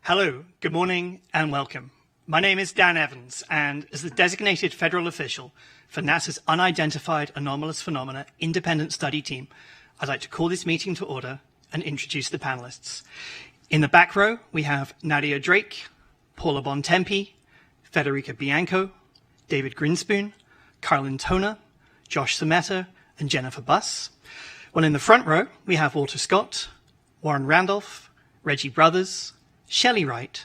Hello, good morning, and welcome. My name is Dan Evans, and as the designated federal official for NASA's Unidentified Anomalous Phenomena Independent Study Team, I'd like to call this meeting to order and introduce the panelists. In the back row, we have Nadia Drake, Paula Bontempi, Federica Bianco, David Grinspoon, Carlin Toner, Josh Sameta, and Jennifer Buss. While in the front row, we have Walter Scott, Warren Randolph, Reggie Brothers, Shelley Wright,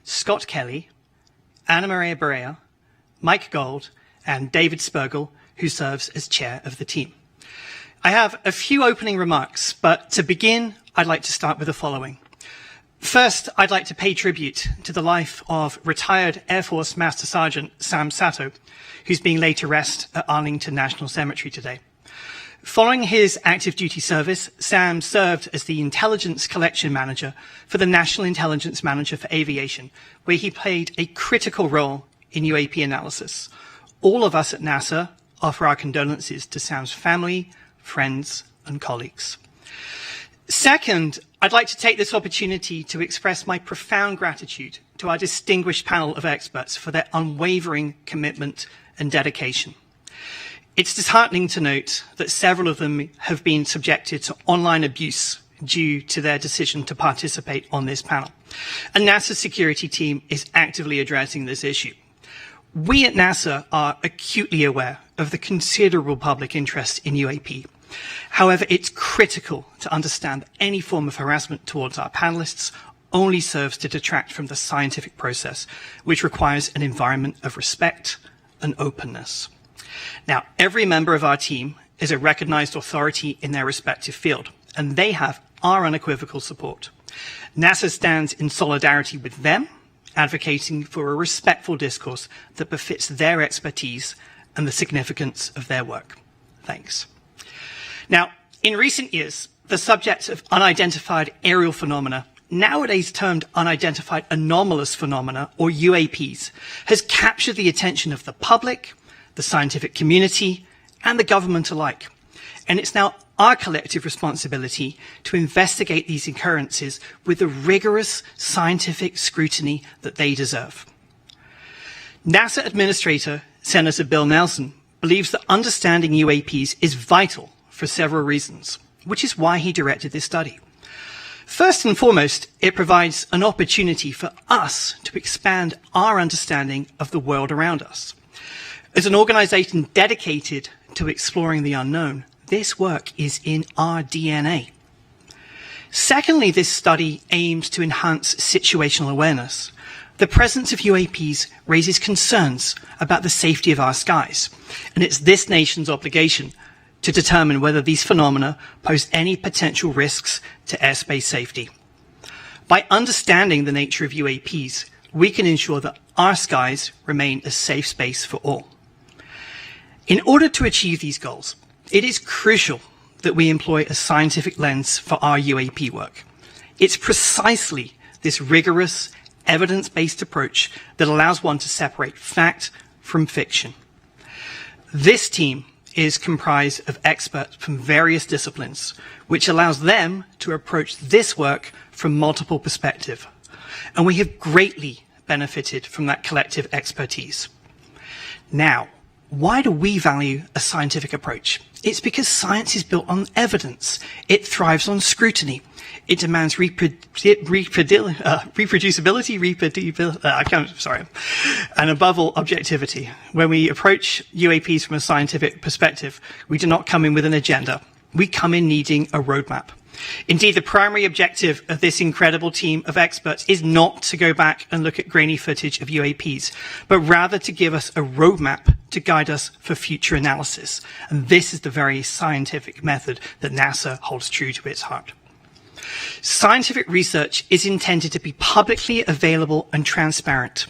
Scott Kelly, Anna Maria Barea, Mike Gold, and David Spergel, who serves as chair of the team. I have a few opening remarks, but to begin, I'd like to start with the following. First, I'd like to pay tribute to the life of retired Air Force Master Sergeant Sam Sato, who's being laid to rest at Arlington National Cemetery today. Following his active duty service, Sam served as the Intelligence Collection Manager for the National Intelligence Manager for Aviation, where he played a critical role in UAP analysis. All of us at NASA offer our condolences to Sam's family, friends, and colleagues. Second, I'd like to take this opportunity to express my profound gratitude to our distinguished panel of experts for their unwavering commitment and dedication. It's disheartening to note that several of them have been subjected to online abuse due to their decision to participate on this panel. And NASA's security team is actively addressing this issue. We at NASA are acutely aware of the considerable public interest in UAP. However, it's critical to understand that any form of harassment towards our panelists only serves to detract from the scientific process, which requires an environment of respect and openness. Now, every member of our team is a recognized authority in their respective field, and they have our unequivocal support. NASA stands in solidarity with them, advocating for a respectful discourse that befits their expertise and the significance of their work. Thanks. Now, in recent years, the subject of unidentified aerial phenomena, nowadays termed unidentified anomalous phenomena, or UAPs, has captured the attention of the public, the scientific community, and the government alike. And it's now our collective responsibility to investigate these occurrences with the rigorous scientific scrutiny that they deserve. NASA Administrator Senator Bill Nelson believes that understanding UAPs is vital for several reasons, which is why he directed this study. First and foremost, it provides an opportunity for us to expand our understanding of the world around us. As an organization dedicated to exploring the unknown, this work is in our DNA. Secondly, this study aims to enhance situational awareness. The presence of UAPs raises concerns about the safety of our skies, and it's this nation's obligation to determine whether these phenomena pose any potential risks to airspace safety. By understanding the nature of UAPs, we can ensure that our skies remain a safe space for all. In order to achieve these goals, it is crucial that we employ a scientific lens for our UAP work. It's precisely this rigorous, evidence-based approach that allows one to separate fact from fiction. This team is comprised of experts from various disciplines, which allows them to approach this work from multiple perspectives. And we have greatly benefited from that collective expertise. Now, why do we value a scientific approach? It's because science is built on evidence. It thrives on scrutiny. It demands reproducibility, and above all, objectivity. When we approach UAPs from a scientific perspective, we do not come in with an agenda. We come in needing a roadmap. Indeed, the primary objective of this incredible team of experts is not to go back and look at grainy footage of UAPs, but rather to give us a roadmap to guide us for future analysis. And this is the very scientific method that NASA holds true to its heart. Scientific research is intended to be publicly available and transparent,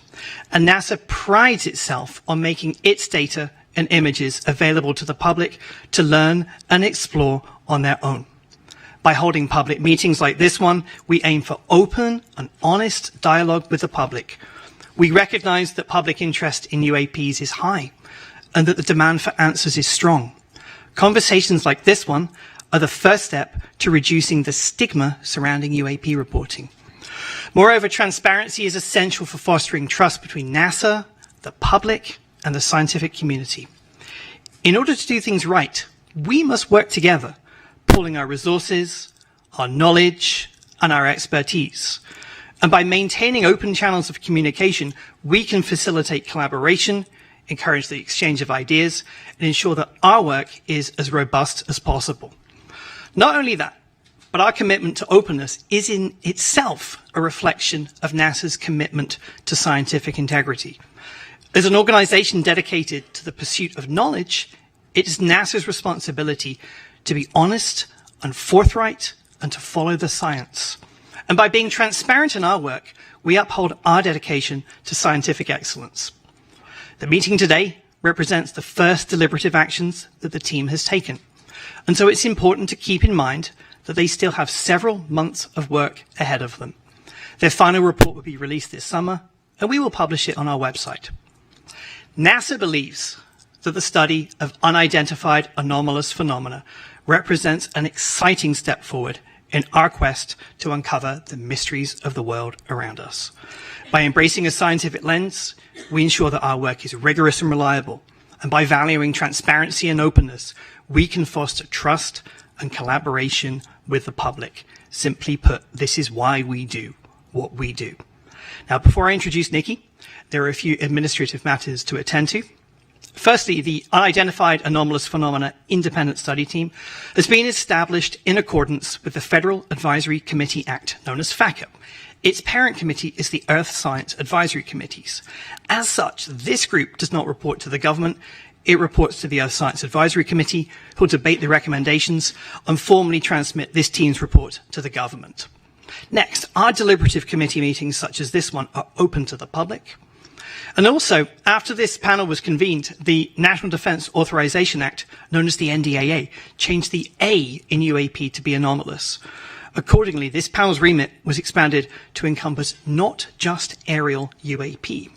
and NASA prides itself on making its data and images available to the public to learn and explore on their own. By holding public meetings like this one, we aim for open and honest dialogue with the public. We recognize that public interest in UAPs is high and that the demand for answers is strong. Conversations like this one are the first step to reducing the stigma surrounding UAP reporting. Moreover, transparency is essential for fostering trust between NASA, the public, and the scientific community. In order to do things right, we must work together, pooling our resources, our knowledge, and our expertise. And by maintaining open channels of communication, we can facilitate collaboration, encourage the exchange of ideas, and ensure that our work is as robust as possible. Not only that, but our commitment to openness is in itself a reflection of NASA's commitment to scientific integrity. As an organization dedicated to the pursuit of knowledge, it is NASA's responsibility to be honest and forthright and to follow the science. And by being transparent in our work, we uphold our dedication to scientific excellence. The meeting today represents the first deliberative actions that the team has taken. And so it's important to keep in mind that they still have several months of work ahead of them. Their final report will be released this summer, and we will publish it on our website. NASA believes that the study of unidentified anomalous phenomena represents an exciting step forward in our quest to uncover the mysteries of the world around us. By embracing a scientific lens, we ensure that our work is rigorous and reliable. And by valuing transparency and openness, we can foster trust and collaboration with the public. Simply put, this is why we do what we do. Now, before I introduce Nikki, there are a few administrative matters to attend to. Firstly, the Unidentified Anomalous Phenomena Independent Study Team has been established in accordance with the Federal Advisory Committee Act, known as FACO. Its parent committee is the Earth Science Advisory Committees. As such, this group does not report to the government. It reports to the Earth Science Advisory Committee, who will debate the recommendations and formally transmit this team's report to the government. Next, our deliberative committee meetings, such as this one, are open to the public. And also, after this panel was convened, the National Defense Authorization Act, known as the NDAA, changed the A in UAP to be anomalous. Accordingly, this panel's remit was expanded to encompass not just aerial UAP.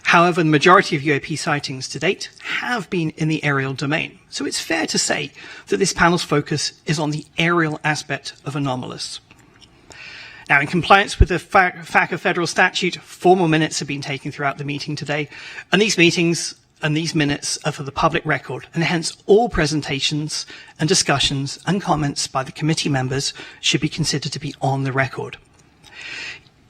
However, the majority of UAP sightings to date have been in the aerial domain. So it's fair to say that this panel's focus is on the aerial aspect of anomalous. Now, in compliance with the FACA federal statute, formal minutes have been taken throughout the meeting today, and these meetings and these minutes are for the public record, and hence all presentations and discussions and comments by the committee members should be considered to be on the record.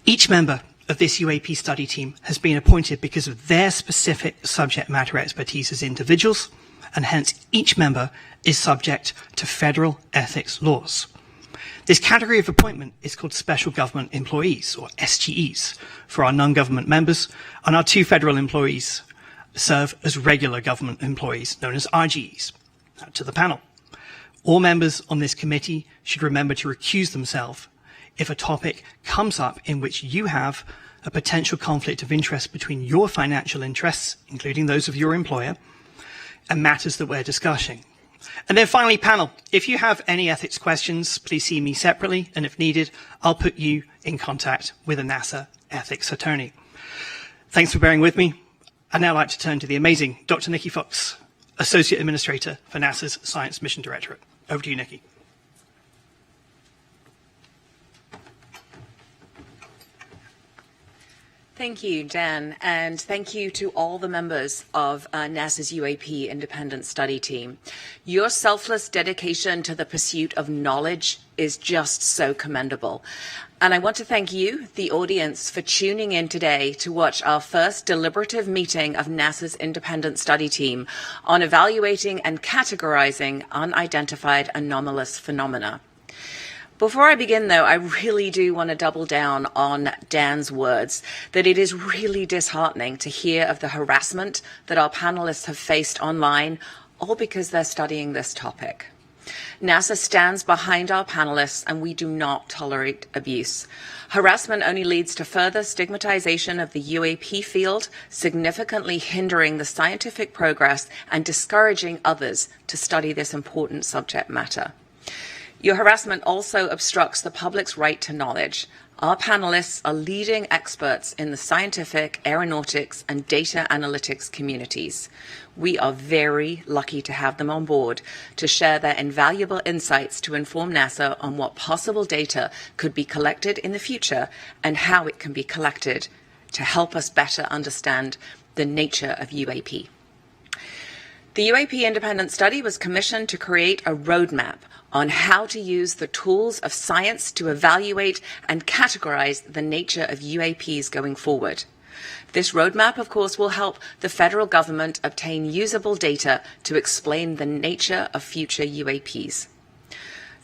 Each member of this UAP study team has been appointed because of their specific subject matter expertise as individuals, and hence each member is subject to federal ethics laws. This category of appointment is called Special Government Employees, or SGEs, for our non-government members, and our 2 federal employees serve as regular government employees, known as RGEs. Now, to the panel. All members on this committee should remember to recuse themselves if a topic comes up in which you have a potential conflict of interest between your financial interests, including those of your employer, and matters that we're discussing. And then finally, panel, if you have any ethics questions, please see me separately, and if needed, I'll put you in contact with a NASA ethics attorney. Thanks for bearing with me. I'd now like to turn to the amazing Dr. Nikki Fox, Associate Administrator for NASA's Science Mission Directorate. Over to you, Nikki. Thank you, Dan, and thank you to all the members of NASA's UAP Independent Study Team. Your selfless dedication to the pursuit of knowledge is just so commendable. And I want to thank you, the audience, for tuning in today to watch our first deliberative meeting of NASA's Independent Study Team on evaluating and categorizing unidentified anomalous phenomena. Before I begin, though, I really do want to double down on Dan's words that it is really disheartening to hear of the harassment that our panelists have faced online, all because they're studying this topic. NASA stands behind our panelists, and we do not tolerate abuse. Harassment only leads to further stigmatization of the UAP field, significantly hindering the scientific progress and discouraging others to study this important subject matter. Your harassment also obstructs the public's right to knowledge. Our panelists are leading experts in the scientific, aeronautics, and data analytics communities. We are very lucky to have them on board to share their invaluable insights to inform NASA on what possible data could be collected in the future and how it can be collected to help us better understand the nature of UAP. The UAP independent study was commissioned to create a roadmap on how to use the tools of science to evaluate and categorize the nature of UAPs going forward. This roadmap, of course, will help the federal government obtain usable data to explain the nature of future UAPs.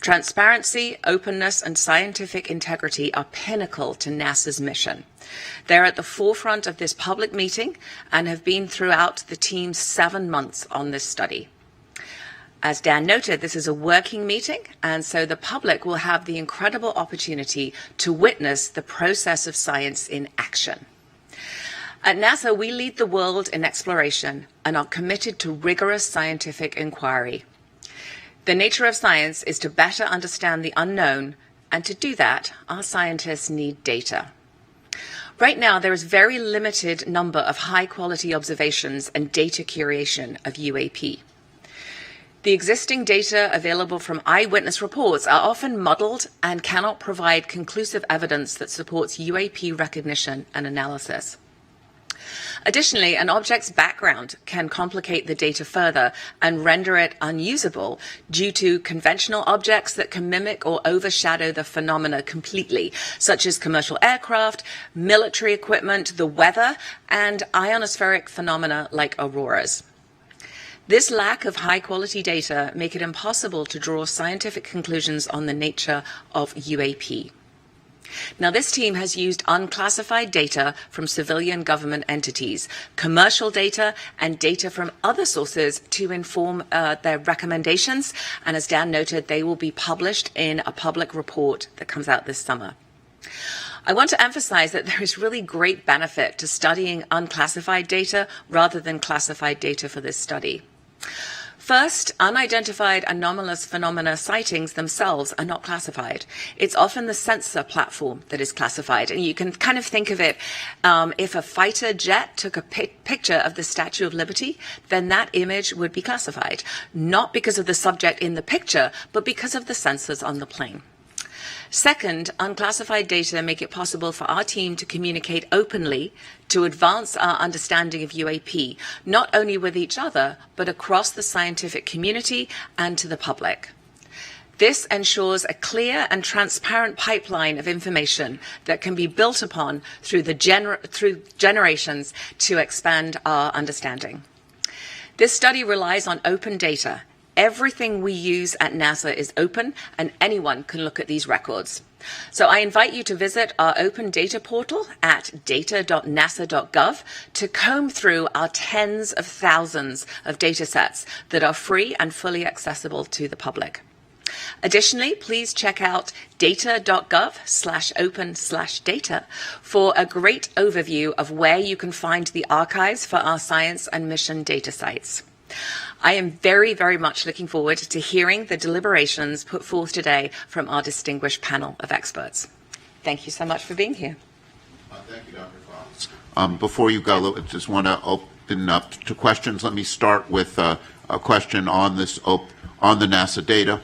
Transparency, openness, and scientific integrity are pinnacle to NASA's mission. They're at the forefront of this public meeting and have been throughout the team's 7 months on this study. As Dan noted, this is a working meeting, and so the public will have the incredible opportunity to witness the process of science in action. At NASA, we lead the world in exploration and are committed to rigorous scientific inquiry. The nature of science is to better understand the unknown, and to do that, our scientists need data. Right now, there is very limited number of high-quality observations and data curation of UAP. The existing data available from eyewitness reports are often muddled and cannot provide conclusive evidence that supports UAP recognition and analysis. Additionally, an object's background can complicate the data further and render it unusable due to conventional objects that can mimic or overshadow the phenomena completely, such as commercial aircraft, military equipment, the weather, and ionospheric phenomena like auroras. This lack of high-quality data make it impossible to draw scientific conclusions on the nature of UAP. Now, this team has used unclassified data from civilian government entities, commercial data, and data from other sources to inform their recommendations. And as Dan noted, they will be published in a public report that comes out this summer. I want to emphasize that there is really great benefit to studying unclassified data rather than classified data for this study. First, unidentified anomalous phenomena sightings themselves are not classified. It's often the sensor platform that is classified. And you can kind of think of it, if a fighter jet took a picture of the Statue of Liberty, then that image would be classified, not because of the subject in the picture, but because of the sensors on the plane. Second, unclassified data make it possible for our team to communicate openly to advance our understanding of UAP, not only with each other, but across the scientific community and to the public. This ensures a clear and transparent pipeline of information that can be built upon through generations to expand our understanding. This study relies on open data. Everything we use at NASA is open, and anyone can look at these records. So I invite you to visit our open data portal at data.nasa.gov to comb through our tens of thousands of data sets that are free and fully accessible to the public. Additionally, please check out data.gov/open/data for a great overview of where you can find the archives for our science and mission data sites. I am very, very much looking forward to hearing the deliberations put forth today from our distinguished panel of experts. Thank you so much for being here. Thank you, Dr. Fox. Before you go, I just want to open up to questions. Let me start with a question on this on the NASA data.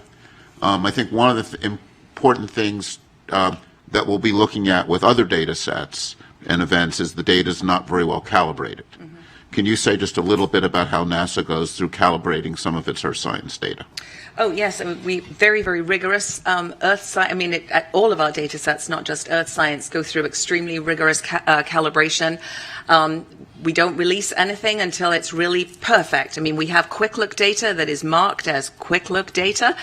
I think one of the important things that we'll be looking at with other data sets and events is the data is not very well calibrated. Mm-hmm. Can you say just a little bit about how NASA goes through calibrating some of its Earth science data? Oh, yes. We very, very rigorous Earth science. All of our data sets, not just Earth science, go through extremely rigorous calibration. We don't release anything until it's really perfect. We have quick look data that is marked as quick look data.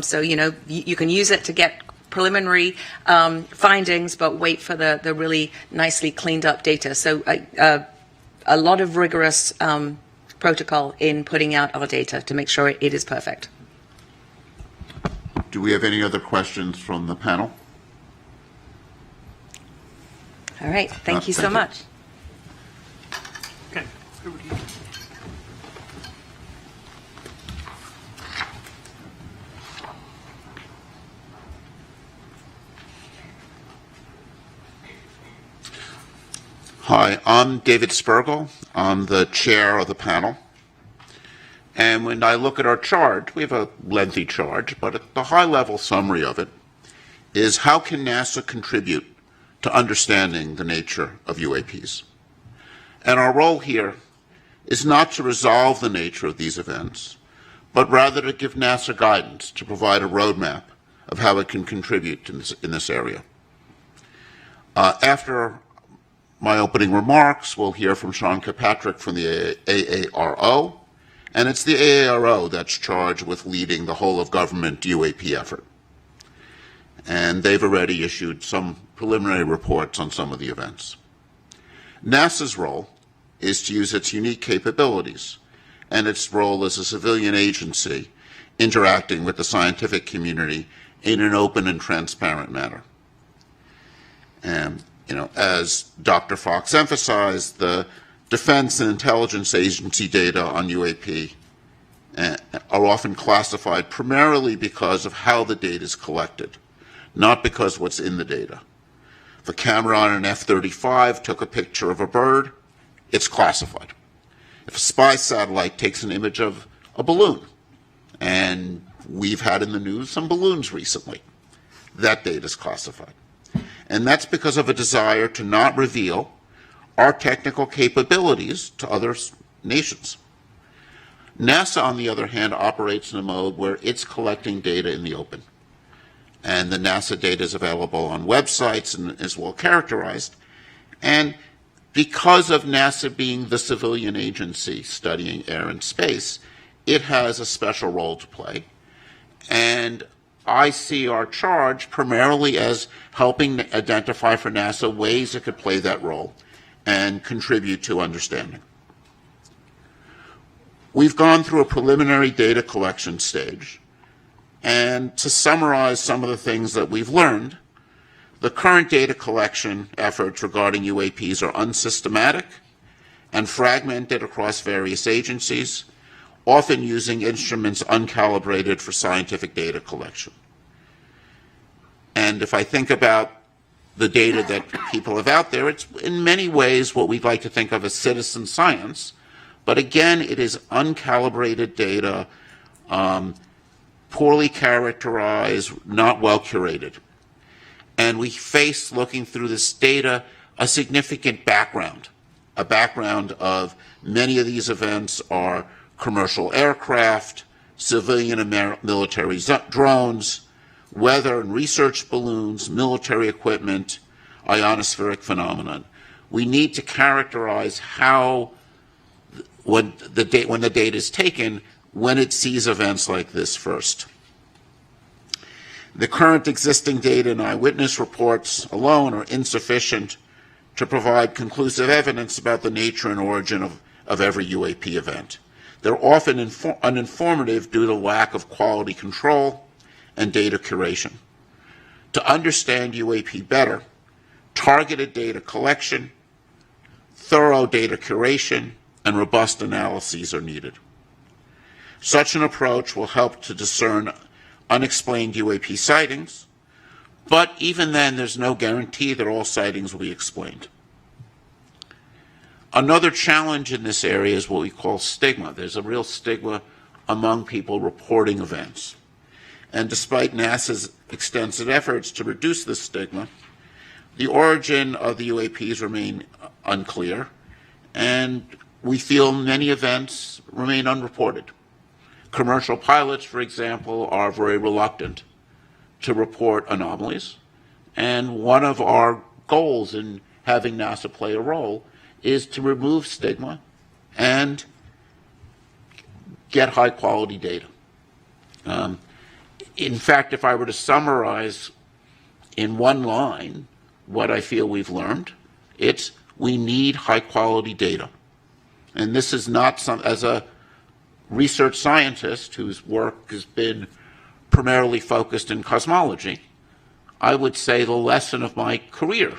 So, you can use it to get preliminary findings, but wait for the really nicely cleaned up data. So, a lot of rigorous protocol in putting out our data to make sure it is perfect. Do we have any other questions from the panel? All right. Thank you so much. Okay. Over to you. Hi, I'm David Spergel. I'm the chair of the panel. And when I look at our chart, we have a lengthy chart, but the high-level summary of it is how can NASA contribute to understanding the nature of UAPs? And our role here is not to resolve the nature of these events, but rather to give NASA guidance, to provide a roadmap of how it can contribute in this area. After my opening remarks, we'll hear from Sean Kirkpatrick from the AARO, and it's the AARO that's charged with leading the whole of government UAP effort. And they've already issued some preliminary reports on some of the events. NASA's role is to use its unique capabilities and its role as a civilian agency interacting with the scientific community in an open and transparent manner. And, as Dr. Fox emphasized, the Defense and Intelligence Agency data on UAP are often classified primarily because of how the data is collected, not because what's in the data. If a camera on an F-35 took a picture of a bird, it's classified. If a spy satellite takes an image of a balloon, and we've had in the news some balloons recently, that data is classified. And that's because of a desire to not reveal our technical capabilities to other nations. NASA, on the other hand, operates in a mode where it's collecting data in the open. And the NASA data is available on websites and is well characterized. And because of NASA being the civilian agency studying air and space, it has a special role to play. And I see our charge primarily as helping identify for NASA ways it could play that role and contribute to understanding. We've gone through a preliminary data collection stage, and to summarize some of the things that we've learned, the current data collection efforts regarding UAPs are unsystematic and fragmented across various agencies, often using instruments uncalibrated for scientific data collection. And if I think about the data that people have out there, it's in many ways what we'd like to think of as citizen science, but again, it is uncalibrated data, poorly characterized, not well curated. And we face, looking through this data, a significant background, a background of many of these events are commercial aircraft, civilian and military drones, weather and research balloons, military equipment, ionospheric phenomenon. We need to characterize how, when the data is taken, when it sees events like this first. The current existing data and eyewitness reports alone are insufficient to provide conclusive evidence about the nature and origin of every UAP event. They're often uninformative due to lack of quality control and data curation. To understand UAP better, targeted data collection, thorough data curation, and robust analyses are needed. Such an approach will help to discern unexplained UAP sightings, but even then there's no guarantee that all sightings will be explained. Another challenge in this area is what we call stigma. There's a real stigma among people reporting events. And despite NASA's extensive efforts to reduce this stigma, the origin of the UAPs remain unclear, and we feel many events remain unreported. Commercial pilots, for example, are very reluctant to report anomalies, and one of our goals in having NASA play a role is to remove stigma and get high-quality data. In fact, if I were to summarize in one line what I feel we've learned, it's we need high-quality data. And this is not as a research scientist whose work has been primarily focused in cosmology, I would say the lesson of my career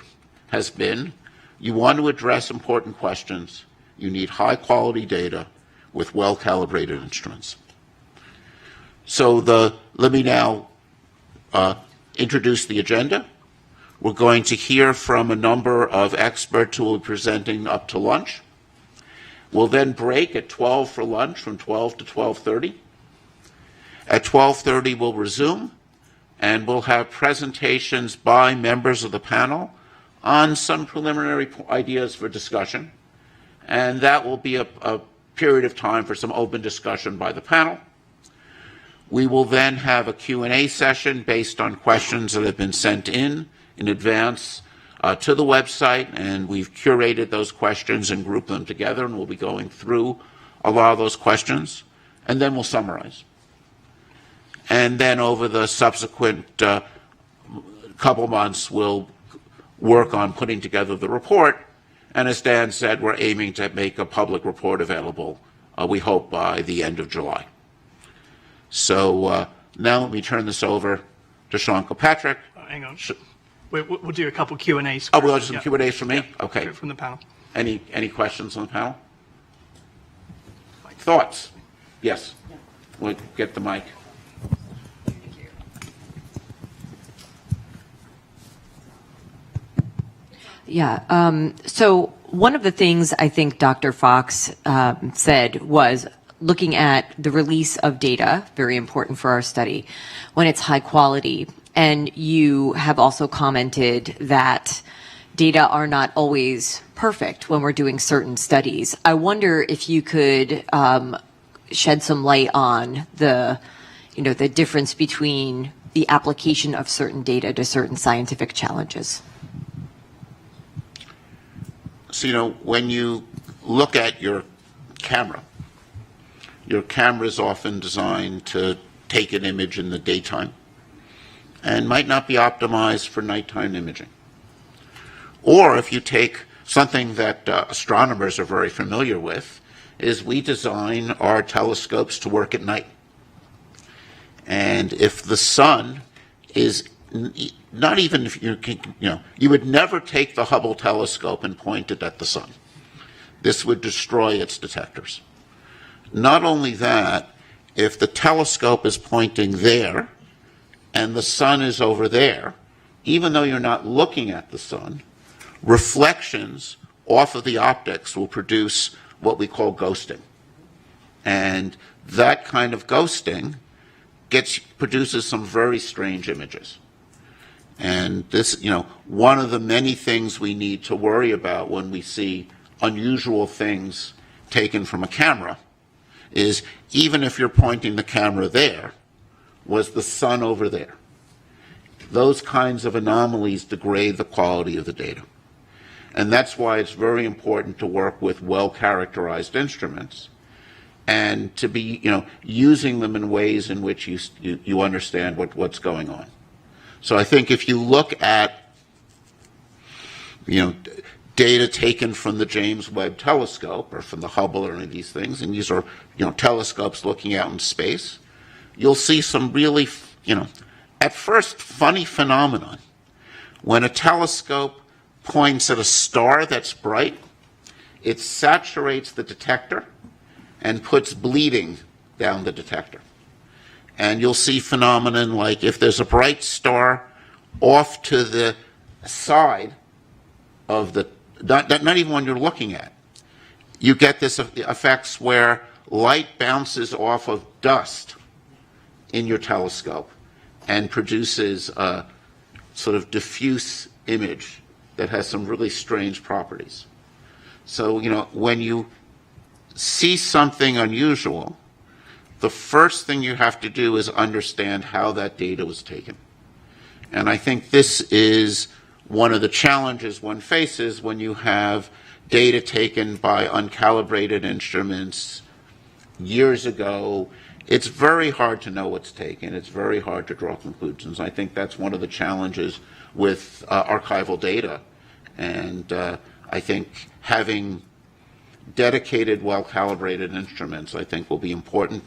has been you want to address important questions, you need high-quality data with well-calibrated instruments. So let me now introduce the agenda. We're going to hear from a number of experts who will be presenting up to lunch. We'll then break at 12 for lunch, from 12 to 12:30. At 12:30, we'll resume, and we'll have presentations by members of the panel on some preliminary ideas for discussion. And that will be a period of time for some open discussion by the panel. We will then have a Q&A session based on questions that have been sent in advance to the website, and we've curated those questions and grouped them together, and we'll be going through a lot of those questions, and then we'll summarize. And then over the subsequent couple months, we'll work on putting together the report, and as Dan said, we're aiming to make a public report available, we hope, by the end of July. So now let me turn this over to Sean Kilpatrick. Hang on. We'll do a couple Q&As. Oh, we'll do some Q&As from me? Yeah. Okay. From the panel. Any questions on the panel? Thoughts? Yes. We'll get the mic. Yeah. So one of the things I think Dr. Fox said was looking at the release of data, very important for our study, when it's high quality. And you have also commented that data are not always perfect when we're doing certain studies. I wonder if you could shed some light on the difference between the application of certain data to certain scientific challenges. So, when you look at your camera is often designed to take an image in the daytime and might not be optimized for nighttime imaging. Or if you take something that astronomers are very familiar with, is we design our telescopes to work at night. And if the sun is not even if you would never take the Hubble telescope and point it at the sun. This would destroy its detectors. Not only that, if the telescope is pointing there and the sun is over there, even though you're not looking at the sun, reflections off of the optics will produce what we call ghosting. And that kind of ghosting produces some very strange images. And this, one of the many things we need to worry about when we see unusual things taken from a camera is, even if you're pointing the camera there, was the sun over there? Those kinds of anomalies degrade the quality of the data. And that's why it's very important to work with well-characterized instruments and to be, using them in ways in which you understand what's going on. So I think if you look at, data taken from the James Webb Telescope or from the Hubble or any of these things, and these are, telescopes looking out in space, you'll see some really, at first funny phenomenon. When a telescope points at a star that's bright, it saturates the detector and puts bleeding down the detector. And you'll see phenomenon like if there's a bright star off to the side of the, not even when you're looking at, you get this effects where light bounces off of dust in your telescope and produces a sort of diffuse image that has some really strange properties. So, when you see something unusual, the first thing you have to do is understand how that data was taken. And I think this is one of the challenges one faces when you have data taken by uncalibrated instruments years ago. It's very hard to know what's taken. It's very hard to draw conclusions. I think that's one of the challenges with archival data. And I think having dedicated, well-calibrated instruments, I think, will be important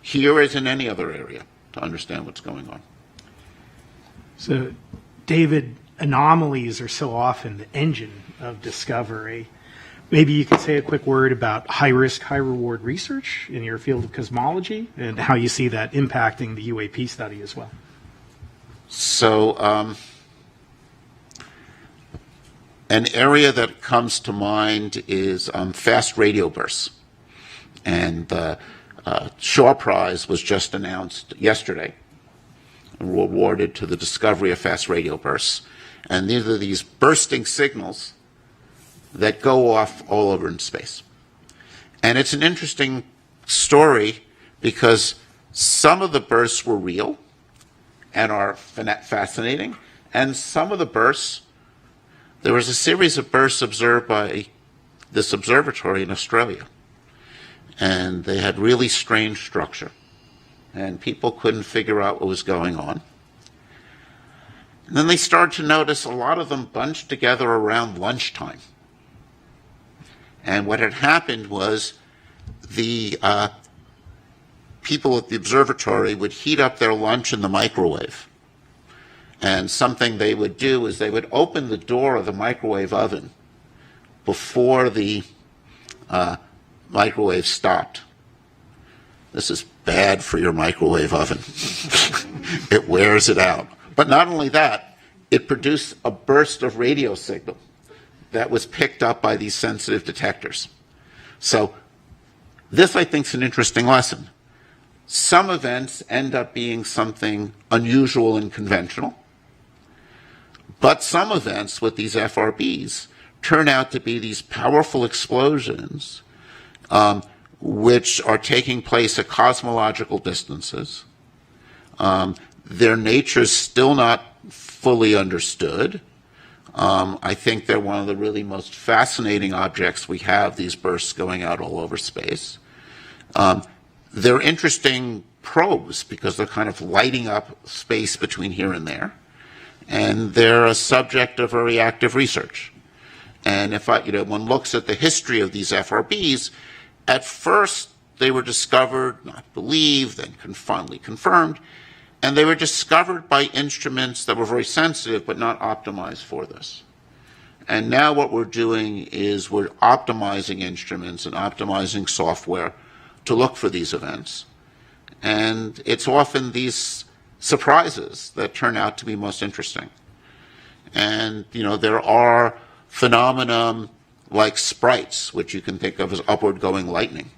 here as in any other area to understand what's going on. So, David, anomalies are so often the engine of discovery. Maybe you could say a quick word about high-risk, high-reward research in your field of cosmology and how you see that impacting the UAP study as well. So, An area that comes to mind is fast radio bursts. And the Shaw Prize was just announced yesterday, awarded to the discovery of fast radio bursts. And these are these bursting signals that go off all over in space. And it's an interesting story because some of the bursts were real and are fascinating, and some of the bursts, there was a series of bursts observed by this observatory in Australia, and they had really strange structure, and people couldn't figure out what was going on. And then they started to notice a lot of them bunched together around lunchtime. And what had happened was the people at the observatory would heat up their lunch in the microwave. And something they would do is they would open the door of the microwave oven before the microwave stopped. This is bad for your microwave oven. It wears it out. But not only that, it produced a burst of radio signal that was picked up by these sensitive detectors. So this, I think, is an interesting lesson. Some events end up being something unusual and conventional, but some events with these FRBs turn out to be these powerful explosions which are taking place at cosmological distances. Their nature is still not fully understood. I think they're one of the really most fascinating objects we have, these bursts going out all over space. They're interesting probes because they're kind of lighting up space between here and there. And they're a subject of very active research. And if one looks at the history of these FRBs, at first they were discovered, not believed, then finally confirmed, and they were discovered by instruments that were very sensitive but not optimized for this. And now what we're doing is we're optimizing instruments and optimizing software to look for these events. And it's often these surprises that turn out to be most interesting. And, there are phenomena like sprites, which you can think of as upward going lightning,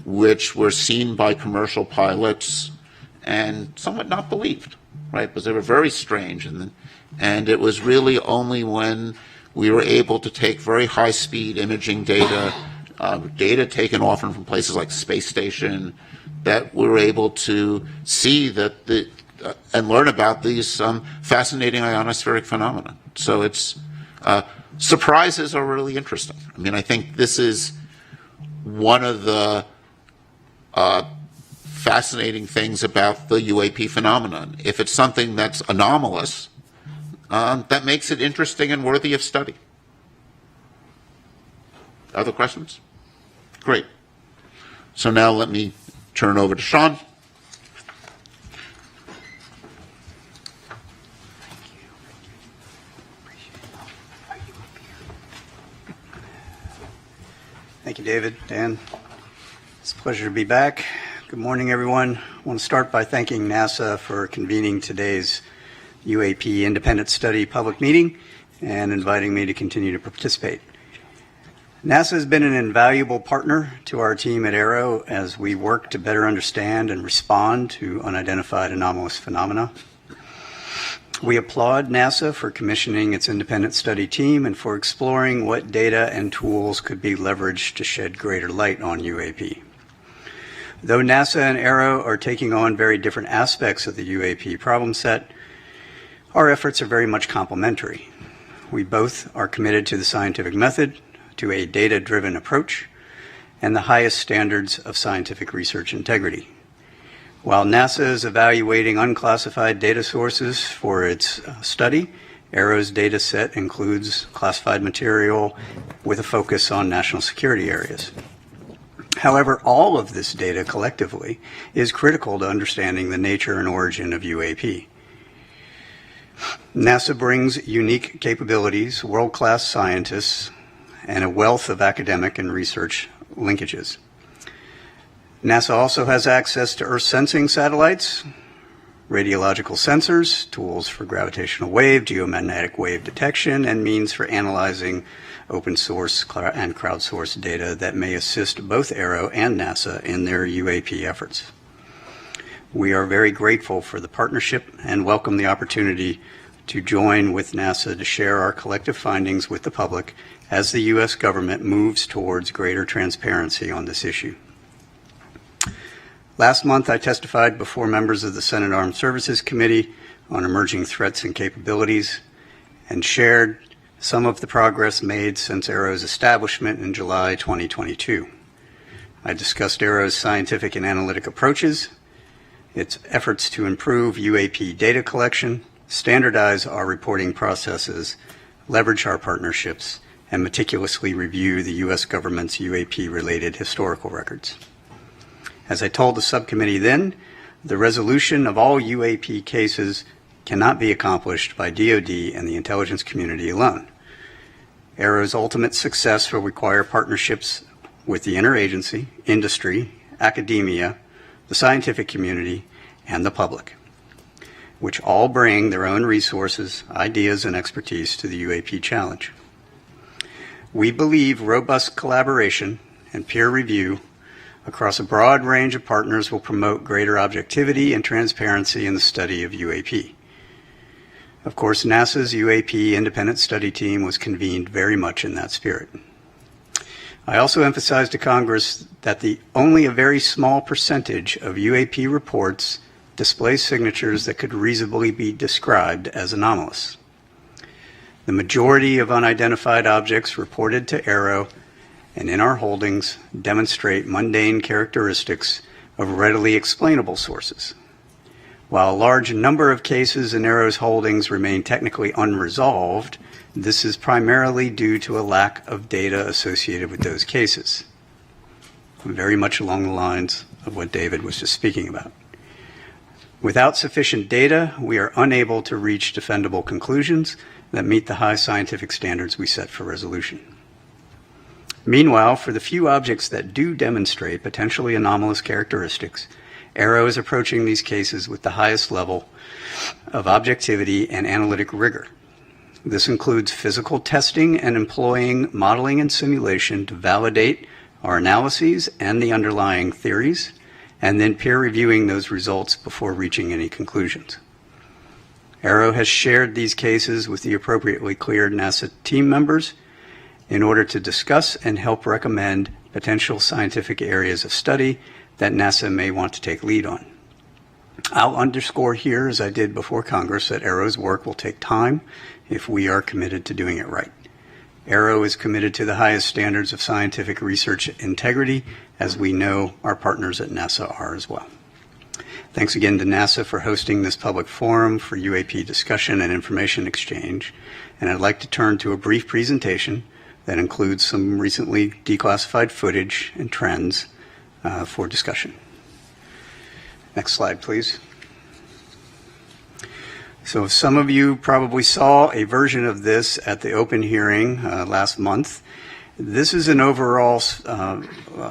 which were seen by commercial pilots and somewhat not believed, right? Because they were very strange. And it was really only when we were able to take very high speed imaging data, data taken often from places like the space station, that we were able to see that and learn about these fascinating ionospheric phenomena. So it's surprises are really interesting. I mean, I think this is one of the fascinating things about the UAP phenomenon. If it's something that's anomalous, that makes it interesting and worthy of study. Other questions? Great. So now let me turn over to Sean. Thank you, David, Dan. It's a pleasure to be back. Good morning, everyone. I want to start by thanking NASA for convening today's UAP Independent Study public meeting and inviting me to continue to participate. NASA has been an invaluable partner to our team at AARO as we work to better understand and respond to unidentified anomalous phenomena. We applaud NASA for commissioning its independent study team and for exploring what data and tools could be leveraged to shed greater light on UAP. Though NASA and AARO are taking on very different aspects of the UAP problem set, our efforts are very much complementary. We both are committed to the scientific method, to a data-driven approach, and the highest standards of scientific research integrity. While NASA is evaluating unclassified data sources for its study, AARO's data set includes classified material with a focus on national security areas. However, all of this data collectively is critical to understanding the nature and origin of UAP. NASA brings unique capabilities, world-class scientists, and a wealth of academic and research linkages. NASA also has access to Earth sensing satellites, radiological sensors, tools for gravitational wave, geomagnetic wave detection, and means for analyzing open source and crowdsourced data that may assist both AARO and NASA in their UAP efforts. We are very grateful for the partnership and welcome the opportunity to join with NASA to share our collective findings with the public as the U.S. government moves towards greater transparency on this issue. Last month, I testified before members of the Senate Armed Services Committee on emerging threats and capabilities and shared some of the progress made since AARO's establishment in July 2022. I discussed AARO's scientific and analytic approaches, its efforts to improve UAP data collection, standardize our reporting processes, leverage our partnerships, and meticulously review the U.S. government's UAP-related historical records. As I told the subcommittee then, the resolution of all UAP cases cannot be accomplished by DoD and the intelligence community alone. AARO's ultimate success will require partnerships with the interagency, industry, academia, the scientific community, and the public, which all bring their own resources, ideas, and expertise to the UAP challenge. We believe robust collaboration and peer review across a broad range of partners will promote greater objectivity and transparency in the study of UAP. Of course, NASA's UAP independent study team was convened very much in that spirit. I also emphasized to Congress that only a very small percentage of UAP reports display signatures that could reasonably be described as anomalous. The majority of unidentified objects reported to AARO and in our holdings demonstrate mundane characteristics of readily explainable sources. While a large number of cases in AARO's holdings remain technically unresolved, this is primarily due to a lack of data associated with those cases, very much along the lines of what David was just speaking about. Without sufficient data, we are unable to reach defendable conclusions that meet the high scientific standards we set for resolution. Meanwhile, for the few objects that do demonstrate potentially anomalous characteristics, AARO is approaching these cases with the highest level of objectivity and analytic rigor. This includes physical testing and employing modeling and simulation to validate our analyses and the underlying theories, and then peer reviewing those results before reaching any conclusions. AARO has shared these cases with the appropriately cleared NASA team members in order to discuss and help recommend potential scientific areas of study that NASA may want to take lead on. I'll underscore here, as I did before Congress, that AARO's work will take time if we are committed to doing it right. AARO is committed to the highest standards of scientific research integrity, as we know our partners at NASA are as well. Thanks again to NASA for hosting this public forum for UAP discussion and information exchange. And I'd like to turn to a brief presentation that includes some recently declassified footage and trends for discussion. Next slide, please. So some of you probably saw a version of this at the open hearing last month. This is an overall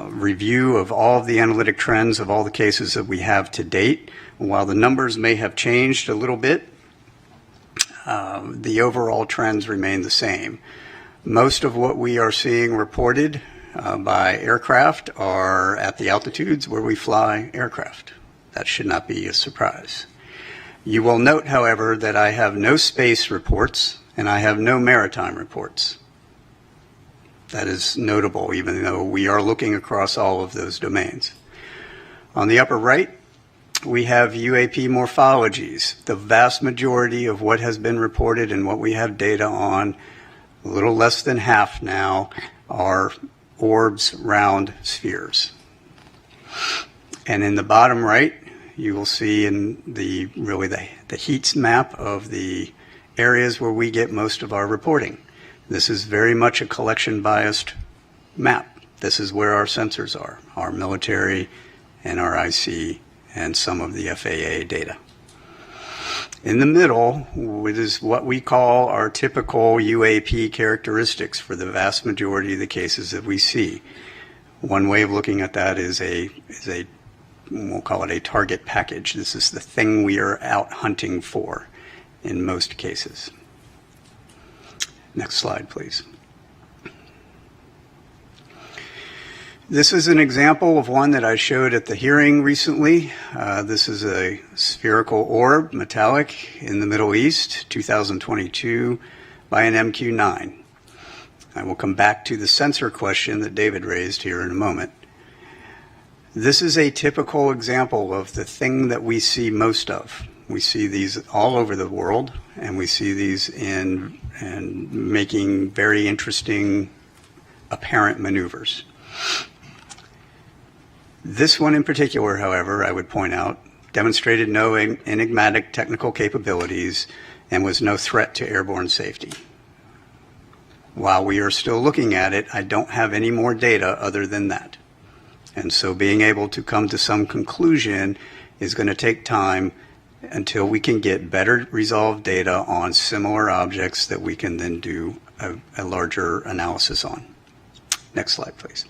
review of all of the analytic trends of all the cases that we have to date. While the numbers may have changed a little bit, the overall trends remain the same. Most of what we are seeing reported by aircraft are at the altitudes where we fly aircraft. That should not be a surprise. You will note, however, that I have no space reports and I have no maritime reports. That is notable, even though we are looking across all of those domains. On the upper right, we have UAP morphologies. The vast majority of what has been reported and what we have data on, a little less than half now, are orbs, round spheres. And in the bottom right, you will see in the heat map of the areas where we get most of our reporting. This is very much a collection biased map. This is where our sensors are, our military and our IC and some of the FAA data. In the middle, it is what we call our typical UAP characteristics for the vast majority of the cases that we see. One way of looking at that is a we'll call it a target package. This is the thing we are out hunting for in most cases. Next slide, please. This is an example of one that I showed at the hearing recently. This is a spherical orb, metallic, in the Middle East, 2022, by an MQ-9. I will come back to the sensor question that David raised here in a moment. This is a typical example of the thing that we see most of. We see these all over the world, and we see these in making very interesting apparent maneuvers. This one in particular, however, I would point out, demonstrated no enigmatic technical capabilities and was no threat to airborne safety. While we are still looking at it, I don't have any more data other than that. And so being able to come to some conclusion is going to take time until we can get better resolved data on similar objects that we can then do a larger analysis on. Next slide, please.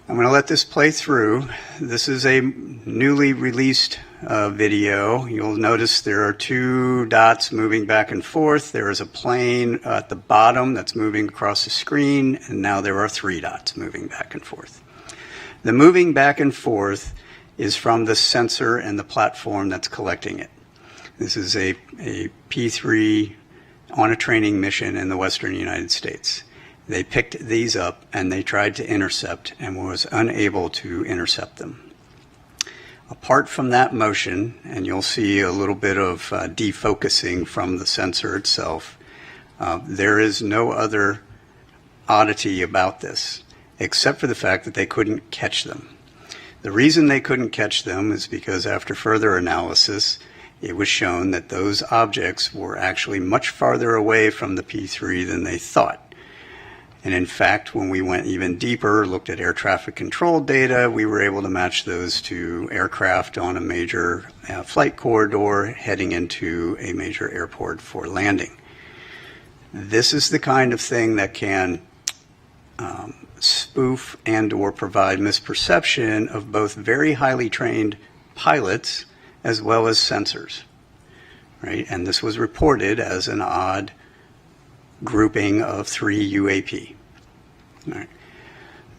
I'm going to let this play through. This is a newly released video. You'll notice there are two dots moving back and forth. There is a plane at the bottom that's moving across the screen, and now there are three dots moving back and forth. The moving back and forth is from the sensor and the platform that's collecting it. This is a P3 on a training mission in the Western United States. They picked these up and they tried to intercept and was unable to intercept them. Apart from that motion, and you'll see a little bit of defocusing from the sensor itself, there is no other oddity about this, except for the fact that they couldn't catch them. The reason they couldn't catch them is because after further analysis, it was shown that those objects were actually much farther away from the P3 than they thought. And in fact, when we went even deeper, looked at air traffic control data, we were able to match those to aircraft on a major flight corridor heading into a major airport for landing. This is the kind of thing that can spoof and or provide misperception of both very highly trained pilots as well as sensors, right? And this was reported as an odd grouping of 3 UAP. All right.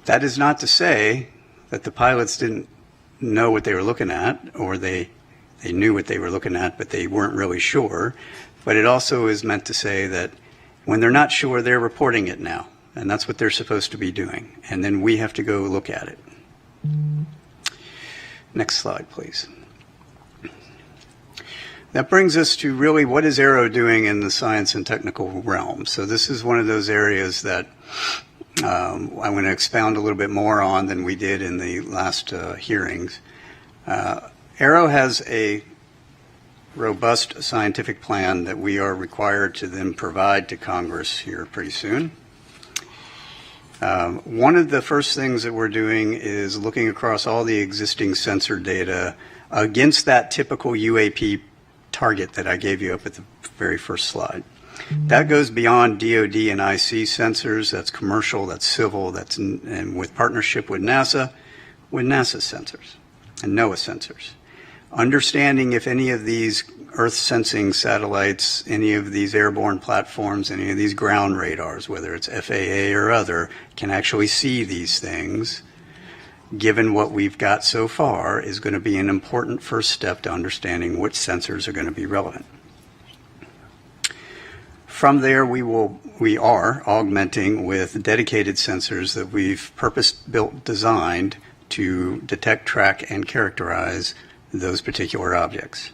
That is not to say that the pilots didn't know what they were looking at, or they knew what they were looking at, but they weren't really sure. But it also is meant to say that when they're not sure, they're reporting it now. And that's what they're supposed to be doing. And then we have to go look at it. Next slide, please. That brings us to really what is AARO doing in the science and technical realm. So this is one of those areas that I'm going to expound a little bit more on than we did in the last hearings. AARO has a robust scientific plan that we are required to then provide to Congress here pretty soon. One of the first things that we're doing is looking across all the existing sensor data against that typical UAP target that I gave you up at the very first slide. That goes beyond DoD and IC sensors. That's commercial, that's civil, that's and with partnership with NASA sensors and NOAA sensors. Understanding if any of these Earth sensing satellites, any of these airborne platforms, any of these ground radars, whether it's FAA or other, can actually see these things, given what we've got so far, is going to be an important first step to understanding which sensors are going to be relevant. From there, we are augmenting with dedicated sensors that we've purpose-built, designed to detect, track, and characterize those particular objects.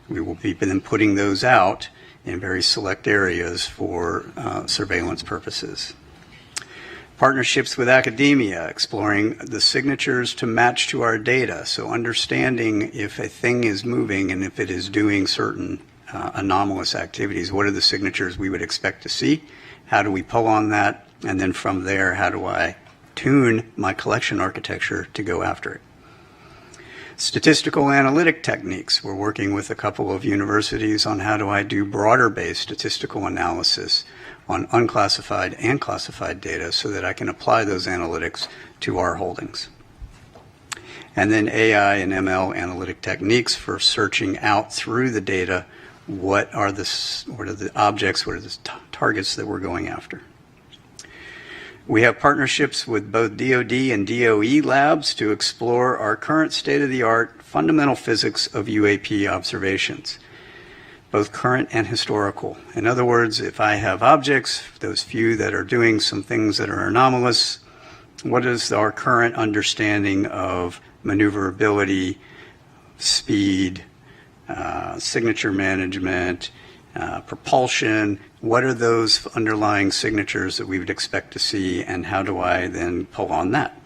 We will be then putting those out in very select areas for surveillance purposes. Partnerships with academia, exploring the signatures to match to our data. So understanding if a thing is moving and if it is doing certain anomalous activities, what are the signatures we would expect to see? How do we pull on that? And then from there, how do I tune my collection architecture to go after it? Statistical analytic techniques. We're working with a couple of universities on how do I do broader-based statistical analysis on unclassified and classified data so that I can apply those analytics to our holdings. and then AI and ML analytic techniques for searching out through the data what are the objects, what are the targets that we're going after. We have partnerships with both DoD and DOE labs to explore our current state-of-the-art fundamental physics of UAP observations, both current and historical. In other words, if I have objects, those few that are doing some things that are anomalous, what is our current understanding of maneuverability, speed, signature management, propulsion? What are those underlying signatures that we would expect to see, and how do I then pull on that?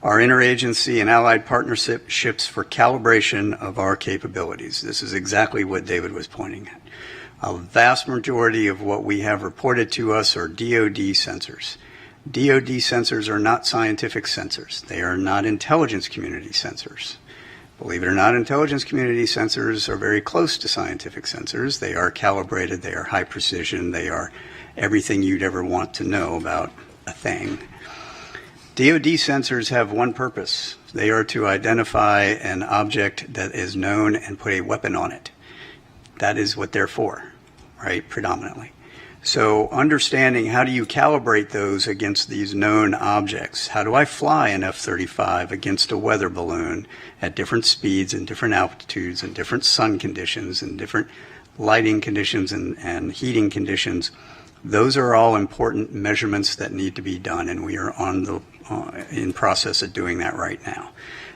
Our interagency and allied partnerships for calibration of our capabilities. This is exactly what David was pointing at. A vast majority of what we have reported to us are DoD sensors. DoD sensors are not scientific sensors. They are not intelligence community sensors. Believe it or not, intelligence community sensors are very close to scientific sensors. They are calibrated, they are high precision, they are everything you'd ever want to know about a thing. DoD sensors have one purpose. They are to identify an object that is known and put a weapon on it. That is what they're for, right, predominantly. So understanding how do you calibrate those against these known objects? How do I fly an F-35 against a weather balloon at different speeds and different altitudes and different sun conditions and different lighting conditions and heating conditions? Those are all important measurements that need to be done, and we are in process of doing that right now.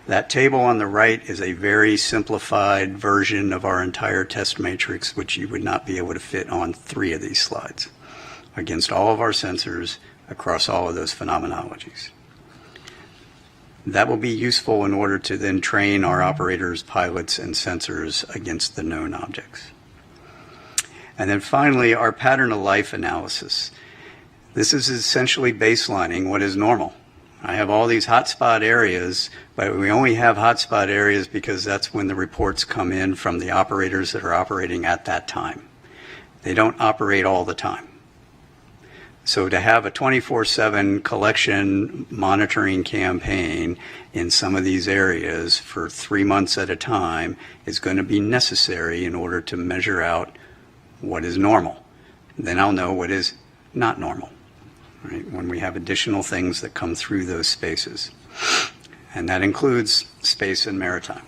That table on the right is a very simplified version of our entire test matrix, which you would not be able to fit on 3 of these slides against all of our sensors across all of those phenomenologies. That will be useful in order to then train our operators, pilots, and sensors against the known objects. And then finally, our pattern of life analysis. This is essentially baselining what is normal. I have all these hotspot areas, but we only have hotspot areas because that's when the reports come in from the operators that are operating at that time. They don't operate all the time. So to have a 24/7 collection monitoring campaign in some of these areas for 3 months at a time is going to be necessary in order to measure out what is normal. Then I'll know what is not normal. Right, when we have additional things that come through those spaces. And that includes space and maritime.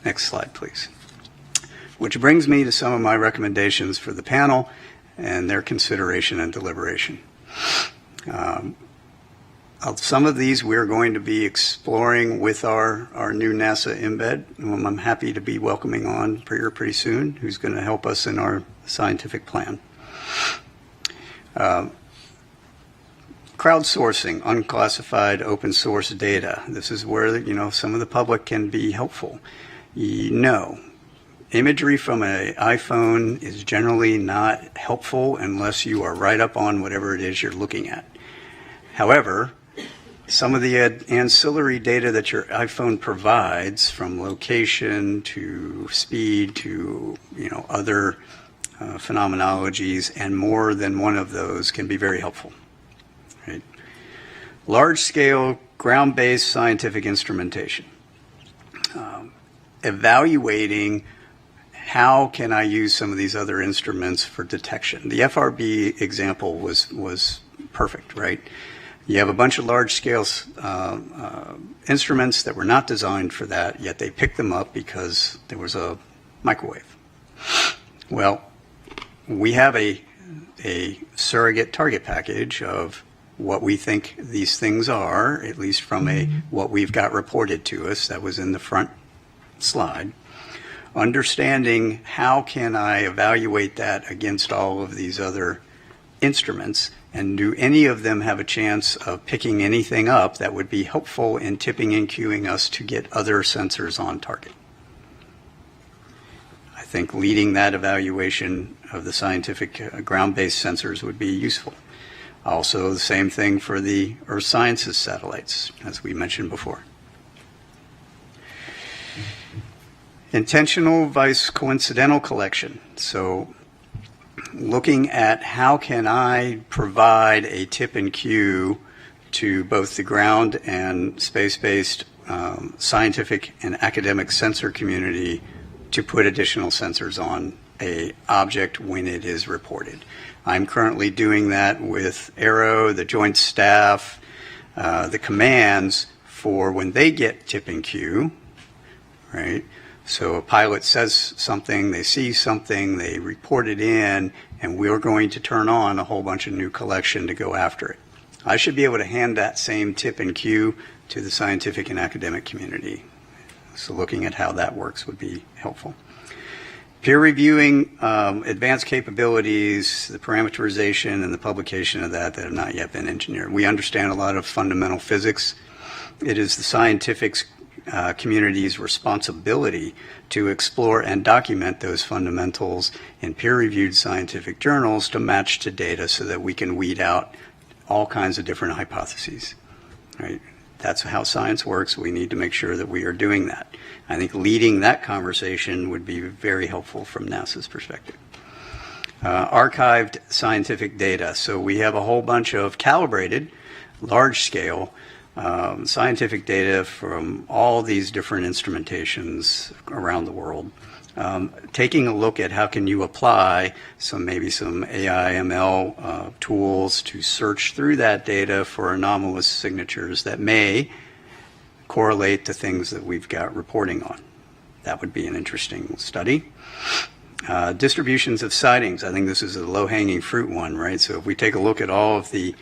Next slide, please. Which brings me to some of my recommendations for the panel and their consideration and deliberation. Some of these we're going to be exploring with our new NASA embed, whom I'm happy to be welcoming on pretty soon, who's going to help us in our scientific plan. Crowdsourcing unclassified open source data. This is where, some of the public can be helpful. Imagery from an iPhone is generally not helpful unless you are right up on whatever it is you're looking at. However, some of the ancillary data that your iPhone provides, from location to speed to other phenomenologies, and more than one of those can be very helpful. Right? Large-scale, ground-based scientific instrumentation. Evaluating how can I use some of these other instruments for detection. The FRB example was perfect, right? You have a bunch of large-scale instruments that were not designed for that, yet they picked them up because there was a microwave. Well, we have a surrogate target package of what we think these things are, at least from what we've got reported to us. That was in the front slide. Understanding how can I evaluate that against all of these other instruments, and do any of them have a chance of picking anything up that would be helpful in tipping and cueing us to get other sensors on target. I think leading that evaluation of the scientific ground-based sensors would be useful. Also, the same thing for the Earth Sciences satellites, as we mentioned before. Intentional vice coincidental collection. So looking at how can I provide a tip and cue to both the ground and space-based scientific and academic sensor community to put additional sensors on a object when it is reported. I'm currently doing that with AARO, the Joint Staff, the commands for when they get tip and cue, right? So a pilot says something, they see something, they report it in, and we're going to turn on a whole bunch of new collection to go after it. I should be able to hand that same tip and cue to the scientific and academic community. So looking at how that works would be helpful. Peer reviewing advanced capabilities, the parameterization and the publication of that have not yet been engineered. We understand a lot of fundamental physics. It is the scientific community's responsibility to explore and document those fundamentals in peer-reviewed scientific journals to match to data so that we can weed out all kinds of different hypotheses, right? That's how science works. We need to make sure that we are doing that. I think leading that conversation would be very helpful from NASA's perspective. Archived scientific data. So we have a whole bunch of calibrated, large-scale scientific data from all these different instrumentations around the world. Taking a look at how can you apply maybe some AI ML tools to search through that data for anomalous signatures that may correlate to things that we've got reporting on. That would be an interesting study. Distributions of sightings. I think this is a low-hanging fruit one, right? So if we take a look at all of the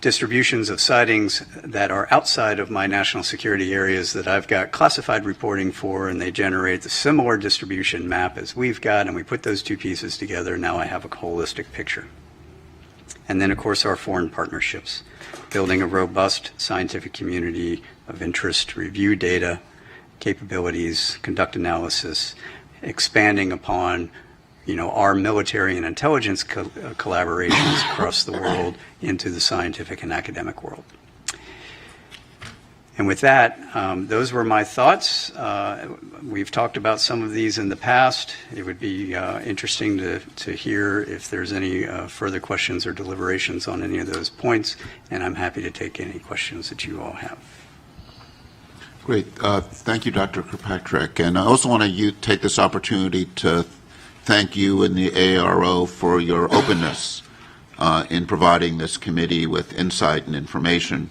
distributions of sightings that are outside of my national security areas that I've got classified reporting for, and they generate the similar distribution map as we've got, and we put those two pieces together, now I have a holistic picture. And then, of course, our foreign partnerships, building a robust scientific community of interest, review data, capabilities, conduct analysis, expanding upon our military and intelligence collaborations across the world into the scientific and academic world. And with that, those were my thoughts. We've talked about some of these in the past. It would be interesting to hear if there's any further questions or deliberations on any of those points, and I'm happy to take any questions that you all have. Great. Thank you, Dr. Kirkpatrick. And I also want to take this opportunity to thank you and the AARO for your openness in providing this committee with insight and information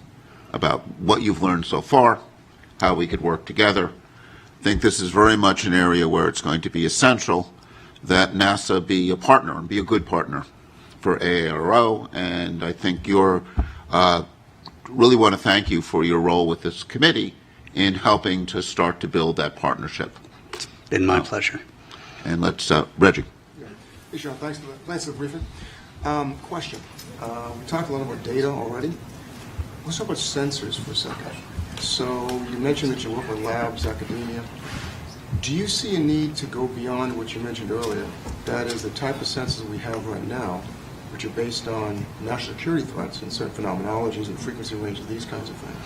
about what you've learned so far, how we could work together. I think this is very much an area where it's going to be essential that NASA be a partner and be a good partner for AARO, and I think you're really want to thank you for your role with this committee in helping to start to build that partnership. It's been my pleasure. And let's, Reggie. Hey, Sean, thanks for the briefing. Question. We talked a lot about data already. Let's talk about sensors for a second. So you mentioned that you work with labs, academia. Do you see a need to go beyond what you mentioned earlier? That is the type of sensors we have right now, which are based on national security threats and certain phenomenologies and frequency ranges, these kinds of things.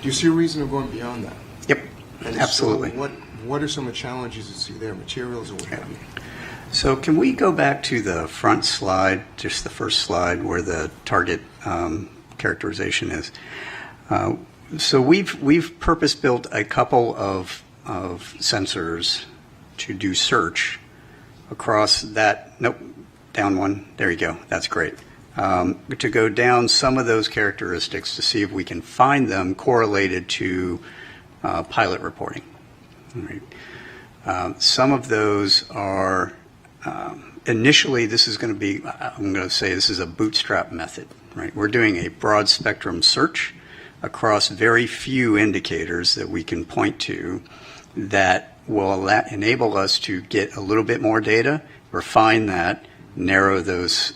Do you see a reason of going beyond that? Yep, And absolutely. So what are some of the challenges you see there, materials or what have you? So can we go back to the front slide, just the first slide where the target characterization is? So we've purpose-built a couple of sensors to do search across that. Nope, down one. There you go. That's great. To go down some of those characteristics to see if we can find them correlated to pilot reporting. Right. Some of those are initially, this is going to be, I'm going to say this is a bootstrap method, right? We're doing a broad spectrum search across very few indicators that we can point to that will enable us to get a little bit more data, refine that, narrow those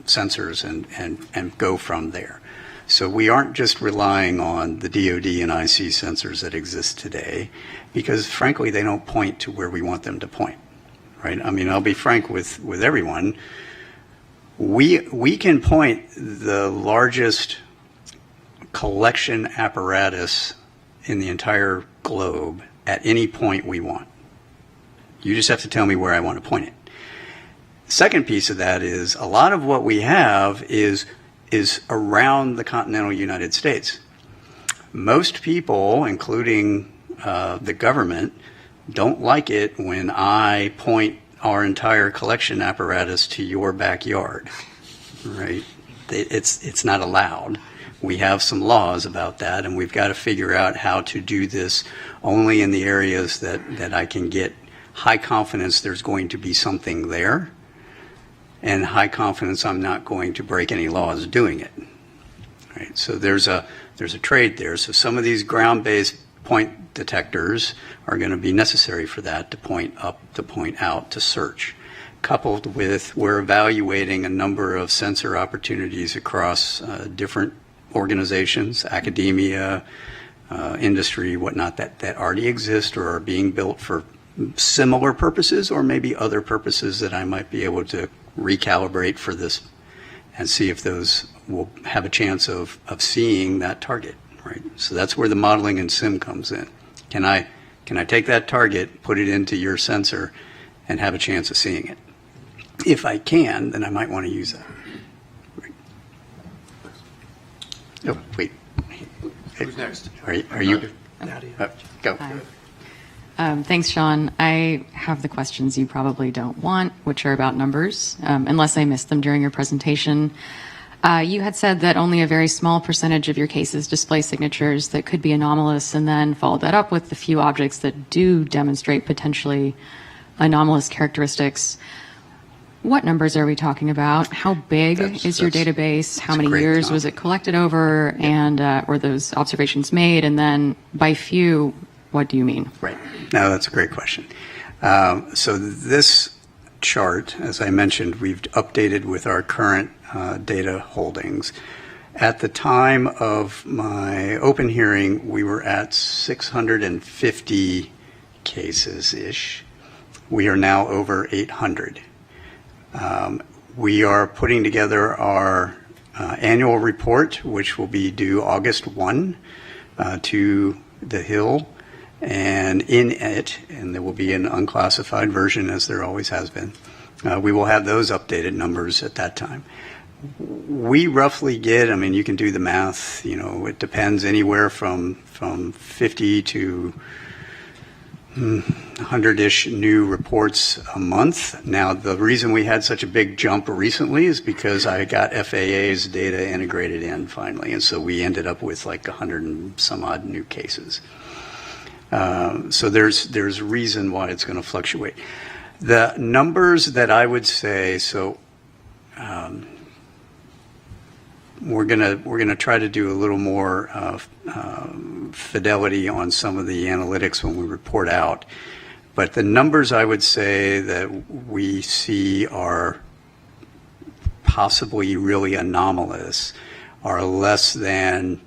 sensors and go from there. So we aren't just relying on the DoD and IC sensors that exist today because, frankly, they don't point to where we want them to point, right? I mean, I'll be frank with everyone. We can point the largest collection apparatus in the entire globe at any point we want. You just have to tell me where I want to point it. Second piece of that is a lot of what we have is is around the continental United States. Most people, including the government, don't like it when I point our entire collection apparatus to your backyard, right? It's not allowed. We have some laws about that, and we've got to figure out how to do this only in the areas that I can get high confidence there's going to be something there, and high confidence I'm not going to break any laws doing it. Right? So there's a trade there. So some of these ground-based point detectors are going to be necessary for that, to point up, to point out, to search. Coupled with, we're evaluating a number of sensor opportunities across different organizations, academia, industry, whatnot, that already exist or are being built for similar purposes, or maybe other purposes that I might be able to recalibrate for this and see if those will have a chance of seeing that target, right? So that's where the modeling and sim comes in. Can I take that target, put it into your sensor, and have a chance of seeing it? If I can, then I might want to use that. Right. Oh, wait. Who's next? Are you? Go. Thanks, Sean. I have the questions you probably don't want, which are about numbers, unless I missed them during your presentation. You had said that only a very small percentage of your cases display signatures that could be anomalous, and then followed that up with the few objects that do demonstrate potentially anomalous characteristics. What numbers are we talking about? How big is your database? How many years was it collected over? And were those observations made? And then by few, what do you mean? Right. No, that's a great question. So this chart, as I mentioned, we've updated with our current data holdings. At the time of my open hearing, we were at 650 cases-ish. We are now over 800. We are putting together our annual report, which will be due August 1 to the Hill. And in it, and there will be an unclassified version, as there always has been, we will have those updated numbers at that time. We roughly get, I mean, you can do the math, you know, it depends anywhere from 50 to 100-ish new reports a month. Now, the reason we had such a big jump recently is because I got FAA's data integrated in finally, and so we ended up with like 100 and some odd new cases. So there's reason why it's going to fluctuate. The numbers that I would say, so we're gonna try to do a little more fidelity on some of the analytics when we report out. But the numbers I would say that we see are possibly really anomalous are less than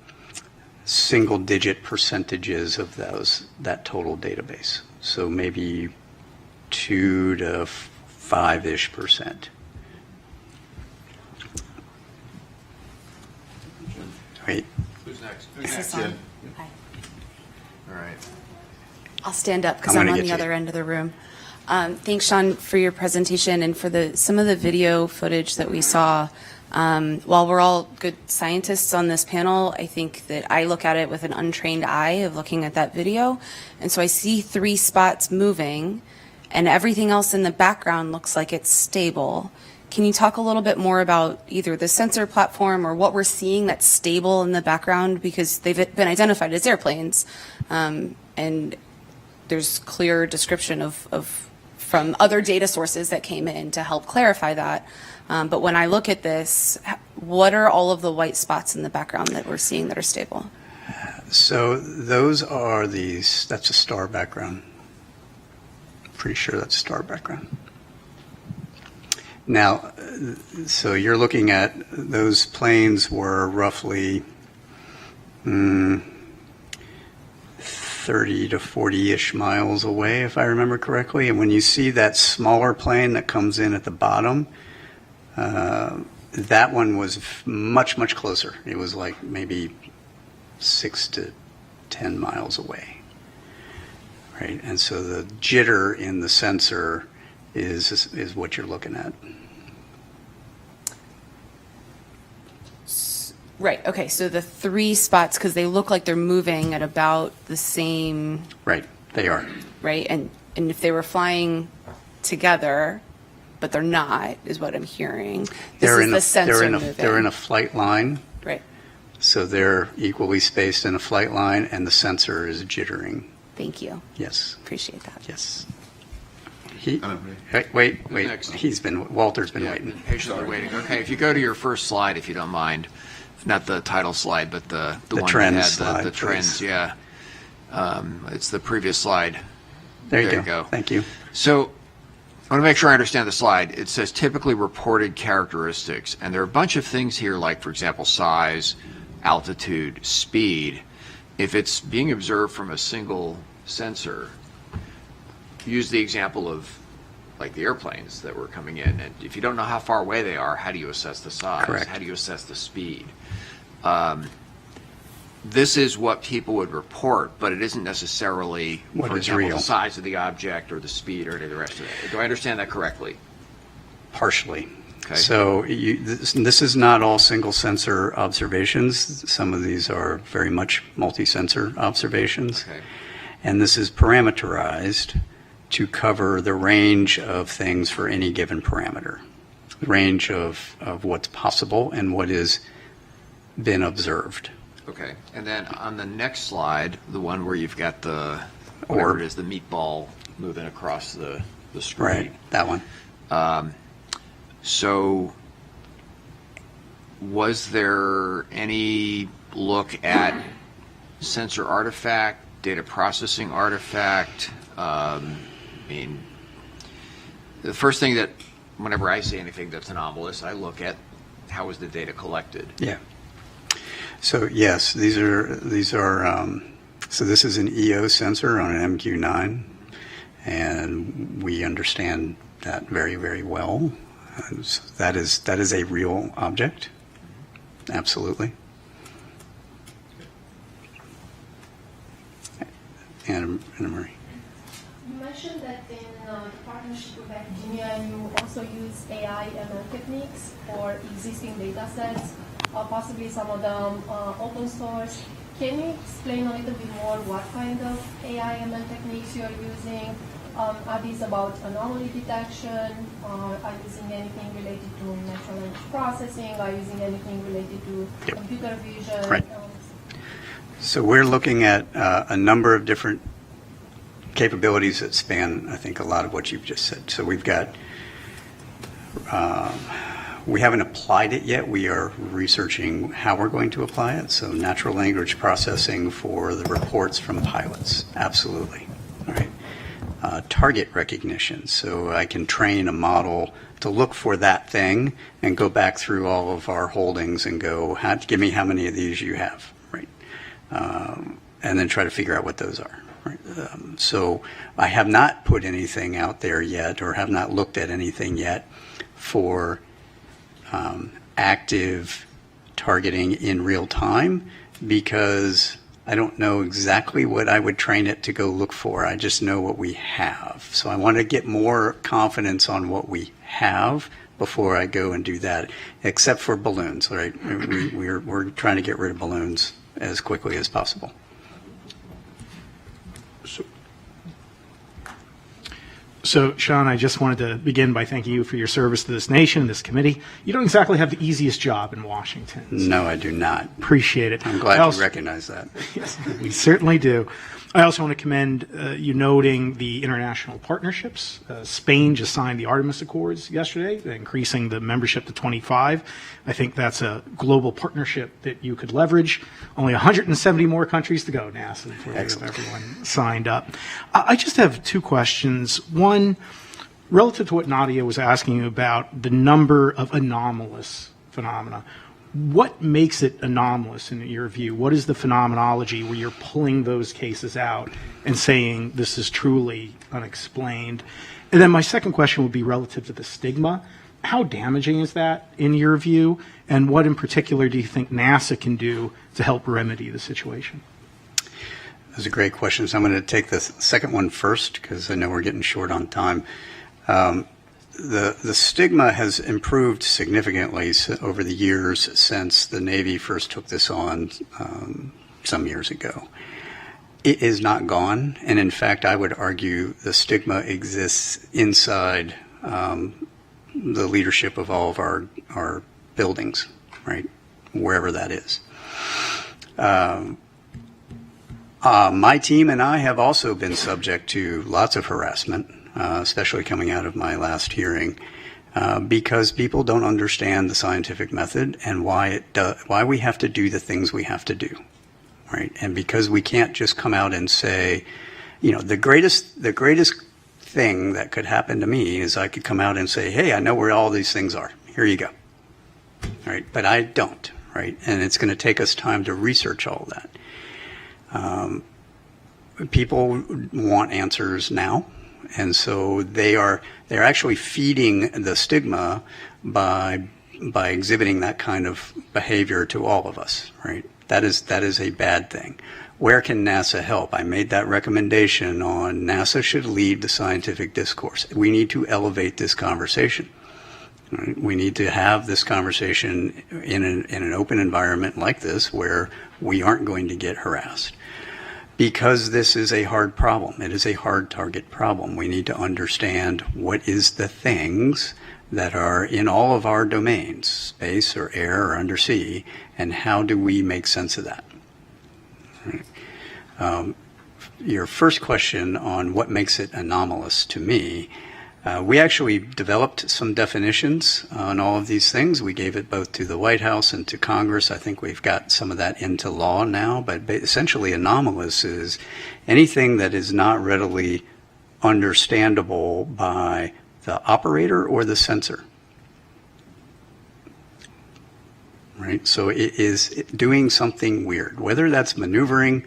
single-digit percentages of that total database. So maybe 2 to 5-ish%. Wait. Who's next? Is this on? Hi. All right. I'll stand up because I'm I'm gonna on get the you. other end of the room. Thanks, Sean, for your presentation and for some of the video footage that we saw. While we're all good scientists on this panel, I think that I look at it with an untrained eye of looking at that video. And so I see 3 spots moving, and everything else in the background looks like it's stable. Can you talk a little bit more about either the sensor platform or what we're seeing that's stable in the background? Because they've been identified as airplanes, and there's clear description of from other data sources that came in to help clarify that. But when I look at this, what are all of the white spots in the background that we're seeing that are stable? So those are that's a star background. Pretty sure that's a star background. Now, so you're looking at those planes were roughly 30 to 40-ish miles away, if I remember correctly. And when you see that smaller plane that comes in at the bottom, that one was much, much closer. It was like maybe 6 to 10 miles away, right? And so the jitter in the sensor is what you're looking at. Right, okay, so the 3 spots, because they look like they're moving at about the same, Right, they are. right? And if they were flying together, but they're not, is what I'm hearing. This is the sensor moving. They're in a flight line, Right, so they're equally spaced in a flight line, and the sensor is jittering. thank you, Yes, appreciate that. yes. Wait, Next. Walter's been waiting. Patiently waiting. Okay, if you go to your first slide, if you don't mind, not the title slide, but the one trends that had slide, the trends, please. yeah. It's the previous slide. There you There you go. go. Thank you. So I want to make sure I understand the slide. It says typically reported characteristics, and there are a bunch of things here, like, for example, size, altitude, speed. If it's being observed from a single sensor, use the example of like the airplanes that were coming in, and if you don't know how far away they are, how do you assess the size? Correct. How do you assess the speed? This is what people would report, but it isn't necessarily, What for is example, real. the size of the object or the speed or any of the rest of it. Do I understand that correctly? Partially. Okay. So this is not all single sensor observations. Some of these are very much multi-sensor observations. Okay. And this is parameterized to cover the range of things for any given parameter, the range of what's possible and what has been observed. Okay, and then on the next slide, the one where you've got the, whatever Orb. it is, the meatball moving across the screen. Right, that one. So was there any look at sensor artifact, data processing artifact? I mean, the first thing that, whenever I see anything that's anomalous, I look at how was the data collected. Yeah. So yes, these are so this is an EO sensor on an MQ-9, and we understand that very, very well. And so that is a real object, absolutely. Anna Marie. You mentioned that in the partnership with academia, you also use AI ML techniques for existing data sets, possibly some of them open source. Can you explain a little bit more what kind of AI ML techniques you're using? Are these about anomaly detection? Are you using anything related to natural language processing? Are you using anything related to computer vision? Right. So we're looking at a number of different capabilities that span, I think, a lot of what you've just said. So we've got, we haven't applied it yet. We are researching how we're going to apply it. So natural language processing for the reports from pilots, absolutely. All right. Target recognition. So I can train a model to look for that thing and go back through all of our holdings and go, give me how many of these you have, right? And then try to figure out what those are. Right? So I have not put anything out there yet, or have not looked at anything yet for active targeting in real time, because I don't know exactly what I would train it to go look for. I just know what we have. So I want to get more confidence on what we have before I go and do that, except for balloons, right? We're trying to get rid of balloons as quickly as possible. So, Sean, I just wanted to begin by thanking you for your service to this nation, this committee. You don't exactly have the easiest job in Washington. So No, I do not. appreciate it. I'm glad I also- you recognize that. Yes, we certainly do. I also want to commend you noting the international partnerships. Spain just signed the Artemis Accords yesterday, increasing the membership to 25. I think that's a global partnership that you could leverage. Only 170 more countries to go, NASA, before we have everyone signed up. I just have two questions. One, relative to what Nadia was asking you about the number of anomalous phenomena. What makes it anomalous in your view? What is the phenomenology where you're pulling those cases out and saying this is truly unexplained? And then my second question would be relative to the stigma. How damaging is that in your view? And what in particular do you think NASA can do to help remedy the situation? Those are great questions. I'm going to take the second one first because I know we're getting short on time. the stigma has improved significantly over the years since the Navy first took this on some years ago. It is not gone, and in fact, I would argue the stigma exists inside the leadership of all of our buildings, right, wherever that is. My team and I have also been subject to lots of harassment, especially coming out of my last hearing, because people don't understand the scientific method and why we have to do the things we have to do, right? And because we can't just come out and say, you know, the greatest thing that could happen to me is I could come out and say, hey, I know where all these things are. Here you go, right? But I don't, right? And it's going to take us time to research all of that. People want answers now, and so they're actually feeding the stigma by exhibiting that kind of behavior to all of us, right? That is a bad thing. Where can NASA help? I made that recommendation on NASA should lead the scientific discourse. We need to elevate this conversation. Right? We need to have this conversation in an open environment like this where we aren't going to get harassed. Because this is a hard problem. It is a hard target problem. We need to understand what is the things that are in all of our domains, space or air or undersea, and how do we make sense of that? Right. Your first question on what makes it anomalous to me, we actually developed some definitions on all of these things. We gave it both to the White House and to Congress. I think we've got some of that into law now, but essentially anomalous is anything that is not readily understandable by the operator or the sensor. Right? So it is doing something weird, whether that's maneuvering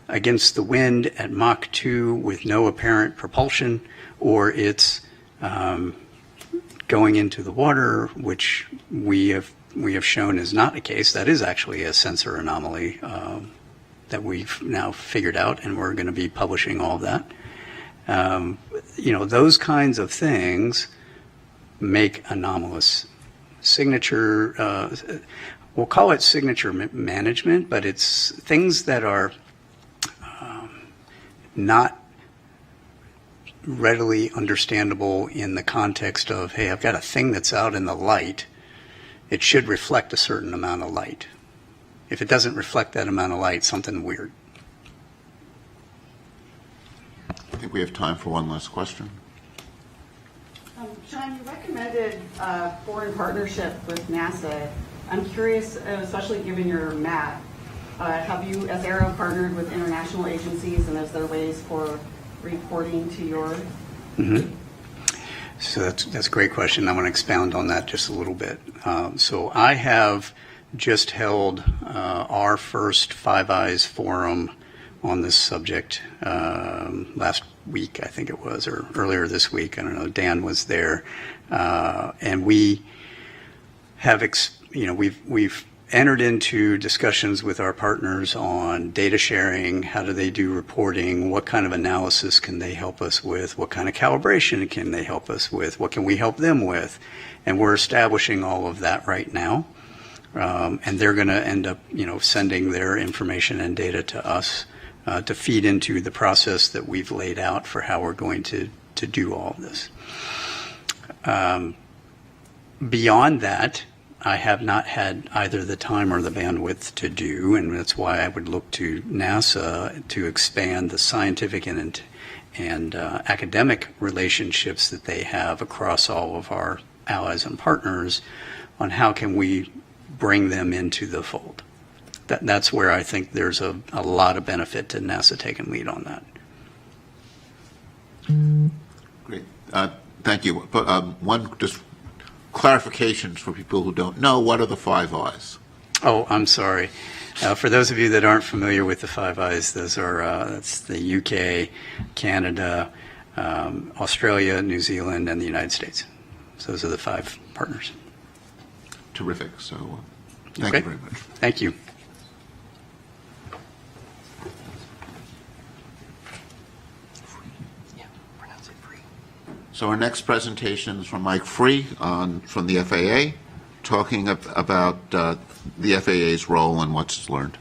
against the wind at Mach 2 with no apparent propulsion, or it's going into the water, which we have shown is not the case. That is actually a sensor anomaly that we've now figured out, and we're going to be publishing all of that. You know, those kinds of things make anomalous. Signature, we'll call it signature management, but it's things that are not readily understandable in the context of, hey, I've got a thing that's out in the light. It should reflect a certain amount of light. If it doesn't reflect that amount of light, something weird. I think we have time for one last question. Sean, you recommended foreign partnership with NASA. I'm curious, especially given your map, have you, as AARO, partnered with international agencies, and is there ways for reporting to yours? Mm-hmm. So that's a great question. I want to expound on that just a little bit. So I have just held our first Five Eyes forum on this subject last week, I think it was, or earlier this week. I don't know. Dan was there, and we have, we've entered into discussions with our partners on data sharing. How do they do reporting? What kind of analysis can they help us with? What kind of calibration can they help us with? What can we help them with? And we're establishing all of that right now. And they're going to end up, sending their information and data to us to feed into the process that we've laid out for how we're going to do all of this. Beyond that, I have not had either the time or the bandwidth to do, and that's why I would look to NASA to expand the scientific and academic relationships that they have across all of our allies and partners on how can we bring them into the fold. That's where I think there's a lot of benefit to NASA taking lead on that. Great. Thank you. But one just clarifications for people who don't know, what are the Five Eyes? Oh, I'm sorry. For those of you that aren't familiar with the Five Eyes, those are that's the UK, Canada, Australia, New Zealand, and the United States. So those are the 5 partners. Terrific. So thank you very much. Thank you. So our next presentation is from Mike Free from the FAA, talking about the FAA's role and what's learned.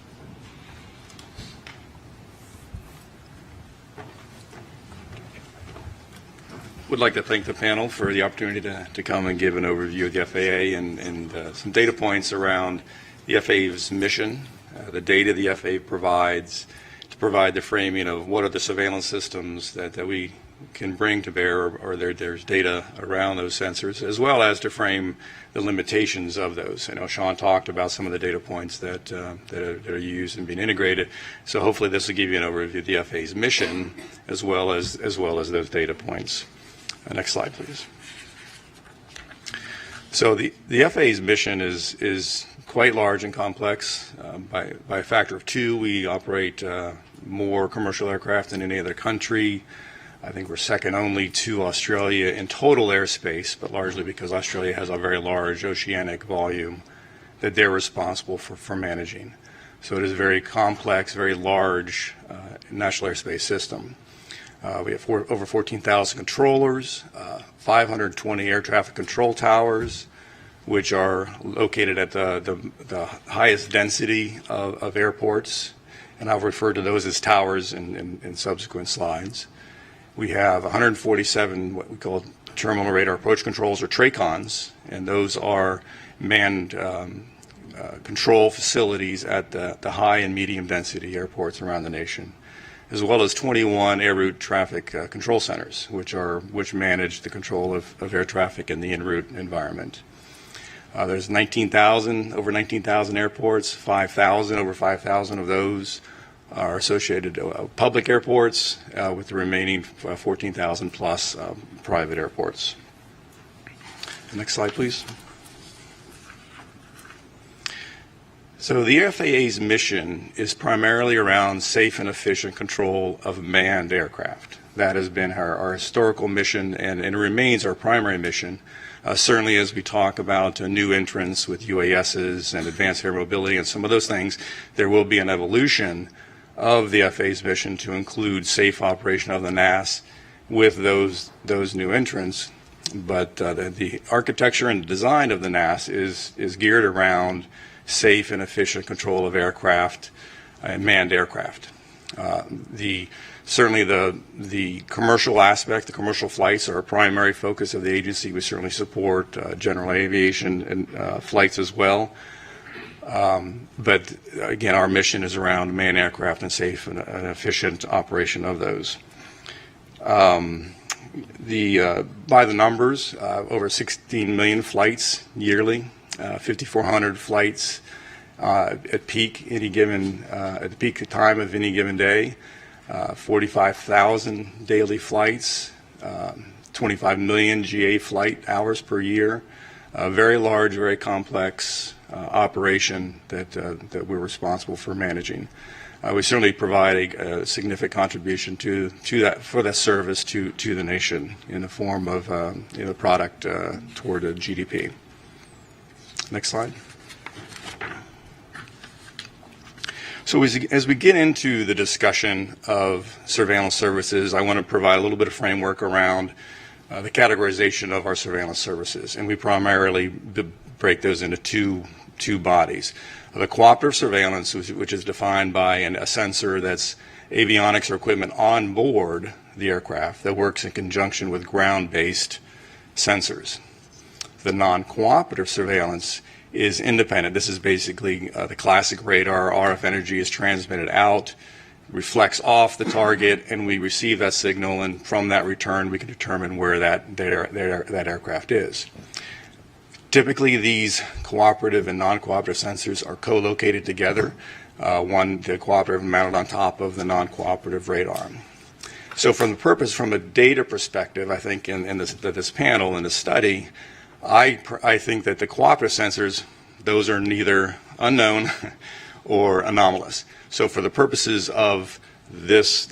Would like to thank the panel for the opportunity to come and give an overview of the FAA and some data points around the FAA's mission, the data the FAA provides to provide the framing of what are the surveillance systems that we can bring to bear, or there's data around those sensors, as well as to frame the limitations of those. I know Sean talked about some of the data points that are used and being integrated, so hopefully this will give you an overview of the FAA's mission as well as those data points. Next slide, please. So the FAA's mission is quite large and complex. By a factor of 2, we operate more commercial aircraft than any other country. I think we're second only to Australia in total airspace, but largely because Australia has a very large oceanic volume that they're responsible for managing. So it is a very complex, very large national airspace system. We have over 14,000 controllers, 520 air traffic control towers, which are located at the highest density of airports, and I'll refer to those as towers in subsequent slides. We have 147 what we call terminal radar approach controls, or TRACONs, and those are manned control facilities at the high and medium density airports around the nation, as well as 21 air route traffic control centers, which manage the control of air traffic in the en route environment. There's over 19,000 airports, over 5,000 of those are associated public airports, with the remaining 14,000 plus private airports. Next slide, please. So the FAA's mission is primarily around safe and efficient control of manned aircraft. That has been our historical mission, and it remains our primary mission. Certainly as we talk about new entrants with UASs and advanced air mobility and some of those things, there will be an evolution of the FAA's mission to include safe operation of the NAS with those new entrants. But the architecture and design of the NAS is geared around safe and efficient control of aircraft and manned aircraft. Certainly the commercial aspect, the commercial flights are a primary focus of the agency. We certainly support general aviation and flights as well. But again, our mission is around manned aircraft and safe and efficient operation of those. By the numbers, over 16 million flights yearly, 5,400 flights at the peak time of any given day, 45,000 daily flights, 25 million GA flight hours per year. Very large, very complex operation that we're responsible for managing. We certainly provide a significant contribution to that service to the nation in the form of product toward a GDP. Next slide. So as we get into the discussion of surveillance services, I want to provide a little bit of framework around the categorization of our surveillance services, and we primarily break those into two bodies. The cooperative surveillance, which is defined by a sensor that's avionics or equipment on board the aircraft that works in conjunction with ground-based sensors. The non-cooperative surveillance is independent. This is basically the classic radar. RF energy is transmitted out, reflects off the target, and we receive that signal, and from that return we can determine where that aircraft is. Typically these cooperative and non-cooperative sensors are co-located together, the cooperative mounted on top of the non-cooperative radar. So from a data perspective, I think in this panel, in the study, I think that the cooperative sensors, those are neither unknown or anomalous. So for the purposes of this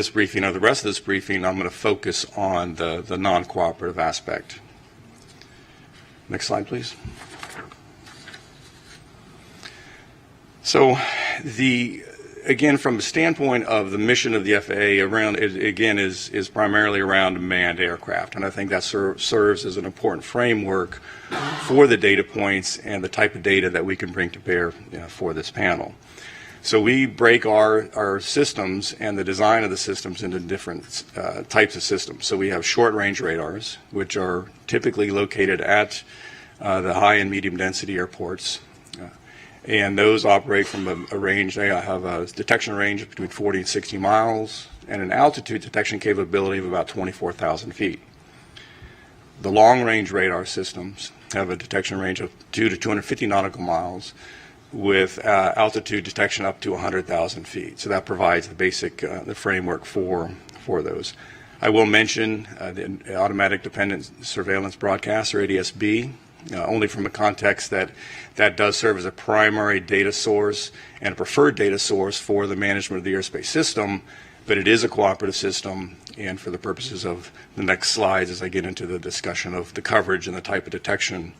briefing or the rest of this briefing, I'm going to focus on the non-cooperative aspect. Next slide, please. So again, from the standpoint of the mission of the FAA, around it again is primarily around manned aircraft, and I think that serves as an important framework for the data points and the type of data that we can bring to bear for this panel. So we break our systems and the design of the systems into different types of systems. So we have short-range radars, which are typically located at the high and medium density airports. And those operate from a range, they have a detection range of between 40 and 60 miles and an altitude detection capability of about 24,000 feet. The long-range radar systems have a detection range of 2 to 250 nautical miles with altitude detection up to 100,000 feet. So that provides the basic the framework for those. I will mention the Automatic Dependent Surveillance Broadcast, or ADS-B, only from a context that does serve as a primary data source and a preferred data source for the management of the airspace system, but it is a cooperative system, and for the purposes of the next slides as I get into the discussion of the coverage and the type of detection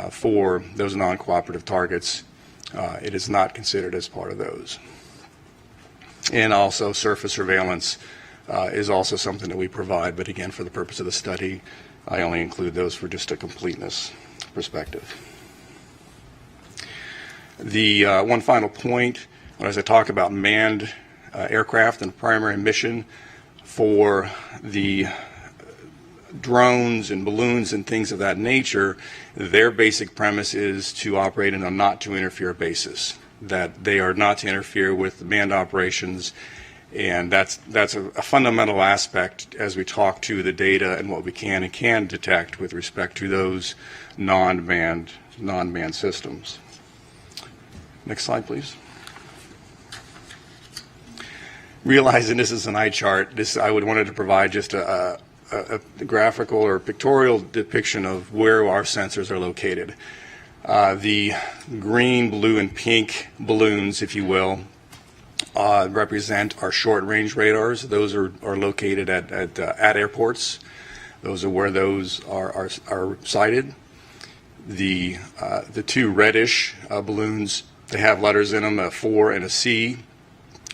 for those non-cooperative targets, it is not considered as part of those. And also surface surveillance is also something that we provide, but again, for the purpose of the study, I only include those for just a completeness perspective. The one final point, as I talk about manned aircraft and primary mission for the drones and balloons and things of that nature, their basic premise is to operate in a not to interfere basis, that they are not to interfere with the manned operations, and that's a fundamental aspect as we talk to the data and what we can and can detect with respect to those non-manned systems. Next slide, please. Realizing this is an eye chart, I would wanted to provide just a graphical or pictorial depiction of where our sensors are located. The green, blue, and pink balloons, if you will, represent our short-range radars. Those are located at airports. Those are where those are sited. The two reddish balloons, they have letters in them, a 4 and a C.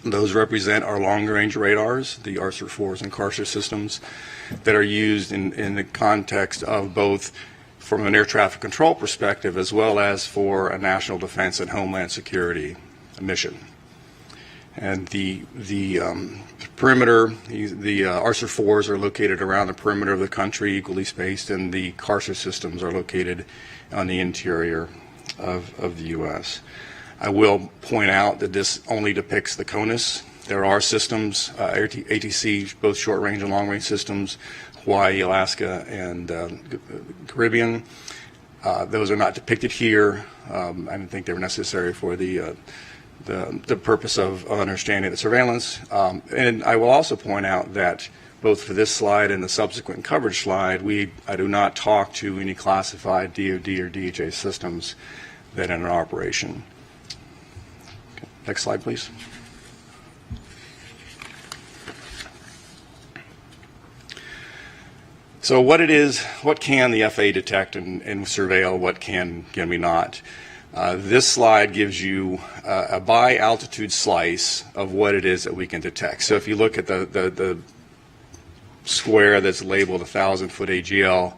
Those represent our long-range radars, the ARSR-4s and CARSR systems that are used in the context of both from an air traffic control perspective as well as for a national defense and homeland security mission. And the perimeter, the ARSR-4s are located around the perimeter of the country, equally spaced, and the CARSR systems are located on the interior of the U.S. I will point out that this only depicts the CONUS. There are systems, ATC, both short-range and long-range systems, Hawaii, Alaska, and Caribbean. Those are not depicted here. I didn't think they were necessary for the purpose of understanding the surveillance. And I will also point out that both for this slide and the subsequent coverage slide, I do not talk to any classified DoD or DHA systems that are in operation. Okay. Next slide, please. So what can the FAA detect and surveil, what can we not? This slide gives you a by altitude slice of what it is that we can detect. So if you look at the square that's labeled 1,000-foot AGL,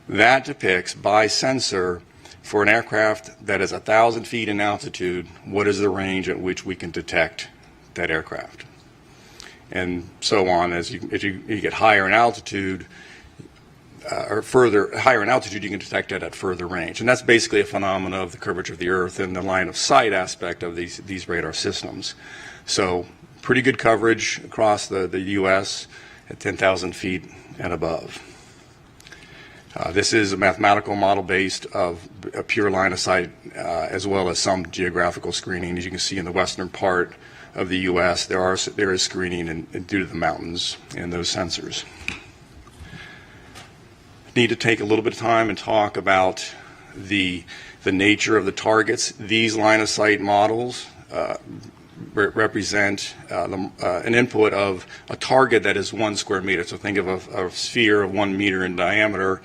that depicts by sensor for an aircraft that is 1,000 feet in altitude, what is the range at which we can detect that aircraft. And so on, as you get higher in altitude, or higher in altitude, you can detect it at further range. And that's basically a phenomenon of the curvature of the Earth and the line of sight aspect of these radar systems. So pretty good coverage across the U.S. at 10,000 feet and above. This is a mathematical model based of a pure line of sight as well as some geographical screening. As you can see in the western part of the U.S., there is screening due to the mountains and those sensors. Need to take a little bit of time and talk about the nature of the targets. These line of sight models represent an input of a target that is 1 square meter. So think of a sphere of 1 meter in diameter.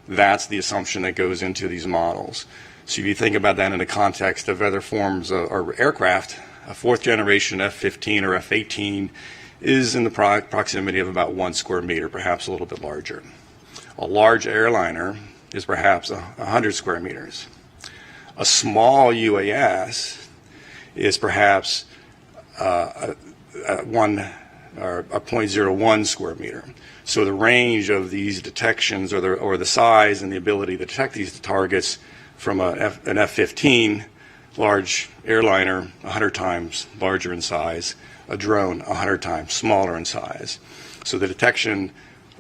That's the assumption that goes into these models. So if you think about that in the context of other forms or aircraft, A fourth generation F-15 or F-18 is in the proximity of about 1 square meter, perhaps a little bit larger. A large airliner is perhaps 100 square meters. A small UAS is perhaps a 0.01 square meter. So the range of these detections, or the size and the ability to detect these targets from an F-15, large airliner, 100 times larger in size, a drone 100 times smaller in size. So the detection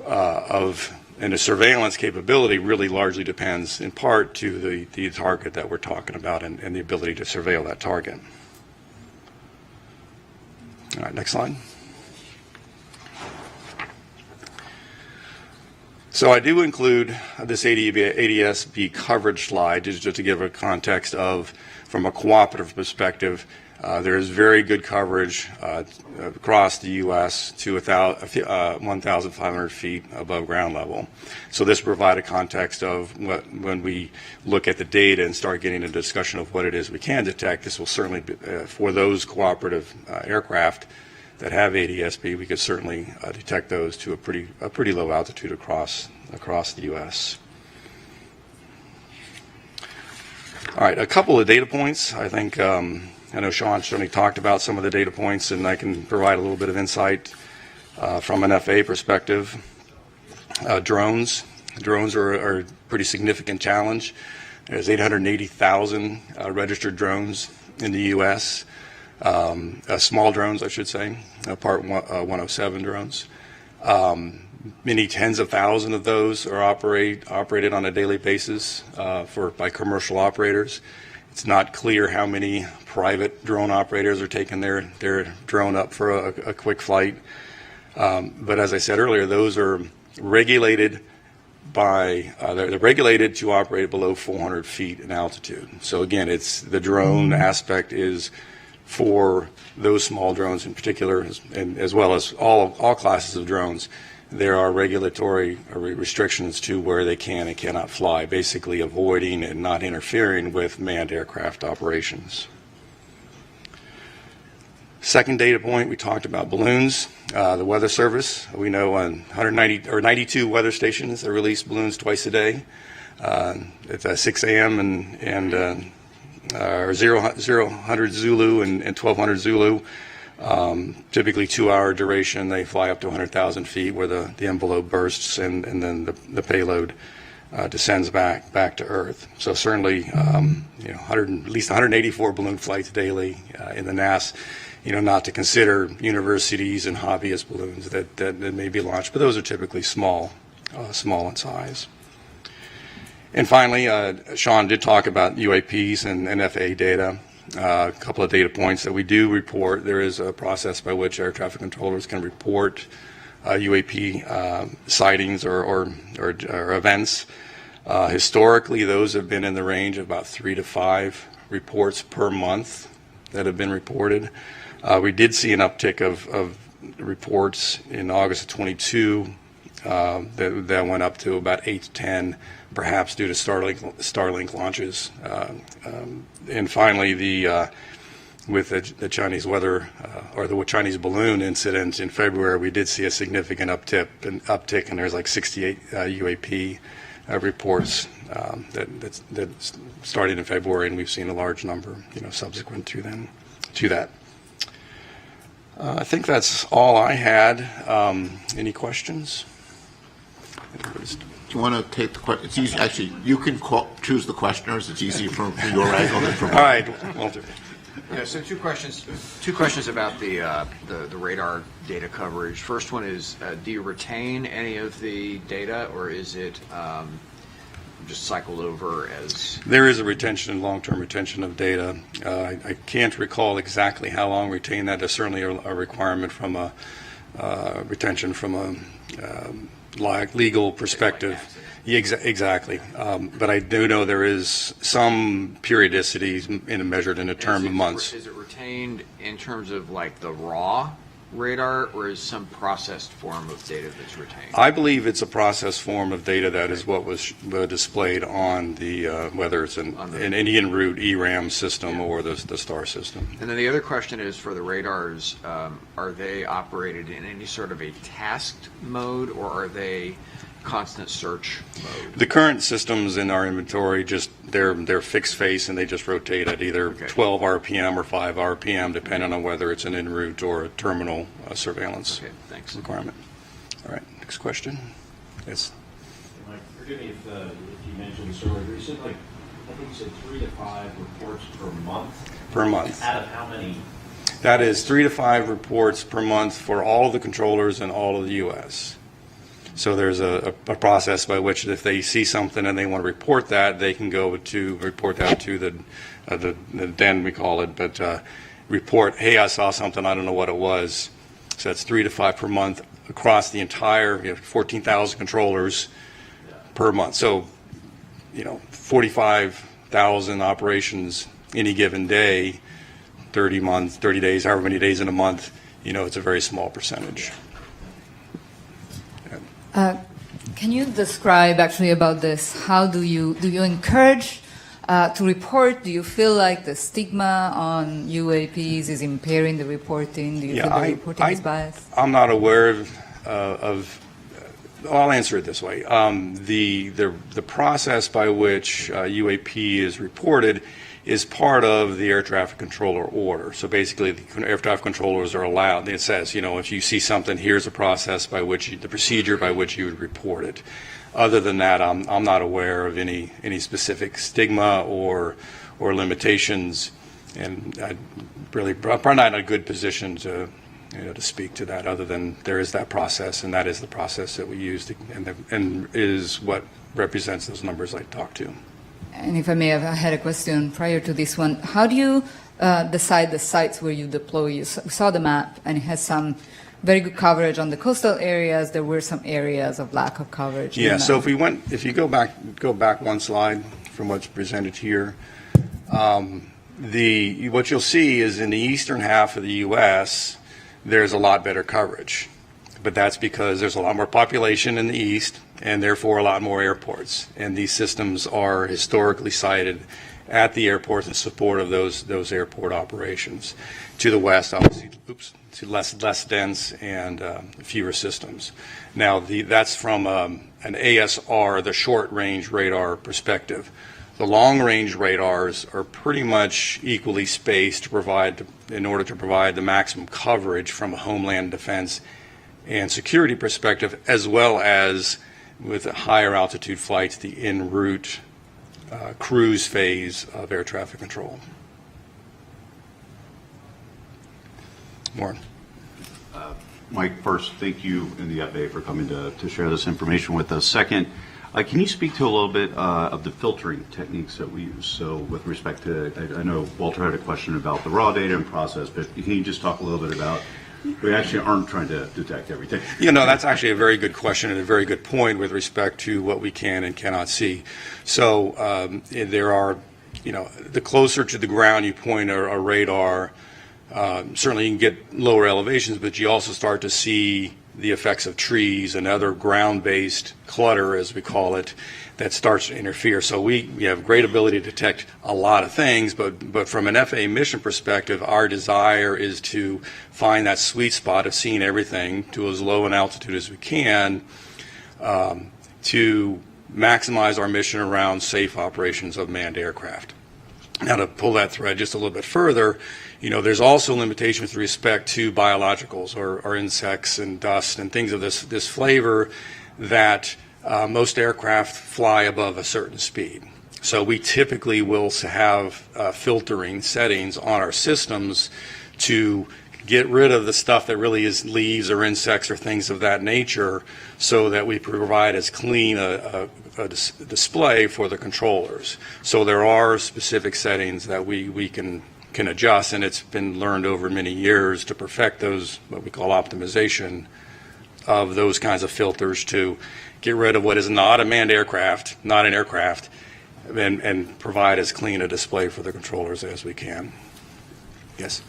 and the surveillance capability really largely depends in part to the target that we're talking about and the ability to surveil that target. All right, next slide. So I do include this ADS-B coverage slide just to give a context of, from a cooperative perspective, there is very good coverage across the U.S. to 1,500 feet above ground level. So this provides a context of when we look at the data and start getting a discussion of what it is we can detect. This will certainly be, for those cooperative aircraft that have ADS-B, we could certainly detect those to a pretty low altitude across the U.S. All right, a couple of data points. I think I know Sean certainly talked about some of the data points, and I can provide a little bit of insight from an FAA perspective. Drones are a pretty significant challenge. There's 880,000 registered drones in the U.S. Small drones, I should say, Part 107 drones. Many tens of thousands of those are operated on a daily basis by commercial operators. It's not clear how many private drone operators are taking their drone up for a quick flight. But as I said earlier, those are regulated they're regulated to operate below 400 feet in altitude. So again, it's the drone aspect is for those small drones in particular, and as well as all classes of drones. There are regulatory restrictions to where they can and cannot fly, basically avoiding and not interfering with manned aircraft operations. Second data point, we talked about balloons. The Weather Service, we know on 92 weather stations that release balloons twice a day. At 6 a.m. and 0000 Zulu and 1200 Zulu. Typically 2-hour duration. They fly up to 100,000 feet where the envelope bursts and then the payload descends back to Earth. So certainly, at least 184 balloon flights daily in the NAS. Not to consider universities and hobbyist balloons that may be launched, but those are typically small in size. And finally, Sean did talk about UAPs and FAA data. A couple of data points that we do report. There is a process by which air traffic controllers can report UAP sightings or events. Historically, those have been in the range of about 3 to 5 reports per month that have been reported. We did see an uptick of reports in August of 22 that went up to about 8 to 10, perhaps due to Starlink launches. And finally, with the Chinese weather or the Chinese balloon incident in February, we did see a significant uptick, and there's like 68 UAP reports that started in February, and we've seen a large number, subsequent to that. I think that's all I had. Any questions? Do you want to take the question? It's easy. Actually, you can choose the questioners. It's easy from your angle than from mine. All right, Walter. Yeah, so two questions about the radar data coverage. First one is, do you retain any of the data, or is it just cycled over as? There is a retention, long-term retention of data. I can't recall exactly how long retain that. There's certainly a requirement from a retention from a legal perspective. Yeah, exactly. But I do know there is some periodicity measured in a term of months. Is it retained in terms of like the raw radar, or is some processed form of data that's retained? I believe it's a processed form of data that is what was displayed on the, whether it's an en route ERAM system or the STAR system. And then the other question is for the radars, are they operated in any sort of a tasked mode, or are they constant search mode? The current systems in our inventory, just they're fixed face, and they just rotate at either 12 RPM or 5 RPM, depending on whether it's an en route or a terminal surveillance requirement. All right, next question. Yes. Mike, forgive me if you mentioned this earlier. You said, I think you said 3 to 5 reports per month. Per month. Out of how many? That is 3 to 5 reports per month for all of the controllers in all of the U.S. So there's a process by which if they see something and they want to report that, they can go to report that to the den, we call it, but report, hey, I saw something, I don't know what it was. So that's 3 to 5 per month across the entire 14,000 controllers per month. So, 45,000 operations any given day, 30 days, however many days in a month, it's a very small percentage. Can you describe actually about this? How do you encourage to report? Do you feel like the stigma on UAPs is impairing the reporting? Do you feel the reporting is biased? I'm not aware of I'll answer it this way. The process by which UAP is reported is part of the air traffic controller order. So basically, the air traffic controllers are allowed. It says, if you see something, here's a process by which the procedure by which you would report it. Other than that, I'm not aware of any specific stigma or limitations, and I'm probably not in a good position to speak to that. Other than there is that process, and that is the process that we use, and is what represents those numbers I talked to. And if I may have, I had a question prior to this one. How do you decide the sites where you deploy? You saw the map, and it has some very good coverage on the coastal areas. There were some areas of lack of coverage. Yeah. So if you go back one slide from what's presented here, what you'll see is in the eastern half of the U.S. there's a lot better coverage, but that's because there's a lot more population in the east, and therefore a lot more airports. And these systems are historically sited at the airports in support of those airport operations. To the west, obviously, to less dense and fewer systems. Now, that's from an ASR, the short-range radar perspective. The long-range radars are pretty much equally spaced in order to provide the maximum coverage from a homeland defense and security perspective, as well as with higher altitude flights, the en route cruise phase of air traffic control. Warren. Mike, first, thank you and the FAA for coming to share this information with us. Second, can you speak to a little bit of the filtering techniques that we use? So with respect to, I know Walter had a question about the raw data and process, but can you just talk a little bit about, we actually aren't trying to detect everything. That's actually a very good question and a very good point with respect to what we can and cannot see. So there are, the closer to the ground you point a radar, certainly you can get lower elevations, but you also start to see the effects of trees and other ground-based clutter, as we call it, that starts to interfere. So we have great ability to detect a lot of things, but from an FAA mission perspective, our desire is to find that sweet spot of seeing everything to as low an altitude as we can to maximize our mission around safe operations of manned aircraft. Now, to pull that thread just a little bit further, there's also limitations with respect to biologicals or insects and dust and things of this flavor that most aircraft fly above a certain speed. So we typically will have filtering settings on our systems to get rid of the stuff that really is leaves or insects or things of that nature, so that we provide as clean a display for the controllers. So there are specific settings that we can adjust, and it's been learned over many years to perfect those, what we call optimization of those kinds of filters, to get rid of what is not a manned aircraft, not an aircraft, and provide as clean a display for the controllers as we can. Yes?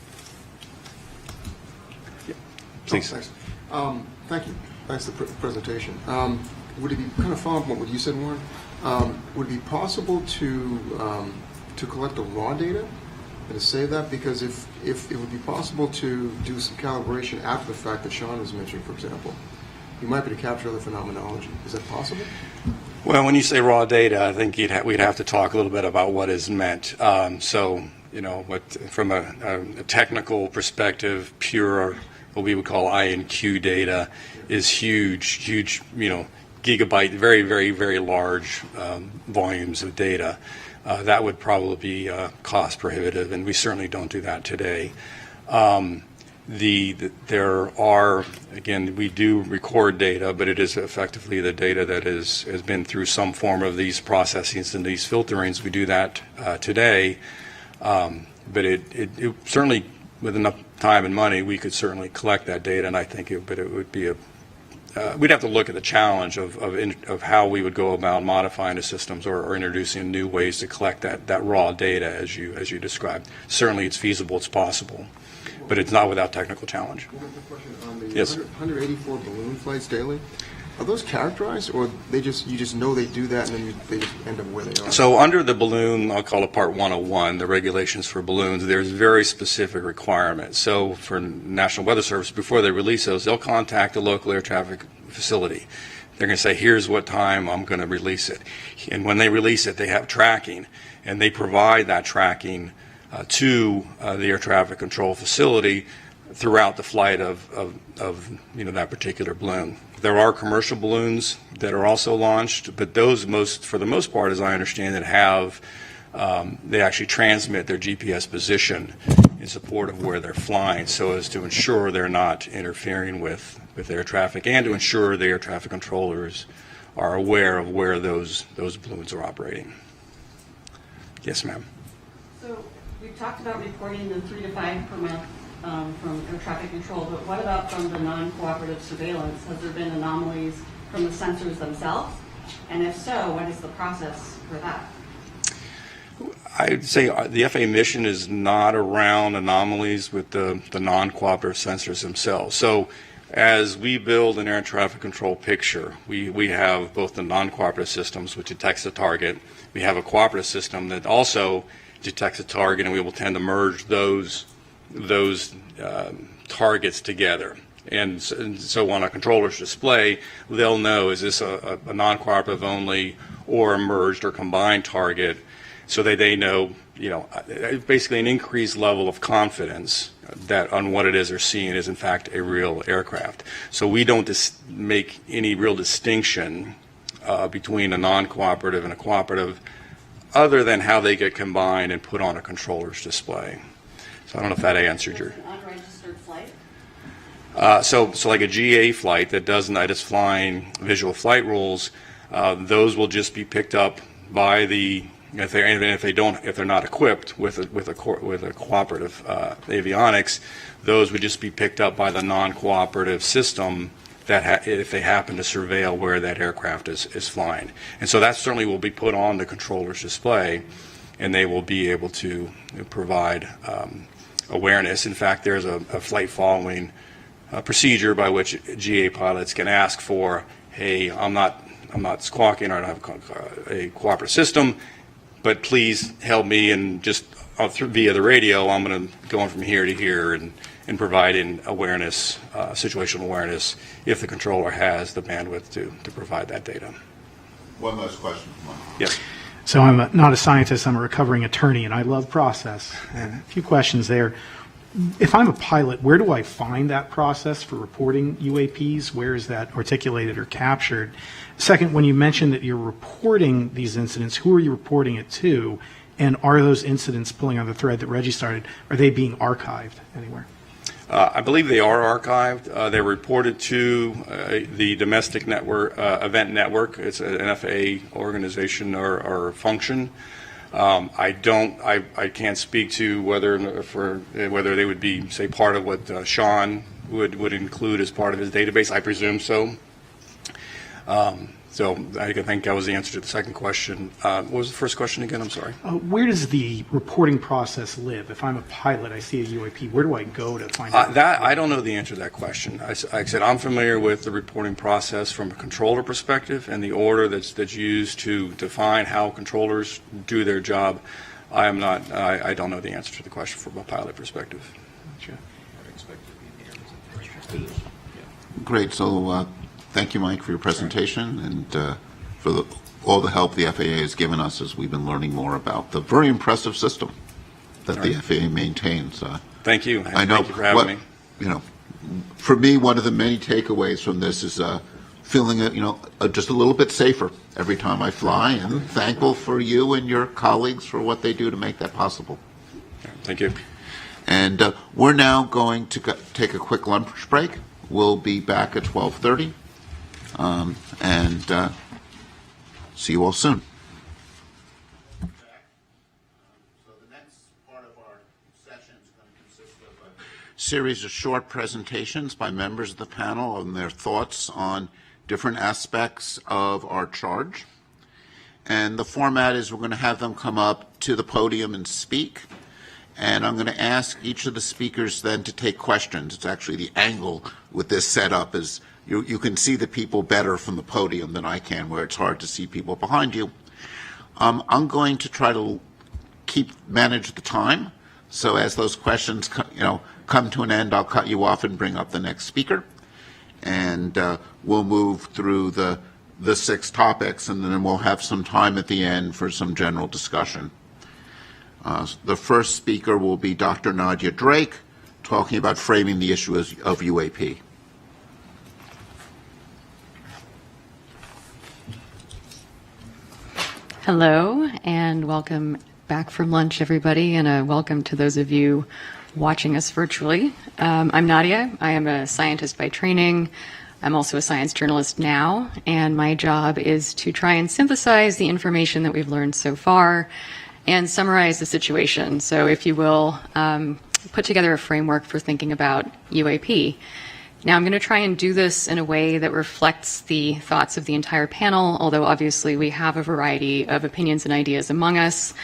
Please. Thanks. Thank you. Thanks for the presentation. Would it be kind of following up on what you said, Warren? Would it be possible to collect the raw data and to save that? Because if it would be possible to do some calibration after the fact that Sean was mentioning, for example, you might be able to capture other phenomenology. Is that possible? Well, when you say raw data, I think we'd have to talk a little bit about what is meant. So, from a technical perspective, pure, what we would call INQ data is huge, gigabyte, very, very, very large volumes of data. That would probably be cost prohibitive, and we certainly don't do that today. There are, again, we do record data, but it is effectively the data that has been through some form of these processings and these filterings. We do that today, but it certainly, with enough time and money, we could certainly collect that data, and I think it would be we'd have to look at the challenge of how we would go about modifying the systems or introducing new ways to collect that raw data as you described. Certainly, it's feasible, it's possible, but it's not without technical challenge. One more question on the Yes. 184 balloon flights daily. Are those characterized, or you just know they do that and then they just end up where they are? So under the balloon, I'll call it Part 101, the regulations for balloons, there's very specific requirements. So for National Weather Service, before they release those, they'll contact the local air traffic facility. They're going to say, here's what time I'm going to release it. And when they release it, they have tracking, and they provide that tracking to the air traffic control facility throughout the flight of that particular balloon. There are commercial balloons that are also launched, but those for the most part, as I understand it, they actually transmit their GPS position in support of where they're flying, so as to ensure they're not interfering with air traffic, and to ensure the air traffic controllers are aware of where those balloons are operating. Yes, ma'am. So we talked about reporting the 3 to 5 per month from air traffic control, but what about from the non-cooperative surveillance? Has there been anomalies from the sensors themselves? And if so, what is the process for that? I'd say the FAA mission is not around anomalies with the non-cooperative sensors themselves. So as we build an air traffic control picture, we have both the non-cooperative systems, which detects the target. We have a cooperative system that also detects a target, and we will tend to merge those targets together. And so on a controller's display, they'll know, is this a non-cooperative only or a merged or combined target, so that they know, basically an increased level of confidence that on what it is they're seeing is in fact a real aircraft. So we don't make any real distinction between a non-cooperative and a cooperative, other than how they get combined and put on a controller's display. So I don't know if that answered your... An unregistered flight? So like a GA flight that is flying visual flight rules, those will just be picked up by if they're not equipped with a cooperative avionics, those would just be picked up by the non-cooperative system if they happen to surveil where that aircraft is flying. And so that certainly will be put on the controller's display, and they will be able to provide awareness. In fact, there's a flight following procedure by which GA pilots can ask for, hey, I'm not squawking, or I don't have a cooperative system, but please help me, and just via the radio, I'm going to go on from here to here and providing awareness, situational awareness, if the controller has the bandwidth to provide that data. One last question. Yes. So I'm not a scientist, I'm a recovering attorney, and I love process. And a few questions there. If I'm a pilot, where do I find that process for reporting UAPs? Where is that articulated or captured? Second, when you mentioned that you're reporting these incidents, who are you reporting it to? And are those incidents, pulling on the thread that Reggie started, are they being archived anywhere? I believe they are archived. They're reported to the domestic network, event network. It's an FAA organization or function. I can't speak to whether they would be, say, part of what Sean would include as part of his database. I presume so. So I think that was the answer to the second question. What was the first question again? I'm sorry. Where does the reporting process live? If I'm a pilot, I see a UAP, where do I go to find out? That I don't know the answer to that question. Like I said, I'm familiar with the reporting process from a controller perspective and the order that's used to define how controllers do their job. I don't know the answer to the question from a pilot perspective. Great. So thank you, Mike, for your presentation and for all the help the FAA has given us as we've been learning more about the very impressive system that the FAA maintains. Thank you. I know. Thank you for having me. You know, for me, one of the many takeaways from this is feeling, just a little bit safer every time I fly, and thankful for you and your colleagues for what they do to make that possible. Thank you. And we're now going to take a quick lunch break. We'll be back at 12:30, and see you all soon. So the next part of our session is going to consist of a series of short presentations by members of the panel on their thoughts on different aspects of our charge. And the format is we're going to have them come up to the podium and speak. And I'm going to ask each of the speakers then to take questions. It's actually the angle with this setup is you can see the people better from the podium than I can, where it's hard to see people behind you. I'm going to try to manage the time. So as those questions come to an end, I'll cut you off and bring up the next speaker. And we'll move through the 6 topics, and then we'll have some time at the end for some general discussion. The first speaker will be Dr. Nadia Drake, talking about framing the issue of UAP. Hello, and welcome back from lunch, everybody, and a welcome to those of you watching us virtually. I'm Nadia. I am a scientist by training. I'm also a science journalist now, and my job is to try and synthesize the information that we've learned so far and summarize the situation. So if you will, put together a framework for thinking about UAP. Now I'm going to try and do this in a way that reflects the thoughts of the entire panel, although obviously we have a variety of opinions and ideas among us.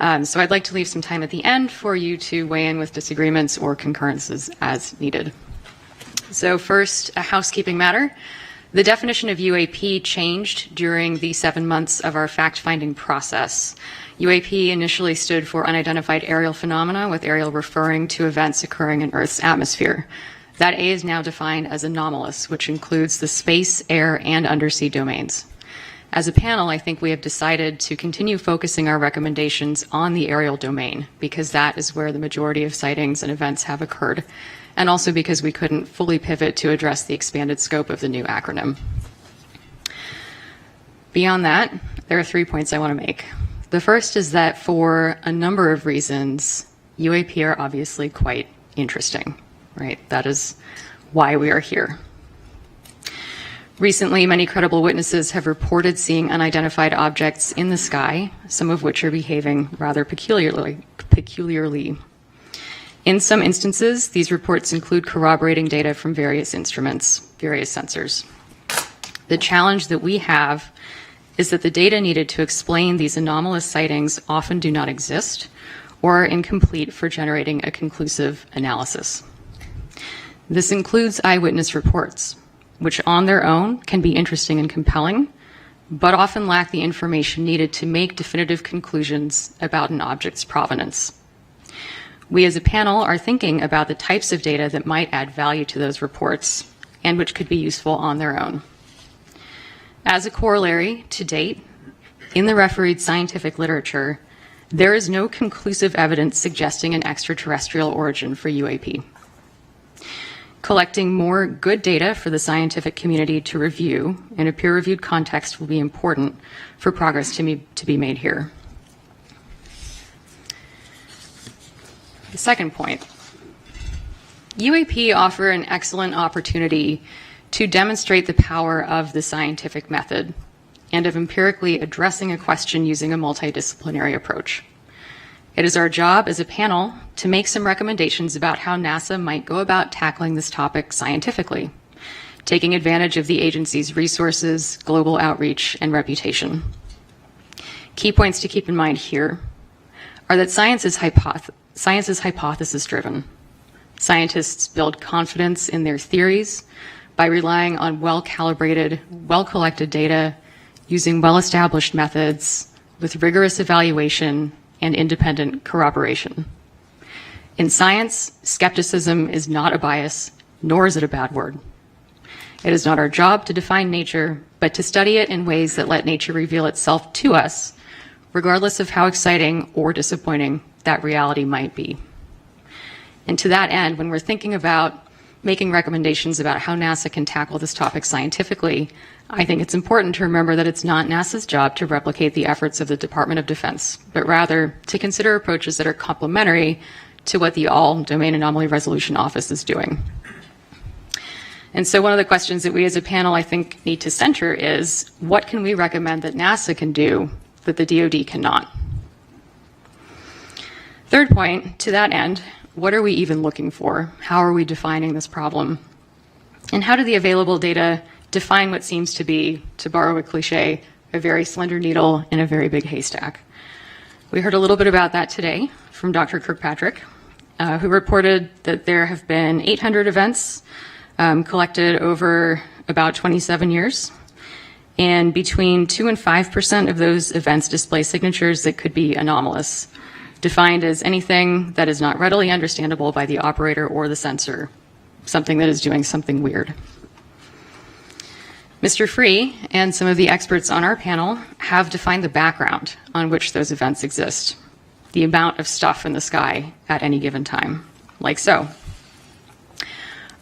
So I'd like to leave some time at the end for you to weigh in with disagreements or concurrences as needed. So first, a housekeeping matter. The definition of UAP changed during the 7 months of our fact-finding process. UAP initially stood for unidentified aerial phenomena, with aerial referring to events occurring in Earth's atmosphere. That A is now defined as anomalous, which includes the space, air, and undersea domains. As a panel, I think we have decided to continue focusing our recommendations on the aerial domain, because that is where the majority of sightings and events have occurred, and also because we couldn't fully pivot to address the expanded scope of the new acronym. Beyond that, there are 3 points I want to make. The first is that for a number of reasons, UAP are obviously quite interesting, right? That is why we are here. Recently, many credible witnesses have reported seeing unidentified objects in the sky, some of which are behaving rather peculiarly. In some instances, these reports include corroborating data from various instruments, various sensors. The challenge that we have is that the data needed to explain these anomalous sightings often do not exist or are incomplete for generating a conclusive analysis. This includes eyewitness reports, which on their own can be interesting and compelling, but often lack the information needed to make definitive conclusions about an object's provenance. We as a panel are thinking about the types of data that might add value to those reports and which could be useful on their own. As a corollary, to date, in the refereed scientific literature, there is no conclusive evidence suggesting an extraterrestrial origin for UAP. Collecting more good data for the scientific community to review in a peer-reviewed context will be important for progress to be made here. The second point, UAP offer an excellent opportunity to demonstrate the power of the scientific method and of empirically addressing a question using a multidisciplinary approach. It is our job as a panel to make some recommendations about how NASA might go about tackling this topic scientifically. taking advantage of the agency's resources, global outreach, and reputation. Key points to keep in mind here are that science is hypothesis-driven. Scientists build confidence in their theories by relying on well-calibrated, well-collected data, using well-established methods with rigorous evaluation and independent corroboration. In science, skepticism is not a bias, nor is it a bad word. It is not our job to define nature, but to study it in ways that let nature reveal itself to us, regardless of how exciting or disappointing that reality might be. And to that end, when we're thinking about making recommendations about how NASA can tackle this topic scientifically, I think it's important to remember that it's not NASA's job to replicate the efforts of the Department of Defense, but rather to consider approaches that are complementary to what the All-Domain Anomaly Resolution Office is doing. And so one of the questions that we as a panel, I think, need to center is, what can we recommend that NASA can do that the DoD cannot? Third point, to that end, what are we even looking for? How are we defining this problem? And how do the available data define what seems to be, to borrow a cliche, a very slender needle in a very big haystack? We heard a little bit about that today from Dr. Kirkpatrick, who reported that there have been 800 events collected over about 27 years. And between 2 and 5% of those events display signatures that could be anomalous, defined as anything that is not readily understandable by the operator or the sensor, something that is doing something weird. Mr. Free and some of the experts on our panel have defined the background on which those events exist, the amount of stuff in the sky at any given time, like so.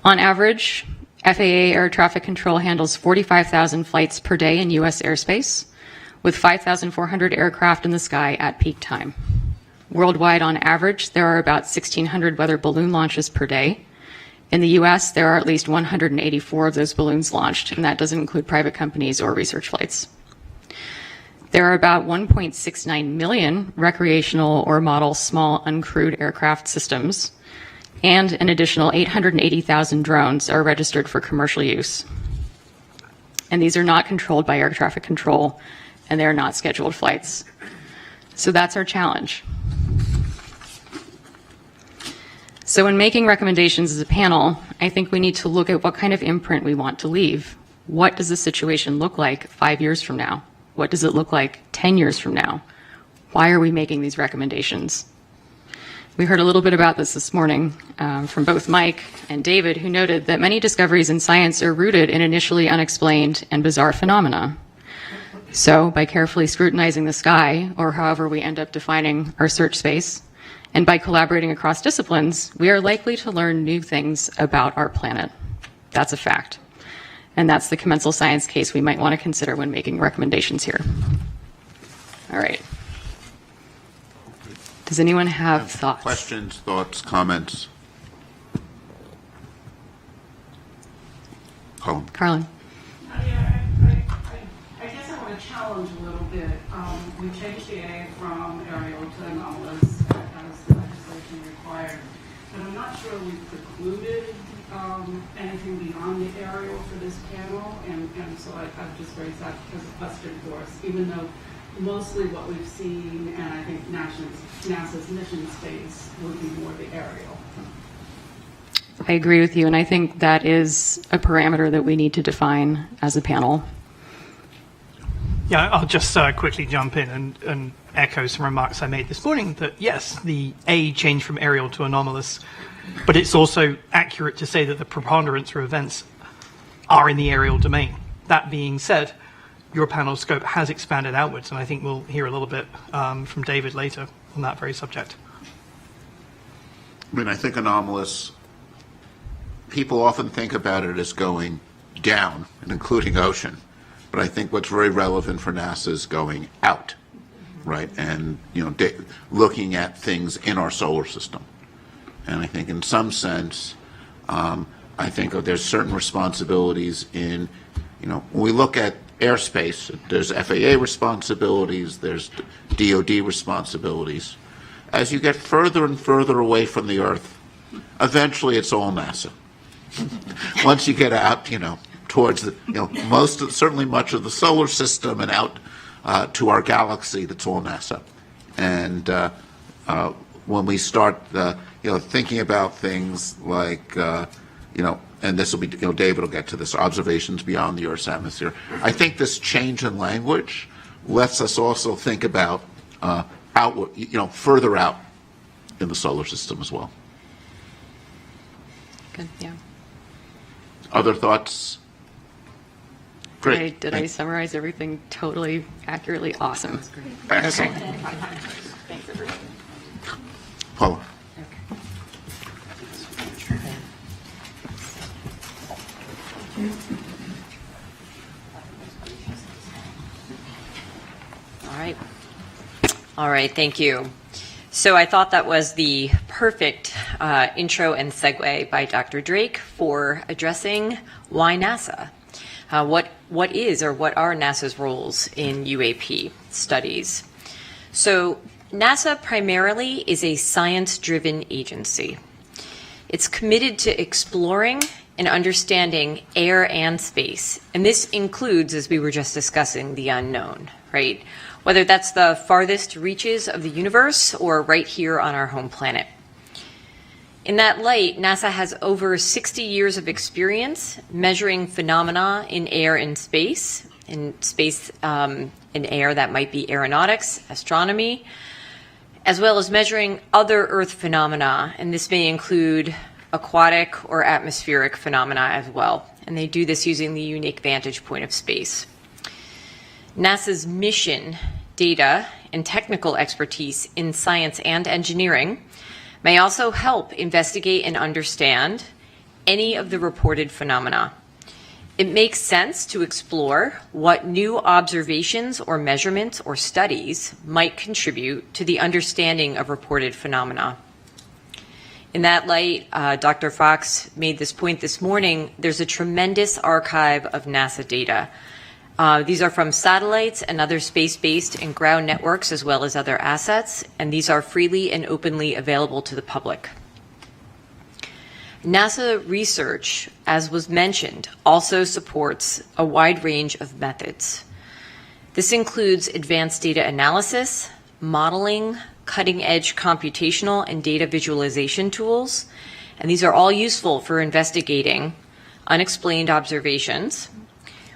On average, FAA air traffic control handles 45,000 flights per day in U.S. airspace, with 5,400 aircraft in the sky at peak time. Worldwide, on average, there are about 1,600 weather balloon launches per day. In the U.S., there are at least 184 of those balloons launched, and that doesn't include private companies or research flights. There are about 1.69 million recreational or model small uncrewed aircraft systems, and an additional 880,000 drones are registered for commercial use. And these are not controlled by air traffic control, and they're not scheduled flights. So that's our challenge. So in making recommendations as a panel, I think we need to look at what kind of imprint we want to leave. What does the situation look like 5 years from now? What does it look like 10 years from now? Why are we making these recommendations? We heard a little bit about this morning from both Mike and David, who noted that many discoveries in science are rooted in initially unexplained and bizarre phenomena. So by carefully scrutinizing the sky, or however we end up defining our search space, and by collaborating across disciplines, we are likely to learn new things about our planet. That's a fact. And that's the commensal science case we might want to consider when making recommendations here. All right. Does anyone have thoughts? Questions, thoughts, comments? Carlin. I guess I want to challenge a little bit. We changed the A from aerial to anomalous as legislation required, but I'm not sure we've precluded anything beyond the aerial for this panel, and so I've just raised that as a question for us, even though mostly what we've seen, and I think NASA's mission space would be more the aerial. I agree with you, and I think that is a parameter that we need to define as a panel. Yeah, I'll just quickly jump in and echo some remarks I made this morning that, yes, the A changed from aerial to anomalous, but it's also accurate to say that the preponderance of events are in the aerial domain. That being said, your panel scope has expanded outwards, and I think we'll hear a little bit from David later on that very subject. I mean, I think anomalous, people often think about it as going down, and including ocean. But I think what's very relevant for NASA is going out, right? And, looking at things in our solar system. And I think in some sense, I think there's certain responsibilities in, when we look at airspace, there's FAA responsibilities, there's DoD responsibilities. As you get further and further away from the Earth, eventually it's all NASA. Once you get out, towards the, certainly much of the solar system and out to our galaxy. That's all NASA. And when we start, thinking about things like, and this will be, David will get to this, observations beyond the Earth's atmosphere. I think this change in language lets us also think about outward, further out in the solar system as well. Good, yeah. Other thoughts? Great. Did I summarize everything totally accurately? Awesome. Excellent. Okay. Thanks, everyone. Paula. All right, thank you. So I thought that was the perfect intro and segue by Dr. Drake for addressing why NASA. What is or what are NASA's roles in UAP studies? So NASA primarily is a science-driven agency. It's committed to exploring and understanding air and space. And this includes, as we were just discussing, the unknown, right? Whether that's the farthest reaches of the universe or right here on our home planet. In that light, NASA has over 60 years of experience measuring phenomena in air and space, in air that might be aeronautics, astronomy, as well as measuring other Earth phenomena, and this may include aquatic or atmospheric phenomena as well. And they do this using the unique vantage point of space. NASA's mission, data, and technical expertise in science and engineering may also help investigate and understand any of the reported phenomena. It makes sense to explore what new observations or measurements or studies might contribute to the understanding of reported phenomena. In that light, Dr. Fox made this point this morning, there's a tremendous archive of NASA data. These are from satellites and other space-based and ground networks, as well as other assets, and these are freely and openly available to the public. NASA research, as was mentioned, also supports a wide range of methods. This includes advanced data analysis, modeling, cutting-edge computational and data visualization tools, and these are all useful for investigating unexplained observations,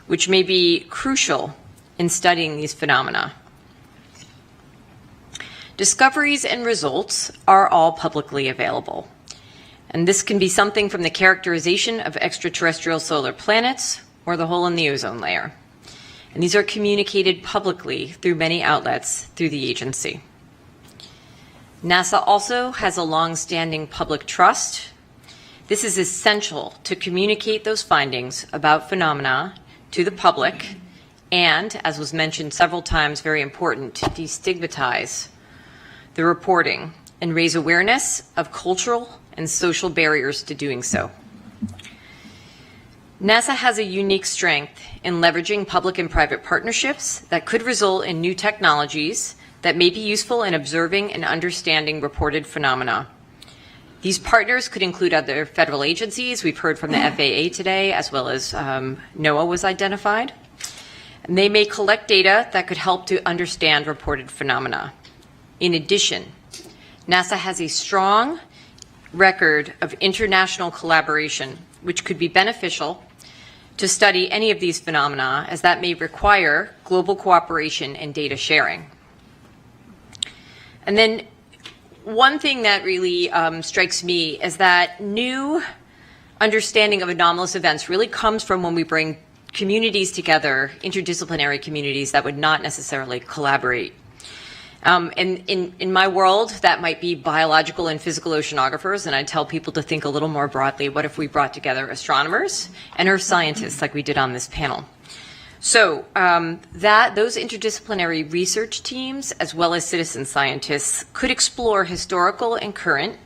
which may be crucial in studying these phenomena. Discoveries and results are all publicly available. And this can be something from the characterization of extraterrestrial solar planets or the hole in the ozone layer. And these are communicated publicly through many outlets through the agency. NASA also has a long-standing public trust. This is essential to communicate those findings about phenomena to the public and, as was mentioned several times, very important, to destigmatize the reporting and raise awareness of cultural and social barriers to doing so. NASA has a unique strength in leveraging public and private partnerships that could result in new technologies that may be useful in observing and understanding reported phenomena. These partners could include other federal agencies. We've heard from the FAA today, as well as NOAA was identified. And they may collect data that could help to understand reported phenomena. In addition, NASA has a strong record of international collaboration, which could be beneficial to study any of these phenomena, as that may require global cooperation and data sharing. And then one thing that really strikes me is that new understanding of anomalous events really comes from when we bring communities together, interdisciplinary communities that would not necessarily collaborate. And in my world, that might be biological and physical oceanographers, and I tell people to think a little more broadly, what if we brought together astronomers and earth scientists like we did on this panel? So those interdisciplinary research teams, as well as citizen scientists, could explore historical and current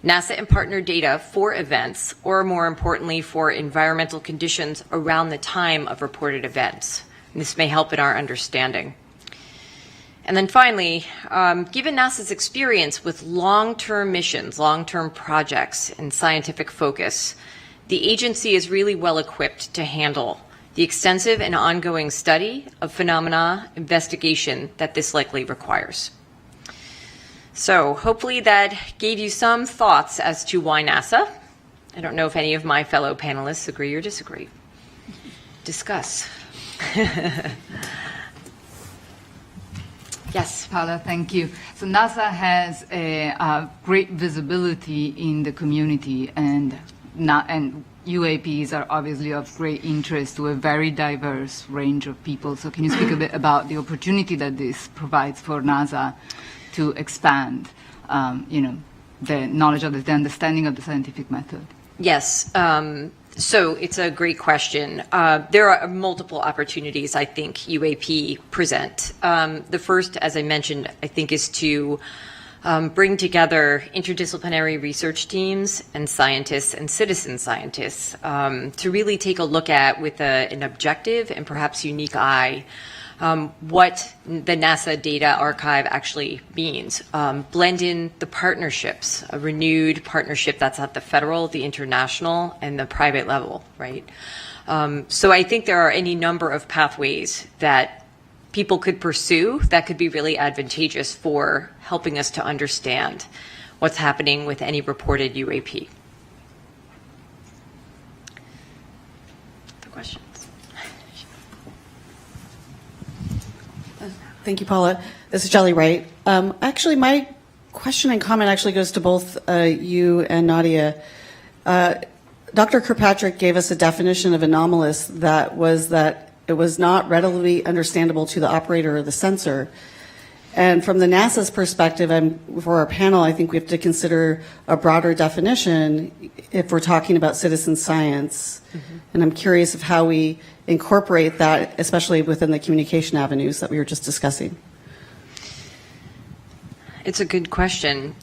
NASA and partner data for events, or more importantly, for environmental conditions around the time of reported events. And this may help in our understanding. And then finally, given NASA's experience with long-term missions, long-term projects, and scientific focus, the agency is really well equipped to handle the extensive and ongoing study of phenomena investigation that this likely requires. So hopefully that gave you some thoughts as to why NASA. I don't know if any of my fellow panelists agree or disagree. Discuss. Yes. Paula, thank you. So NASA has a great visibility in the community, and UAPs are obviously of great interest to a very diverse range of people. So can you speak a bit about the opportunity that this provides for NASA to expand, the knowledge of the understanding of the scientific method? Yes. So it's a great question. There are multiple opportunities I think UAP present. The first, as I mentioned, I think is to bring together interdisciplinary research teams and scientists and citizen scientists to really take a look at, with an objective and perhaps unique eye, what the NASA data archive actually means. Blend in the partnerships, a renewed partnership that's at the federal, the international, and the private level, right? So I think there are any number of pathways that people could pursue that could be really advantageous for helping us to understand what's happening with any reported UAP. The questions? Thank you, Paula. This is Jelly Wright. Actually, my question and comment actually goes to both you and Nadia. Dr. Kirkpatrick gave us a definition of anomalous that it was not readily understandable to the operator or the sensor. And from the NASA's perspective, for our panel, I think we have to consider a broader definition if we're talking about citizen science. Mm-hmm. And I'm curious of how we incorporate that, especially within the communication avenues that we were just discussing. It's a good question.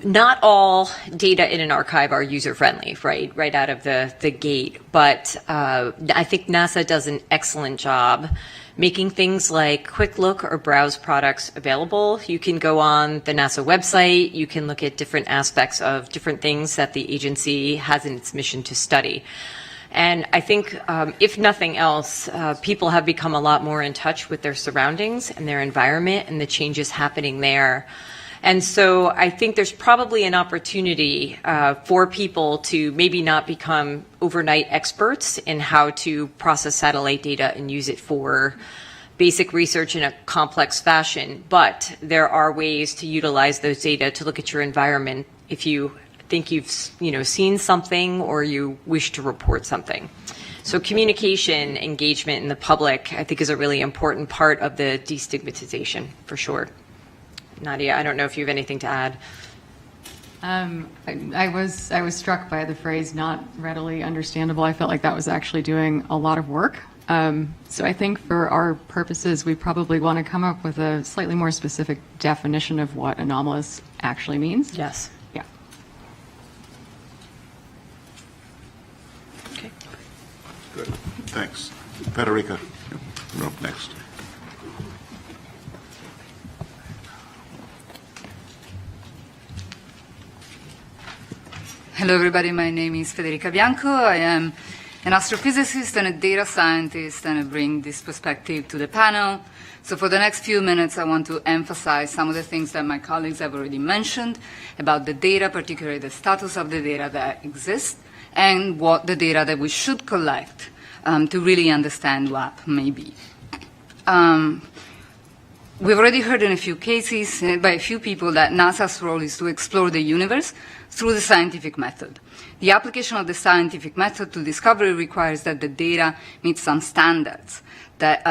Not all data in an archive are user-friendly, right out of the gate. But I think NASA does an excellent job making things like quick look or browse products available. You can go on the NASA website. You can look at different aspects of different things that the agency has in its mission to study. And I think, if nothing else, people have become a lot more in touch with their surroundings and their environment and the changes happening there. And so I think there's probably an opportunity for people to maybe not become overnight experts in how to process satellite data and use it for basic research in a complex fashion. But there are ways to utilize those data to look at your environment if you think you've seen something or you wish to report something. So communication, engagement in the public, I think, is a really important part of the destigmatization, for sure. Nadia, I don't know if you have anything to add. I was struck by the phrase "not readily understandable." I felt like that was actually doing a lot of work. So I think for our purposes, we probably want to come up with a slightly more specific definition of what anomalous actually means. Yes. Yeah. Okay. Good. Thanks. Federica, you're up next. Hello, everybody. My name is Federica Bianco. I am an astrophysicist and a data scientist, and I bring this perspective to the panel. So for the next few minutes, I want to emphasize some of the things that my colleagues have already mentioned about the data, particularly the status of the data that exists, and what the data that we should collect to really understand what may be. We've already heard in a few cases by a few people that NASA's role is to explore the universe through the scientific method. The application of the scientific method to discovery requires that the data meet some standards that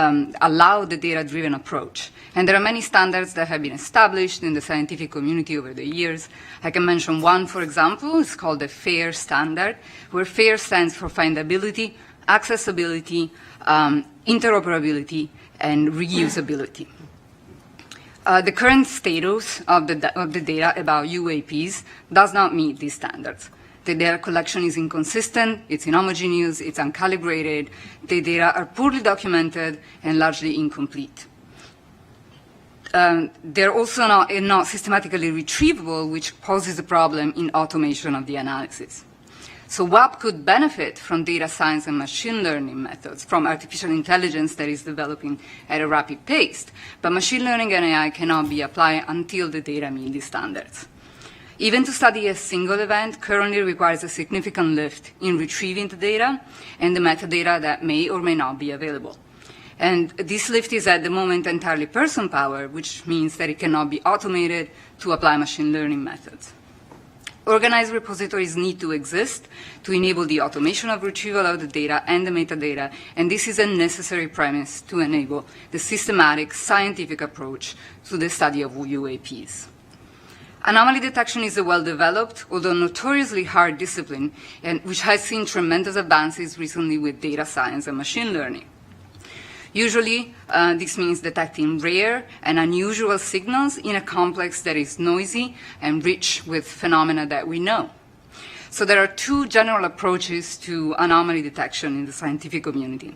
allow the data-driven approach. And there are many standards that have been established in the scientific community over the years. I can mention one, for example. It's called the FAIR standard, where FAIR stands for findability, accessibility, interoperability, and reusability. The current status of the data about UAPs does not meet these standards. The data collection is inconsistent, it's inhomogeneous, it's uncalibrated, the data are poorly documented and largely incomplete. they're also not systematically retrievable, which poses a problem in automation of the analysis. So WAP could benefit from data science and machine learning methods, from artificial intelligence that is developing at a rapid pace. But machine learning and AI cannot be applied until the data meet these standards. Even to study a single event currently requires a significant lift in retrieving the data and the metadata that may or may not be available. And this lift is at the moment entirely person power, which means that it cannot be automated to apply machine learning methods. Organized repositories need to exist to enable the automation of retrieval of the data and the metadata, and this is a necessary premise to enable the systematic scientific approach to the study of UAPs. Anomaly detection is a well-developed, although notoriously hard discipline, and which has seen tremendous advances recently with data science and machine learning. Usually, this means detecting rare and unusual signals in a complex that is noisy and rich with phenomena that we know. So there are two general approaches to anomaly detection in the scientific community.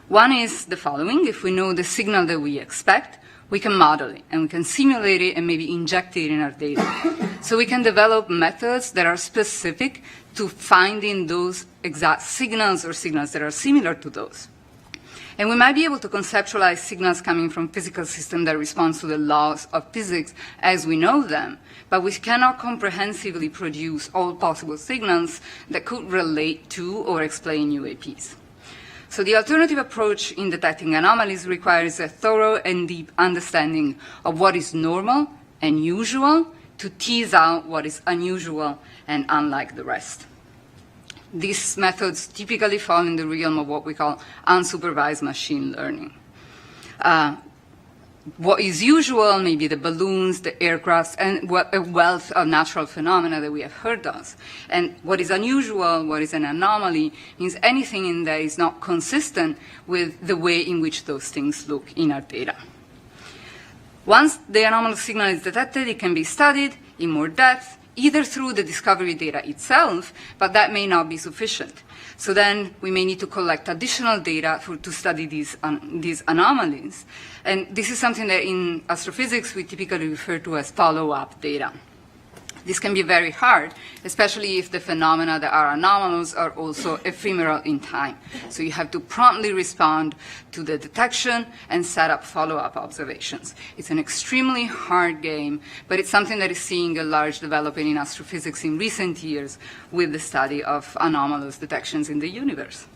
One is the following: if we know the signal that we expect, we can model it, and we can simulate it and maybe inject it in our data. So we can develop methods that are specific to finding those exact signals or signals that are similar to those. And we might be able to conceptualize signals coming from physical systems that respond to the laws of physics as we know them, but we cannot comprehensively produce all possible signals that could relate to or explain UAPs. So the alternative approach in detecting anomalies requires a thorough and deep understanding of what is normal and usual to tease out what is unusual and unlike the rest. These methods typically fall in the realm of what we call unsupervised machine learning. What is usual, maybe the balloons, the aircrafts, and a wealth of natural phenomena that we have heard of. And what is unusual, what is an anomaly, means anything in that is not consistent with the way in which those things look in our data. Once the anomalous signal is detected, it can be studied in more depth, either through the discovery data itself, but that may not be sufficient. So then we may need to collect additional data to study these anomalies. And this is something that in astrophysics we typically refer to as follow-up data. This can be very hard, especially if the phenomena that are anomalous are also ephemeral in time. So you have to promptly respond to the detection and set up follow-up observations. It's an extremely hard game, but it's something that is seeing a large development in astrophysics in recent years with the study of anomalous detections in the universe.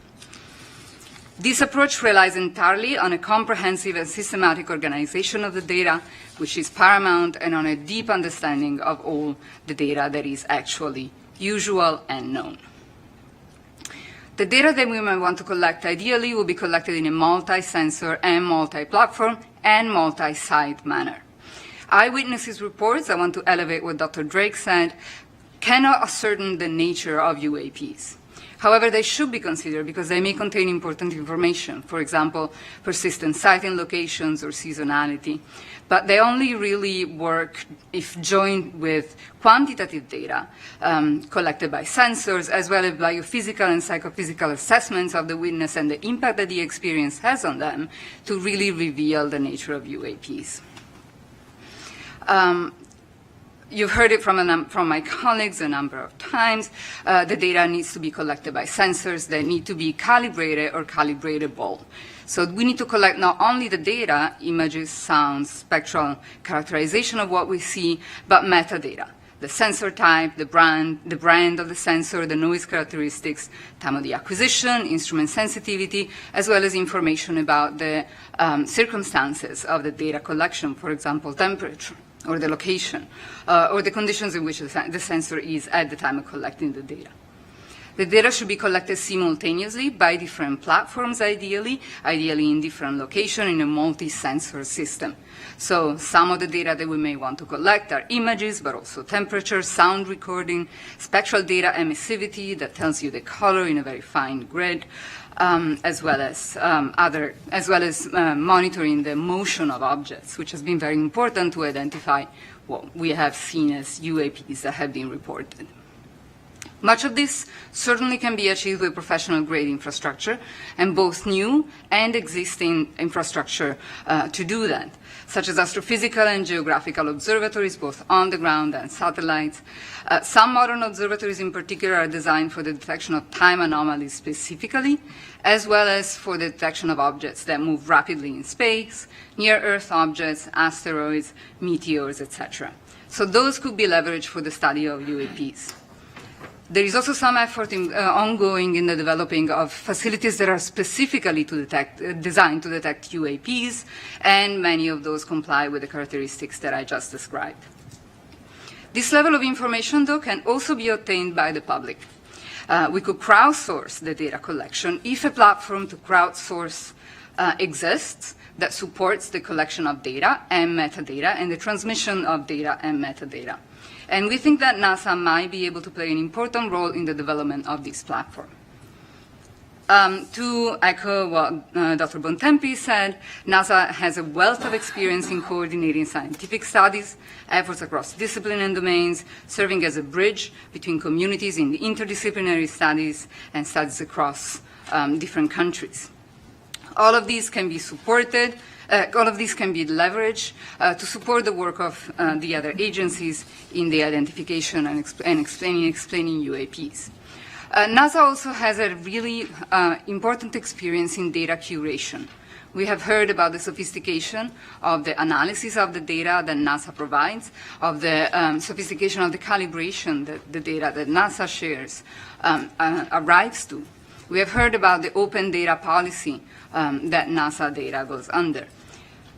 This approach relies entirely on a comprehensive and systematic organization of the data, which is paramount, and on a deep understanding of all the data that is actually usual and known. The data that we might want to collect ideally will be collected in a multi-sensor and multi-platform and multi-site manner. Eyewitnesses reports, I want to elevate what Dr. Drake said, cannot ascertain the nature of UAPs. However, they should be considered because they may contain important information, for example, persistent sighting locations or seasonality. But they only really work if joined with quantitative data collected by sensors, as well as biophysical and psychophysical assessments of the witness and the impact that the experience has on them to really reveal the nature of UAPs. You've heard it from my colleagues a number of times. The data needs to be collected by sensors that need to be calibrated or calibratable. So we need to collect not only the data, images, sounds, spectral characterization of what we see, but metadata. The sensor type, the brand of the sensor, the noise characteristics, time of the acquisition, instrument sensitivity, as well as information about the circumstances of the data collection, for example, temperature, or the location, or the conditions in which the sensor is at the time of collecting the data. The data should be collected simultaneously by different platforms, ideally in different locations in a multi-sensor system. So some of the data that we may want to collect are images, but also temperature, sound recording, spectral data emissivity that tells you the color in a very fine grid, as well as monitoring the motion of objects, which has been very important to identify what we have seen as UAPs that have been reported. Much of this certainly can be achieved with professional-grade infrastructure, and both new and existing infrastructure to do that, such as astrophysical and geographical observatories, both on the ground and satellites. Some modern observatories in particular are designed for the detection of time anomalies specifically, as well as for the detection of objects that move rapidly in space, near-Earth objects, asteroids, meteors, etc. So those could be leveraged for the study of UAPs. There is also some effort ongoing in the developing of facilities that are specifically designed to detect UAPs, and many of those comply with the characteristics that I just described. This level of information, though, can also be obtained by the public. We could crowdsource the data collection if a platform to crowdsource exists that supports the collection of data and metadata and the transmission of data and metadata. And we think that NASA might be able to play an important role in the development of this platform. To echo what Dr. Bontempi said, NASA has a wealth of experience in coordinating scientific studies, efforts across discipline and domains, serving as a bridge between communities in the interdisciplinary studies and studies across different countries. All of these can be supported. All of these can be leveraged to support the work of the other agencies in the identification and explaining UAPs. NASA also has a really important experience in data curation. We have heard about the sophistication of the analysis of the data that NASA provides, of the sophistication of the calibration that the data that NASA shares arrives to. We have heard about the open data policy that NASA data goes under.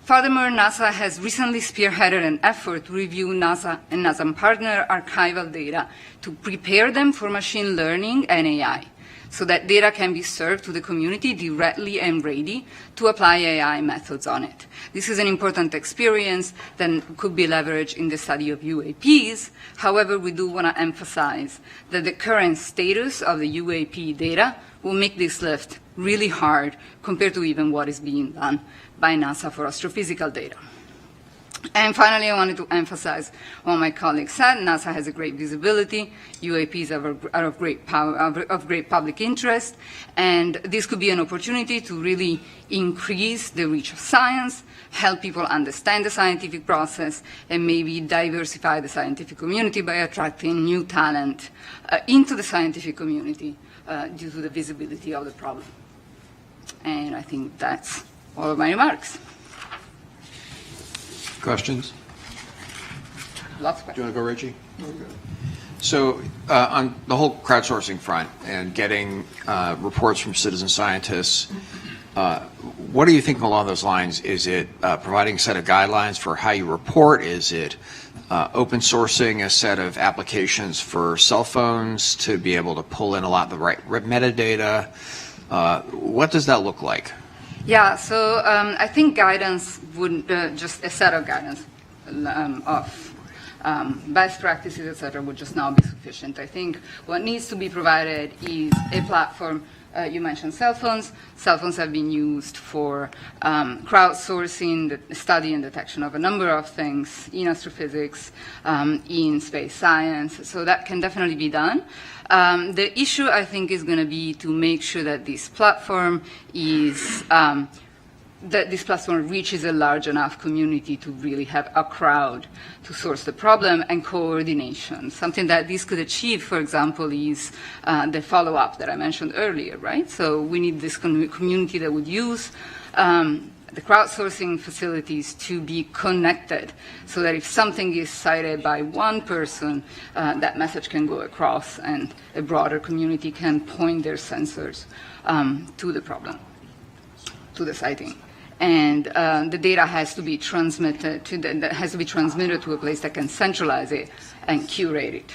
Furthermore, NASA has recently spearheaded an effort to review NASA and NASA partner archival data to prepare them for machine learning and AI, so that data can be served to the community directly and ready to apply AI methods on it. This is an important experience that could be leveraged in the study of UAPs. However, we do want to emphasize that the current status of the UAP data will make this lift really hard compared to even what is being done by NASA for astrophysical data. And finally, I wanted to emphasize what my colleague said. NASA has a great visibility. UAPs are of great power, of great public interest, and this could be an opportunity to really increase the reach of science, help people understand the scientific process, and maybe diversify the scientific community by attracting new talent into the scientific community due to the visibility of the problem. And I think that's all of my remarks. Questions? Lots of questions. Do you want to go, Reggie? Okay. So on the whole crowdsourcing front and getting reports from citizen scientists, what are you thinking along those lines? Is it providing a set of guidelines for how you report? Is it open sourcing a set of applications for cell phones to be able to pull in a lot of the right metadata? What does that look like? Yeah, so I think guidance would just a set of guidance of best practices, etc., would just not be sufficient. I think what needs to be provided is a platform. You mentioned cell phones. Cell phones have been used for crowdsourcing, the study and detection of a number of things in astrophysics, in space science. So that can definitely be done. The issue, I think, is going to be to make sure that this platform is reaches a large enough community to really have a crowd to source the problem, and coordination. Something that this could achieve, for example, is the follow-up that I mentioned earlier, right? So we need this community that would use the crowdsourcing facilities to be connected, so that if something is cited by one person, that message can go across and a broader community can point their sensors to the problem, to the sighting. And the data has to be transmitted to a place that can centralize it and curate it.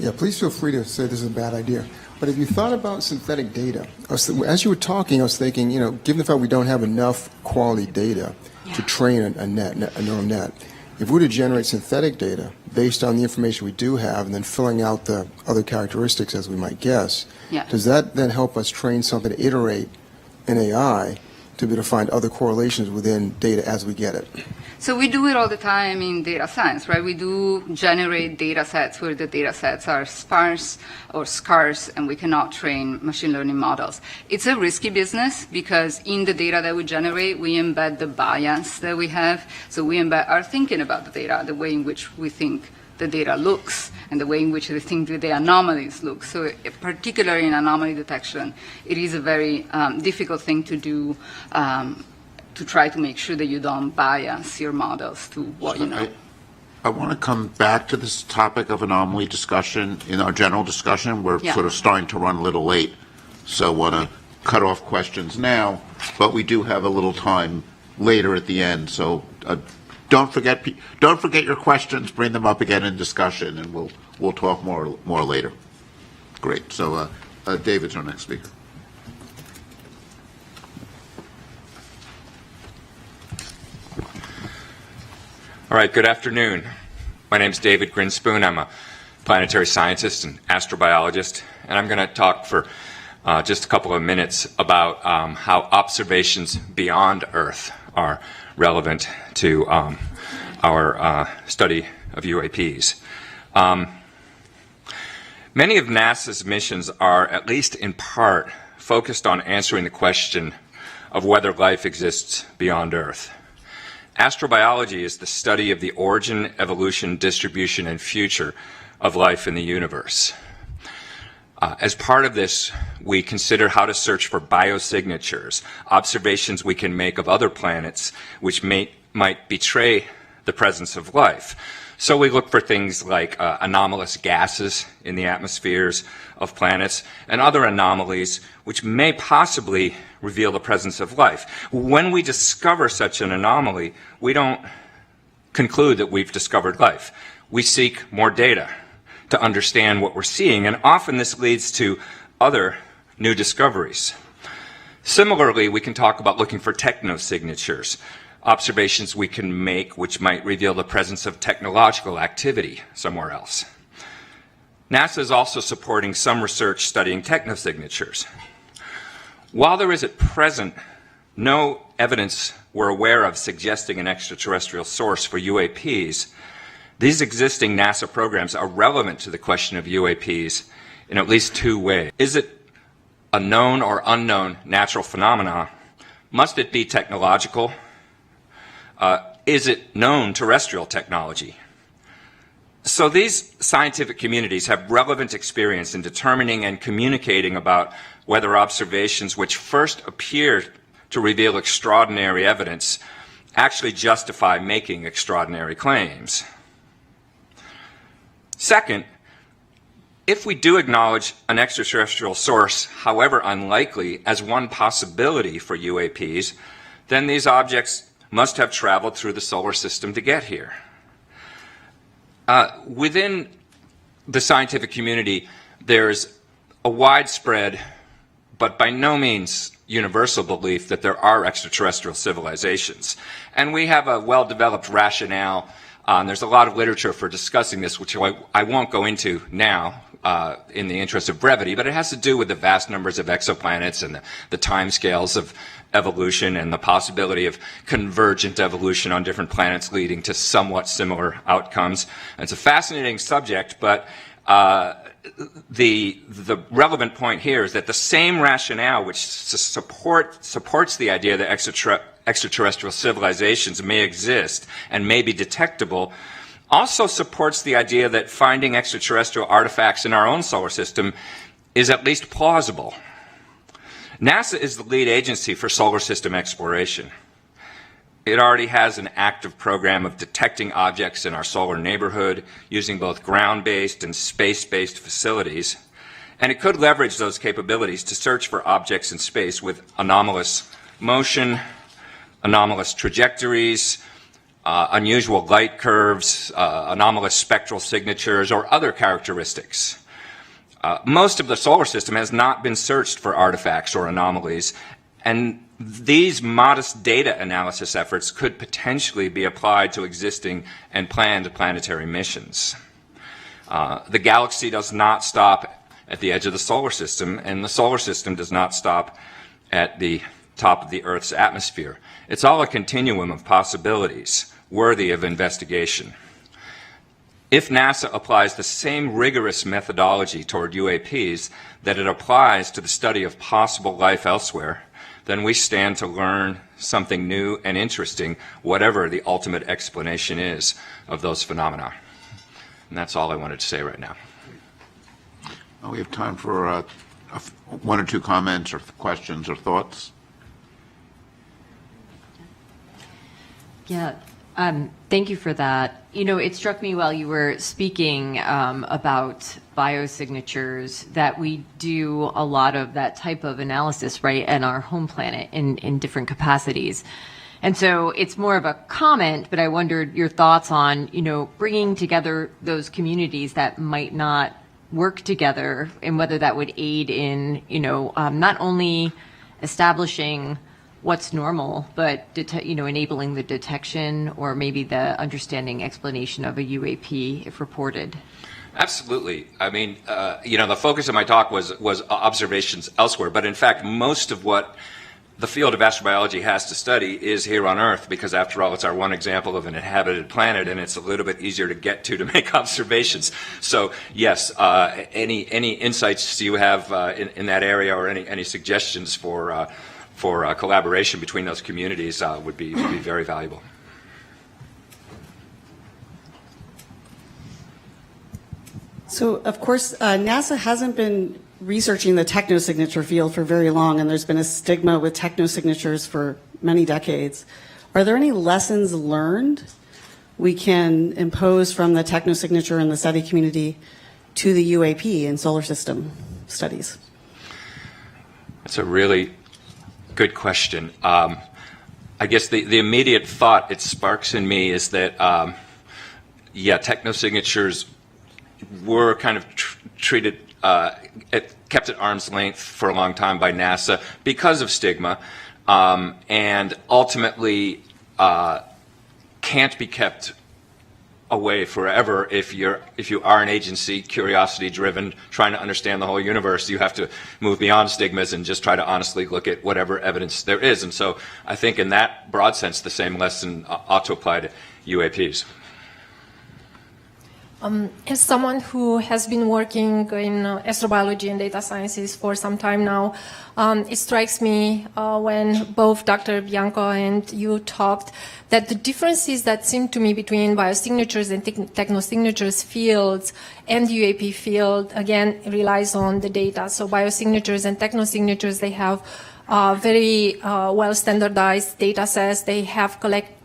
Yeah, please feel free to say this is a bad idea. But if you thought about synthetic data, as you were talking, I was thinking, given the fact we don't have enough quality data to train a neural net, if we were to generate synthetic data based on the information we do have and then filling out the other characteristics as we might guess, does that then help us train something to iterate in AI to be able to find other correlations within data as we get it? So we do it all the time in data science, right? We do generate data sets where the data sets are sparse or scarce and we cannot train machine learning models. It's a risky business because in the data that we generate, we embed the bias that we have. So we embed our thinking about the data, the way in which we think the data looks and the way in which we think the anomalies look. So particularly in anomaly detection, it is a very difficult thing to do to try to make sure that you don't bias your models to what you know. I want to come back to this topic of anomaly discussion in our general discussion. We're Yeah. sort of starting to run a little late, so want to cut off questions now, but we do have a little time later at the end, so don't forget your questions, bring them up again in discussion, and we'll talk more later. Great. So David's our next speaker. All right, good afternoon. My name is David Grinspoon. I'm a planetary scientist and astrobiologist, and I'm going to talk for just a couple of minutes about how observations beyond Earth are relevant to our study of UAPs. Many of NASA's missions are, at least in part, focused on answering the question of whether life exists beyond Earth. Astrobiology is the study of the origin, evolution, distribution, and future of life in the universe. As part of this, we consider how to search for biosignatures, observations we can make of other planets which might betray the presence of life. So we look for things like anomalous gases in the atmospheres of planets and other anomalies which may possibly reveal the presence of life. When we discover such an anomaly, we don't conclude that we've discovered life. We seek more data to understand what we're seeing, and often this leads to other new discoveries. Similarly, we can talk about looking for technosignatures, observations we can make which might reveal the presence of technological activity somewhere else. NASA is also supporting some research studying technosignatures. While there is at present no evidence we're aware of suggesting an extraterrestrial source for UAPs, these existing NASA programs are relevant to the question of UAPs in at least two ways. Is it a known or unknown natural phenomena? Must it be technological? Is it known terrestrial technology? So these scientific communities have relevant experience in determining and communicating about whether observations which first appear to reveal extraordinary evidence actually justify making extraordinary claims. Second, if we do acknowledge an extraterrestrial source, however unlikely, as one possibility for UAPs, then these objects must have traveled through the solar system to get here. Within the scientific community, there's a widespread, but by no means universal belief that there are extraterrestrial civilizations. And we have a well-developed rationale. There's a lot of literature for discussing this, which I won't go into now in the interest of brevity, but it has to do with the vast numbers of exoplanets and the timescales of evolution and the possibility of convergent evolution on different planets leading to somewhat similar outcomes. And it's a fascinating subject, but the relevant point here is that the same rationale which supports the idea that extraterrestrial civilizations may exist and may be detectable also supports the idea that finding extraterrestrial artifacts in our own solar system is at least plausible. NASA is the lead agency for solar system exploration. It already has an active program of detecting objects in our solar neighborhood using both ground-based and space-based facilities, and it could leverage those capabilities to search for objects in space with anomalous motion, anomalous trajectories, unusual light curves, anomalous spectral signatures, or other characteristics. Most of the solar system has not been searched for artifacts or anomalies, and these modest data analysis efforts could potentially be applied to existing and planned planetary missions. The galaxy does not stop at the edge of the solar system, and the solar system does not stop at the top of the Earth's atmosphere. It's all a continuum of possibilities. worthy of investigation. If NASA applies the same rigorous methodology toward UAPs that it applies to the study of possible life elsewhere, then we stand to learn something new and interesting, whatever the ultimate explanation is of those phenomena. And that's all I wanted to say right now. We have time for one or two comments or questions or thoughts. Yeah, thank you for that. You know, it struck me while you were speaking about biosignatures that we do a lot of that type of analysis, right, in our home planet in different capacities. And so it's more of a comment, but I wondered your thoughts on, you know, bringing together those communities that might not work together and whether that would aid in, you know, not only establishing what's normal, but enabling the detection or maybe the understanding explanation of a UAP if reported. Absolutely. I mean, the focus of my talk was observations elsewhere, but in fact, most of what the field of astrobiology has to study is here on Earth, because after all, it's our one example of an inhabited planet, and it's a little bit easier to get to make observations. So yes, any insights you have in that area, or any suggestions for collaboration between those communities would be very valuable. So, of course, NASA hasn't been researching the technosignature field for very long, and there's been a stigma with technosignatures for many decades. Are there any lessons learned we can impose from the technosignature in the study community to the UAP in solar system studies? That's a really good question. I guess the immediate thought it sparks in me is that, technosignatures were kind of treated, kept at arm's length for a long time by NASA because of stigma, and ultimately can't be kept away forever if you are an agency, curiosity driven, trying to understand the whole universe. You have to move beyond stigmas and just try to honestly look at whatever evidence there is. And so I think in that broad sense, the same lesson ought to apply to UAPs. As someone who has been working in astrobiology and data sciences for some time now, it strikes me when both Dr. Bianco and you talked that the differences that seem to me between biosignatures and technosignatures fields and the UAP field, again, relies on the data. So biosignatures and technosignatures, they have very well standardized data sets. They have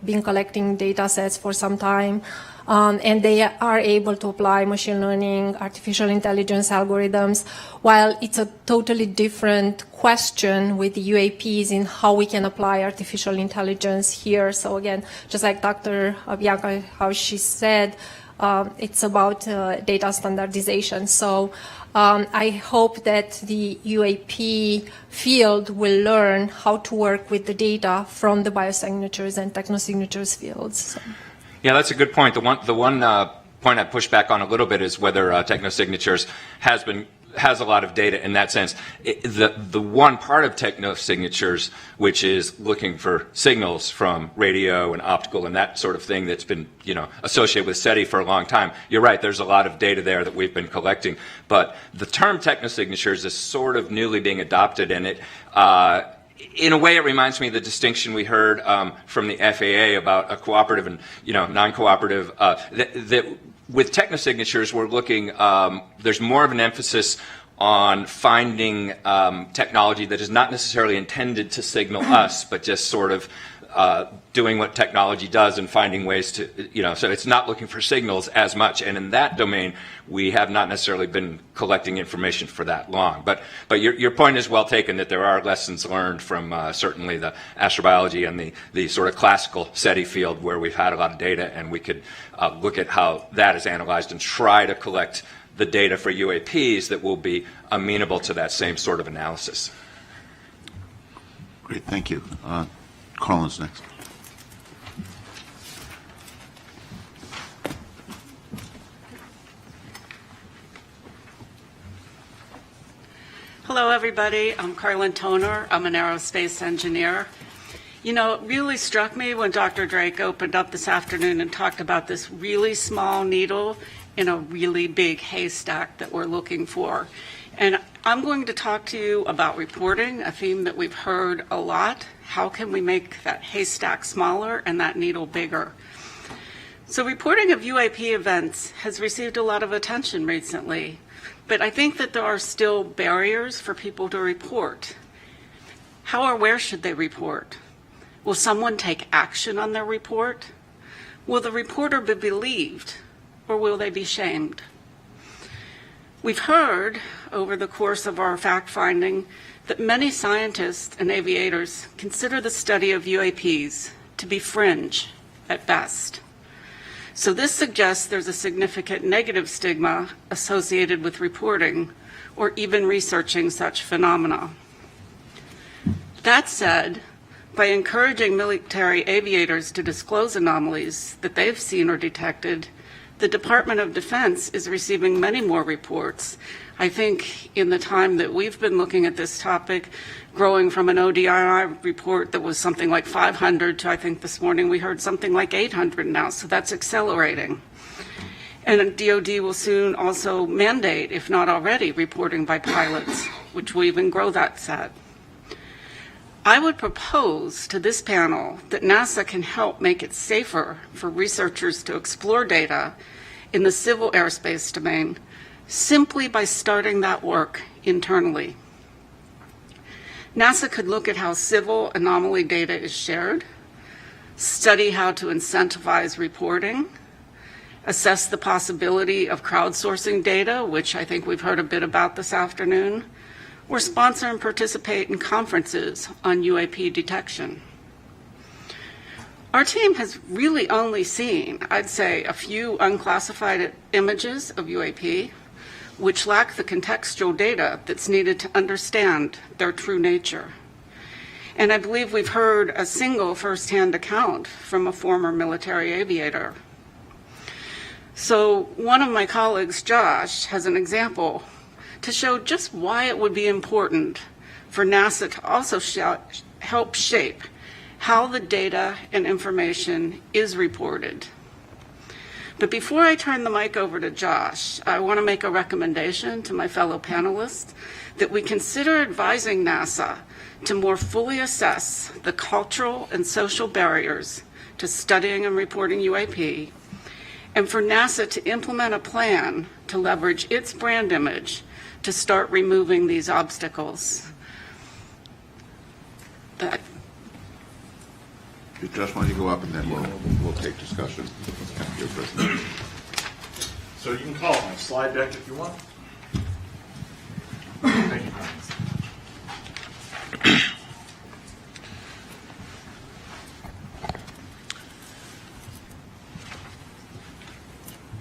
been collecting data sets for some time. And they are able to apply machine learning, artificial intelligence algorithms, while it's a totally different question with the UAPs in how we can apply artificial intelligence here. So again, just like Dr. Bianca, how she said, it's about data standardization. So I hope that the UAP field will learn how to work with the data from the biosignatures and technosignatures fields. So. Yeah, that's a good point. The one point I push back on a little bit is whether technosignatures has a lot of data in that sense. The one part of technosignatures which is looking for signals from radio and optical and that sort of thing that's been associated with SETI for a long time. You're right. There's a lot of data there that we've been collecting, but the term technosignatures is sort of newly being adopted, and it. In a way, it reminds me of the distinction we heard from the FAA about a cooperative and non-cooperative. That with technosignatures, we're looking. There's more of an emphasis on finding technology that is not necessarily intended to signal us, but just sort of doing what technology does and finding ways to, so it's not looking for signals as much. And in that domain, we have not necessarily been collecting information for that long. But your point is well taken that there are lessons learned from certainly the astrobiology and the sort of classical SETI field where we've had a lot of data, and we could look at how that is analyzed and try to collect the data for UAPs that will be amenable to that same sort of analysis. Great, thank you. Colin's next. Hello, everybody. I'm Carlin Toner. I'm an aerospace engineer. You know, it really struck me when Dr. Drake opened up this afternoon and talked about this really small needle in a really big haystack that we're looking for. And I'm going to talk to you about reporting, a theme that we've heard a lot. How can we make that haystack smaller and that needle bigger? So reporting of UAP events has received a lot of attention recently, but I think that there are still barriers for people to report. How or where should they report? Will someone take action on their report? Will the reporter be believed, or will they be shamed? We've heard over the course of our fact-finding that many scientists and aviators consider the study of UAPs to be fringe at best. So this suggests there's a significant negative stigma associated with reporting or even researching such phenomena. That said, by encouraging military aviators to disclose anomalies that they've seen or detected, the Department of Defense is receiving many more reports. I think in the time that we've been looking at this topic, growing from an ODII report that was something like 500 to I think this morning we heard something like 800 now, so that's accelerating. And DoD will soon also mandate, if not already, reporting by pilots, which will even grow that set. I would propose to this panel that NASA can help make it safer for researchers to explore data in the civil airspace domain simply by starting that work internally. NASA could look at how civil anomaly data is shared, study how to incentivize reporting, assess the possibility of crowdsourcing data, which I think we've heard a bit about this afternoon, or sponsor and participate in conferences on UAP detection. Our team has really only seen, I'd say, a few unclassified images of UAP, which lack the contextual data that's needed to understand their true nature. And I believe we've heard a single firsthand account from a former military aviator. So one of my colleagues, Josh, has an example to show just why it would be important for NASA to also help shape how the data and information is reported. But before I turn the mic over to Josh, I want to make a recommendation to my fellow panelists that we consider advising NASA to more fully assess the cultural and social barriers to studying and reporting UAP, and for NASA to implement a plan to leverage its brand image to start removing these obstacles. Just want you to go up and then we'll take discussion after your presentation. So you can call it my slide deck if you want. Thank you.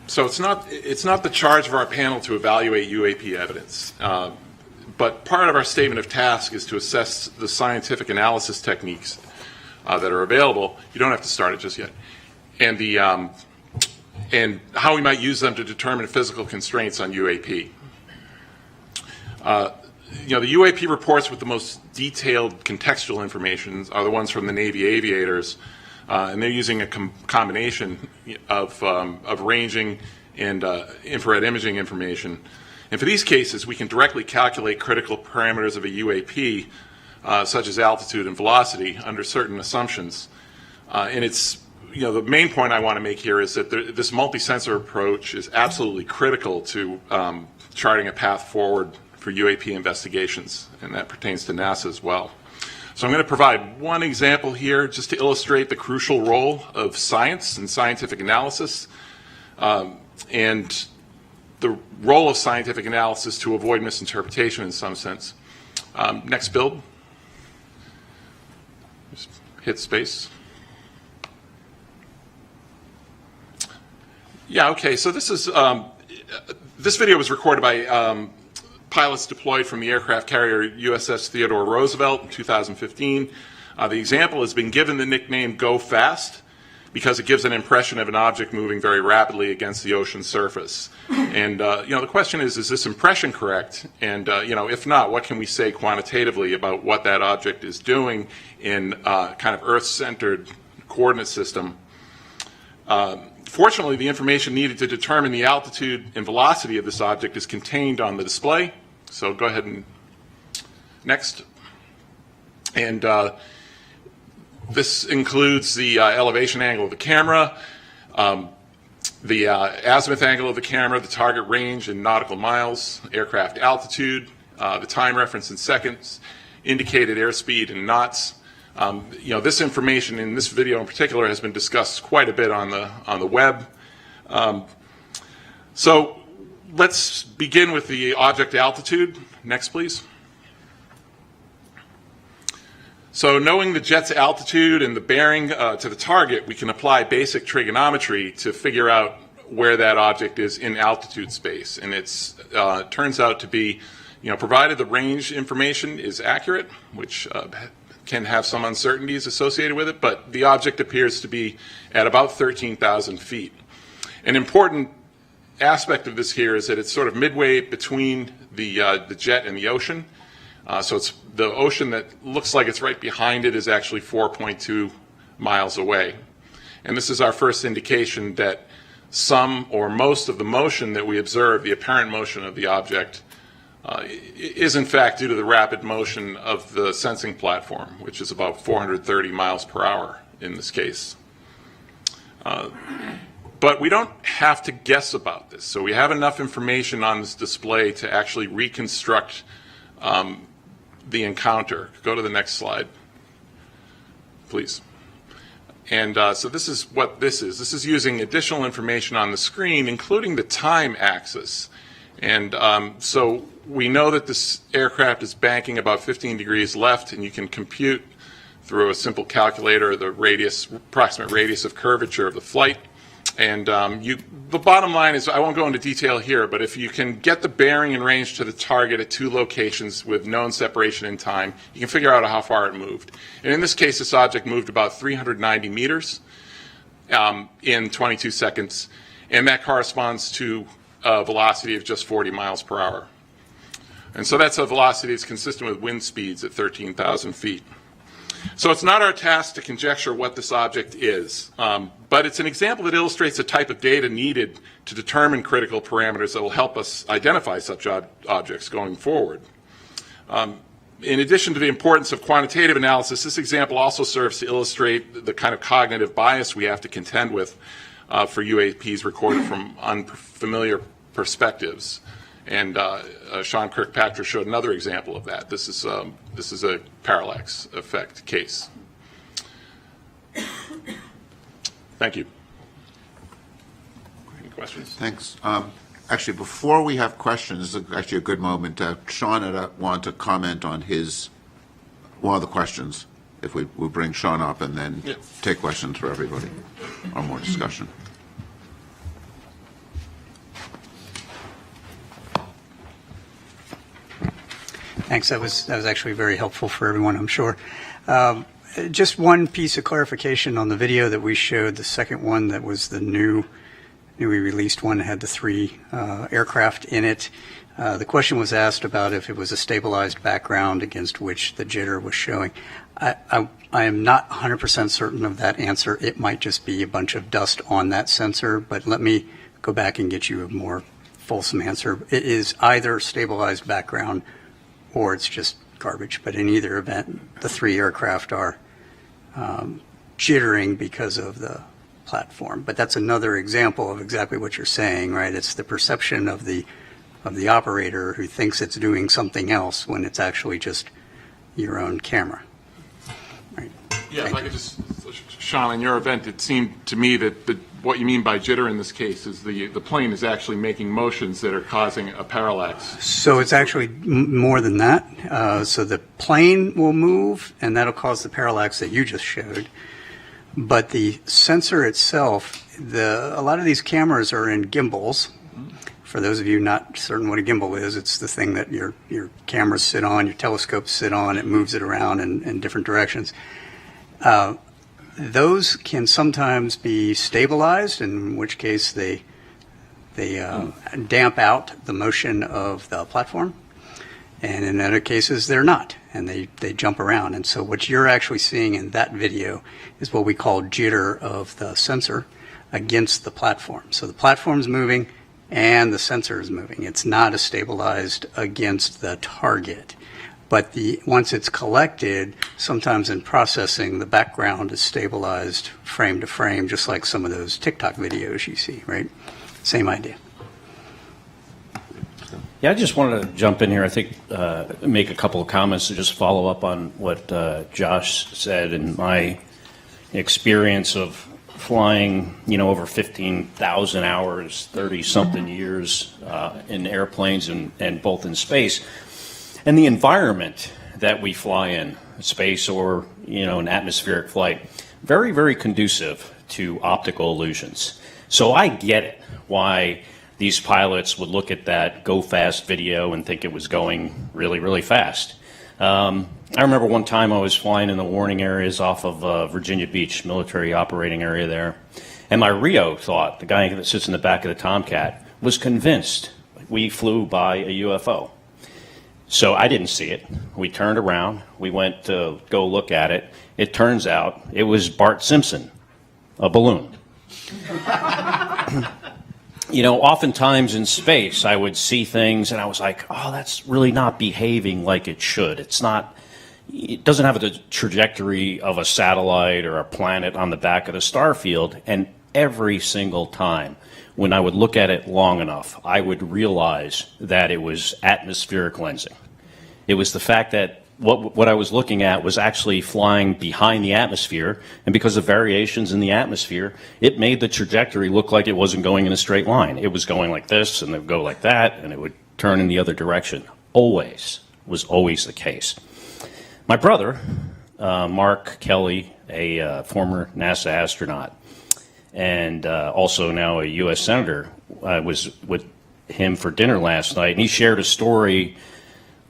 So it's not the charge of our panel to evaluate UAP evidence, but part of our statement of task is to assess the scientific analysis techniques that are available. You don't have to start it just yet, and how we might use them to determine physical constraints on UAP. The UAP reports with the most detailed contextual information are the ones from the Navy aviators, and they're using a combination of ranging and infrared imaging information. And for these cases, we can directly calculate critical parameters of a UAP, such as altitude and velocity, under certain assumptions. And it's, the main point I want to make here is that this multi-sensor approach is absolutely critical to charting a path forward for UAP investigations, and that pertains to NASA as well. So I'm going to provide one example here just to illustrate the crucial role of science and scientific analysis, and the role of scientific analysis to avoid misinterpretation in some sense. Next build. Just hit space. Yeah, okay, so this is, this video was recorded by pilots deployed from the aircraft carrier USS Theodore Roosevelt in 2015. The example has been given the nickname Go Fast because it gives an impression of an object moving very rapidly against the ocean surface. And the question is this impression correct? And if not, what can we say quantitatively about what that object is doing in kind of Earth-centered coordinate system? Fortunately, the information needed to determine the altitude and velocity of this object is contained on the display. So go ahead and next. And this includes the elevation angle of the camera, the azimuth angle of the camera, the target range in nautical miles, aircraft altitude, the time reference in seconds, indicated airspeed in knots. This information in this video in particular has been discussed quite a bit on the web. So let's begin with the object altitude. Next, please. So knowing the jet's altitude and the bearing to the target, we can apply basic trigonometry to figure out where that object is in altitude space. And it turns out to be, provided the range information is accurate, which can have some uncertainties associated with it, but the object appears to be at about 13,000 feet. An important aspect of this here is that it's sort of midway between the jet and the ocean. So it's the ocean that looks like it's right behind it is actually 4.2 miles away. And this is our first indication that some or most of the motion that we observe, the apparent motion of the object, is in fact due to the rapid motion of the sensing platform, which is about 430 miles per hour in this case. But we don't have to guess about this. So we have enough information on this display to actually reconstruct the encounter. Go to the next slide, please. And so this is what this is. This is using additional information on the screen, including the time axis. And so we know that this aircraft is banking about 15 degrees left, and you can compute through a simple calculator the approximate radius of curvature of the flight. And the bottom line is, I won't go into detail here, but if you can get the bearing and range to the target at two locations with known separation in time, you can figure out how far it moved. And in this case, this object moved about 390 meters in 22 seconds, and that corresponds to a velocity of just 40 miles per hour. And so that's a velocity that's consistent with wind speeds at 13,000 feet. So it's not our task to conjecture what this object is, but it's an example that illustrates the type of data needed to determine critical parameters that will help us identify such objects going forward. In addition to the importance of quantitative analysis, this example also serves to illustrate the kind of cognitive bias we have to contend with for UAPs recorded from unfamiliar perspectives. And Sean Kirkpatrick showed another example of that. This is a parallax effect case. Thank you. Any questions? Thanks. Actually, before we have questions, this is actually a good moment. Sean had wanted to comment on one of the questions. If we bring Sean up and then take questions for everybody or more discussion. Thanks. That was actually very helpful for everyone, I'm sure. Just one piece of clarification on the video that we showed. The second one that was the newly released one had the 3 aircraft in it. The question was asked about if it was a stabilized background against which the jitter was showing. I am not 100% certain of that answer. It might just be a bunch of dust on that sensor, but let me go back and get you a more fulsome answer. It is either stabilized background or it's just garbage. But in either event, the 3 aircraft are jittering because of the platform. But that's another example of exactly what you're saying, right? It's the perception of the operator who thinks it's doing something else when it's actually just your own camera. Right. Yeah, if I could just, Sean, in your event, it seemed to me that what you mean by jitter in this case is the plane is actually making motions that are causing a parallax. So it's actually more than that. So the plane will move, and that'll cause the parallax that you just showed. But the sensor itself, a lot of these cameras are in gimbals. For those of you not certain what a gimbal is, it's the thing that your cameras sit on, your telescopes sit on. It moves it around in different directions. Those can sometimes be stabilized, in which case they damp out the motion of the platform. And in other cases, they're not, and they jump around. And so what you're actually seeing in that video is what we call jitter of the sensor against the platform. So the platform's moving and the sensor is moving. It's not stabilized against the target. But once it's collected, sometimes in processing, the background is stabilized frame to frame, just like some of those TikTok videos you see, right? Same idea. Yeah, I just wanted to jump in here. I think make a couple of comments to just follow up on what Josh said. And my experience of flying, over 15,000 hours, 30-something years in airplanes and both in space, and the environment that we fly in, space or an atmospheric flight, very, very conducive to optical illusions. So I get it why these pilots would look at that go fast video and think it was going really, really fast. I remember one time I was flying in the warning areas off of Virginia Beach, military operating area there, and my Rio thought, the guy that sits in the back of the Tomcat, was convinced we flew by a UFO. So I didn't see it. We turned around. We went to go look at it. It turns out it was Bart Simpson, a balloon. Oftentimes in space, I would see things and I was like, oh, that's really not behaving like it should. It doesn't have the trajectory of a satellite or a planet on the back of the star field. And every single time when I would look at it long enough, I would realize that it was atmospheric lensing. It was the fact that what I was looking at was actually flying behind the atmosphere, and because of variations in the atmosphere, it made the trajectory look like it wasn't going in a straight line. It was going like this, and it would go like that, and it would turn in the other direction. Was always the case. My brother, Mark Kelly, a former NASA astronaut, and also now a U.S. Senator, was with him for dinner last night, and he shared a story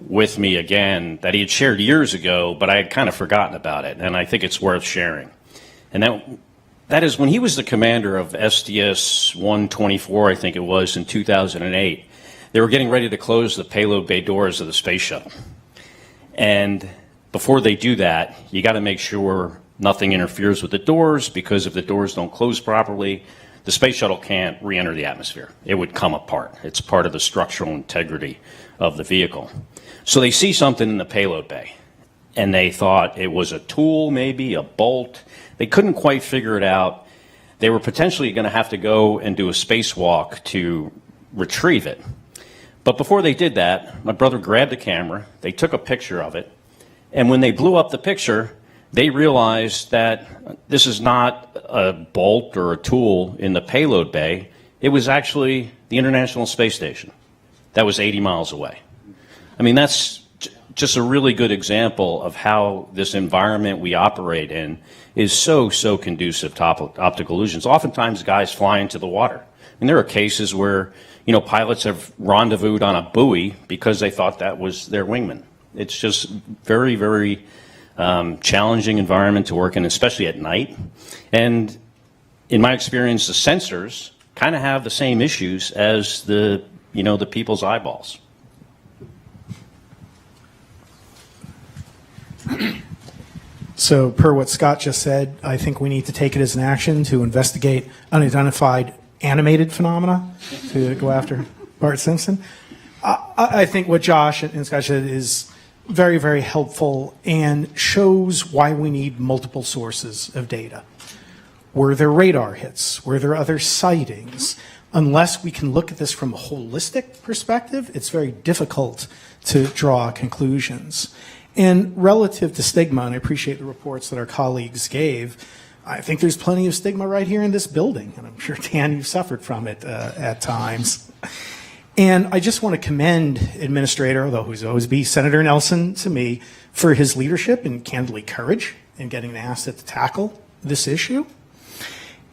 with me again that he had shared years ago, but I had kind of forgotten about it, and I think it's worth sharing. And that is when he was the commander of STS-124, I think it was, in 2008, they were getting ready to close the payload bay doors of the space shuttle. And before they do that, you got to make sure nothing interferes with the doors, because if the doors don't close properly, the space shuttle can't re-enter the atmosphere. It would come apart. It's part of the structural integrity of the vehicle. So they see something in the payload bay, and they thought it was a tool, maybe a bolt. They couldn't quite figure it out. They were potentially going to have to go and do a spacewalk to retrieve it. But before they did that, my brother grabbed the camera, they took a picture of it, and when they blew up the picture, they realized that this is not a bolt or a tool in the payload bay. It was actually the International Space Station that was 80 miles away. I mean, that's just a really good example of how this environment we operate in is so conducive to optical illusions. Oftentimes, guys fly into the water. And there are cases where, pilots have rendezvoused on a buoy because they thought that was their wingman. It's just very, very challenging environment to work in, especially at night. And in my experience, the sensors kind of have the same issues as the people's eyeballs. So per what Scott just said, I think we need to take it as an action to investigate unidentified animated phenomena to go after Bart Simpson. I think what Josh and Scott said is very, very helpful and shows why we need multiple sources of data. Were there radar hits? Were there other sightings? Unless we can look at this from a holistic perspective, it's very difficult to draw conclusions. And relative to stigma, and I appreciate the reports that our colleagues gave, I think there's plenty of stigma right here in this building, and I'm sure, Dan, you've suffered from it at times. And I just want to commend Administrator, although he's always be Senator Nelson to me, for his leadership and candidly courage in getting NASA to tackle this issue.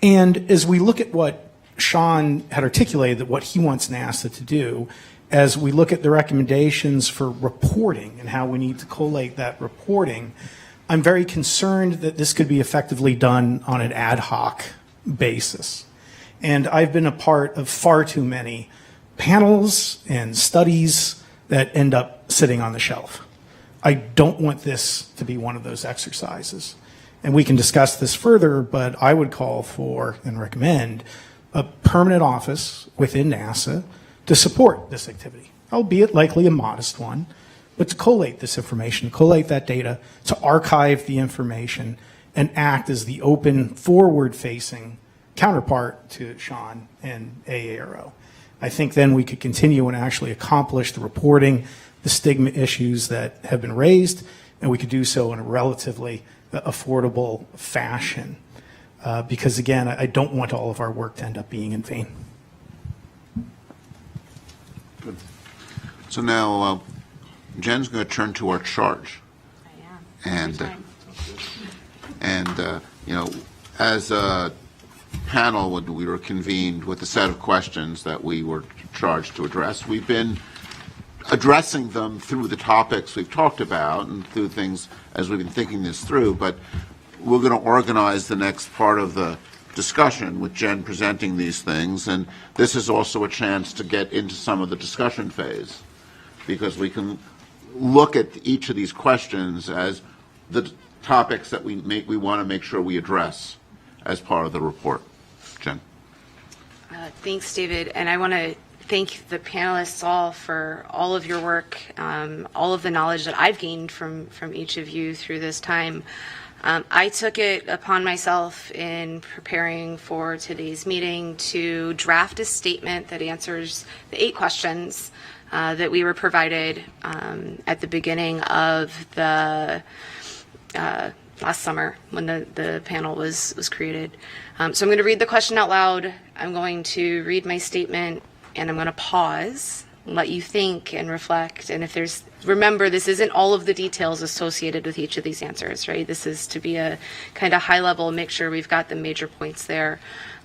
And as we look at what Sean had articulated, that what he wants NASA to do, as we look at the recommendations for reporting and how we need to collate that reporting, I'm very concerned that this could be effectively done on an ad hoc basis. And I've been a part of far too many panels and studies that end up sitting on the shelf. I don't want this to be one of those exercises. And we can discuss this further, but I would call for and recommend a permanent office within NASA to support this activity, albeit likely a modest one, but to collate this information, collate that data, to archive the information, and act as the open, forward-facing counterpart to Sean and AARO. I think then we could continue and actually accomplish the reporting, the stigma issues that have been raised, and we could do so in a relatively affordable fashion. Because again, I don't want all of our work to end up being in vain. Good. So now Jen's going to turn to our charge. I am. And you know, as a panel, when we were convened with a set of questions that we were charged to address, we've been addressing them through the topics we've talked about and through things as we've been thinking this through, but we're going to organize the next part of the discussion with Jen presenting these things, and this is also a chance to get into some of the discussion phase, because we can look at each of these questions as the topics that we want to make sure we address as part of the report. Jen. Thanks, David, and I want to thank the panelists all for all of your work, all of the knowledge that I've gained from each of you through this time. I took it upon myself in preparing for today's meeting to draft a statement that answers the 8 questions that we were provided at the beginning of the last summer when the panel was created. So I'm going to read the question out loud. I'm going to read my statement, and I'm going to pause, let you think and reflect. And if there's, remember, this isn't all of the details associated with each of these answers, right? This is to be a kind of high level, make sure we've got the major points there.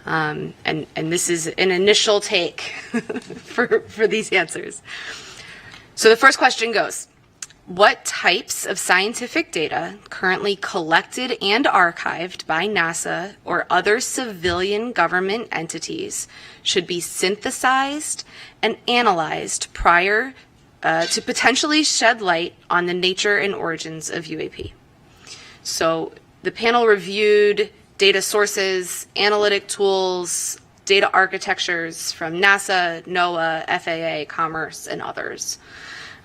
And this is an initial take for these answers. So the first question goes, what types of scientific data currently collected and archived by NASA or other civilian government entities should be synthesized and analyzed prior to potentially shed light on the nature and origins of UAP? So the panel reviewed data sources, analytic tools, data architectures from NASA, NOAA, FAA, Commerce, and others.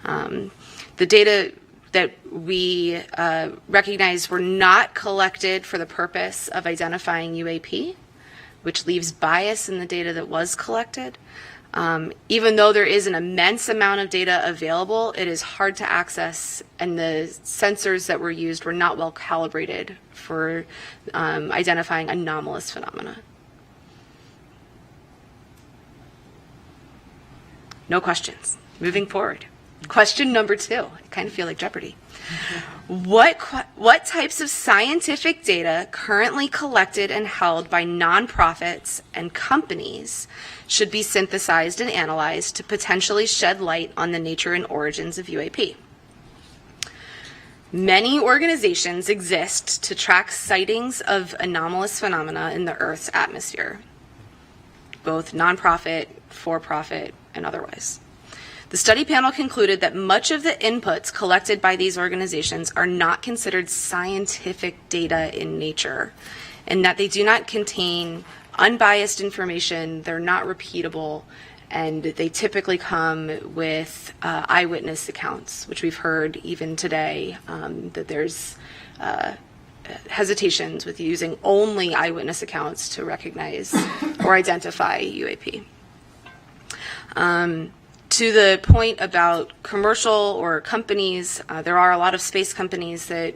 The data that we recognized were not collected for the purpose of identifying UAP, which leaves bias in the data that was collected. Even though there is an immense amount of data available, it is hard to access, and the sensors that were used were not well calibrated for identifying anomalous phenomena. No questions. Moving forward. Question number 2. I kind of feel like Jeopardy. What types of scientific data currently collected and held by nonprofits and companies should be synthesized and analyzed to potentially shed light on the nature and origins of UAP? Many organizations exist to track sightings of anomalous phenomena in the Earth's atmosphere, both nonprofit, for-profit, and otherwise. The study panel concluded that much of the inputs collected by these organizations are not considered scientific data in nature, and that they do not contain unbiased information, they're not repeatable, and they typically come with eyewitness accounts, which we've heard even today, that there's hesitations with using only eyewitness accounts to recognize or identify UAP. To the point about commercial or companies, there are a lot of space companies that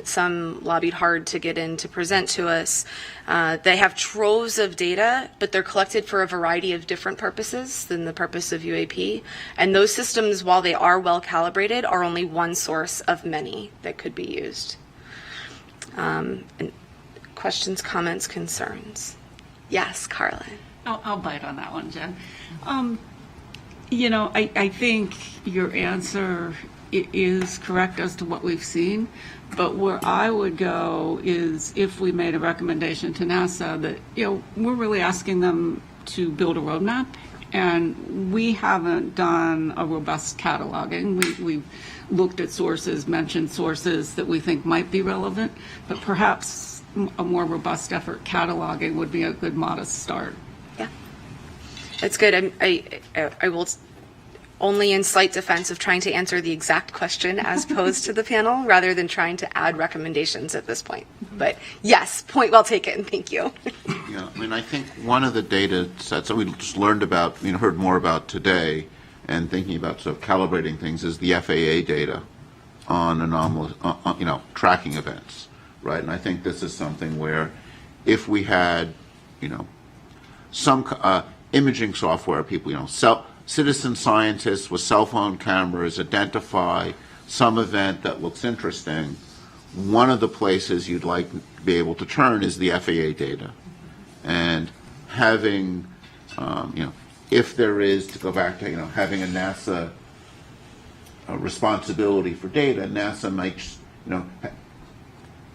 some lobbied hard to get in to present to us. They have troves of data, but they're collected for a variety of different purposes than the purpose of UAP. And those systems, while they are well calibrated, are only one source of many that could be used. And questions, comments, concerns? Yes, Carla. I'll bite on that one, Jen. You know, I think your answer it is correct as to what we've seen. But where I would go is if we made a recommendation to NASA that, we're really asking them to build a roadmap, and we haven't done a robust cataloging. We've looked at sources, mentioned sources that we think might be relevant, but perhaps a more robust effort cataloging would be a good modest start. Yeah, that's good. I will, only in slight defense of trying to answer the exact question as posed to the panel, rather than trying to add recommendations at this point. But yes, point well taken. Thank you. Yeah, I mean, I think one of the data sets that we just learned about, heard more about today, and thinking about sort of calibrating things, is the FAA data on anomalous, tracking events, right? And I think this is something where if we had, some imaging software, people, citizen scientists with cell phone cameras identify some event that looks interesting, one of the places you'd like to be able to turn is the FAA data. And having, if there is, to go back to, having a NASA responsibility for data, NASA might,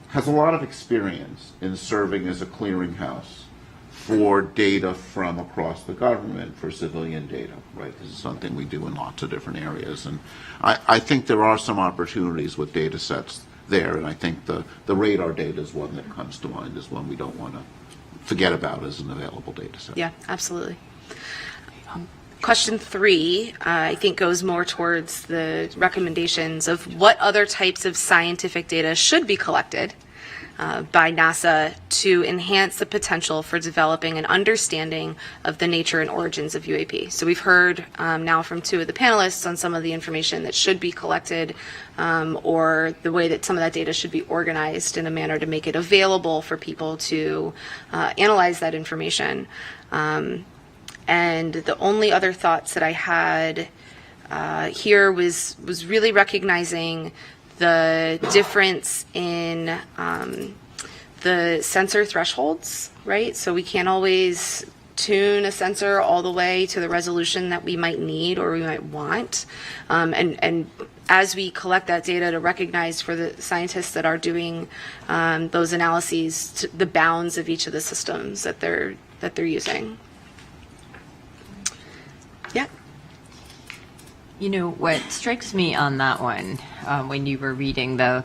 has a lot of experience in serving as a clearinghouse for data from across the government for civilian data, right? This is something we do in lots of different areas. And I think there are some opportunities with data sets there, and I think the radar data is one that comes to mind as one we don't want to forget about as an available data set. Yeah, absolutely. Question 3, I think, goes more towards the recommendations of what other types of scientific data should be collected by NASA to enhance the potential for developing an understanding of the nature and origins of UAP. So we've heard now from 2 of the panelists on some of the information that should be collected, or the way that some of that data should be organized in a manner to make it available for people to analyze that information. And the only other thoughts that I had here was really recognizing the difference in the sensor thresholds, right? So we can't always tune a sensor all the way to the resolution that we might need or we might want. And as we collect that data, to recognize for the scientists that are doing those analyses the bounds of each of the systems that they're using. Yeah. What strikes me on that one, when you were reading the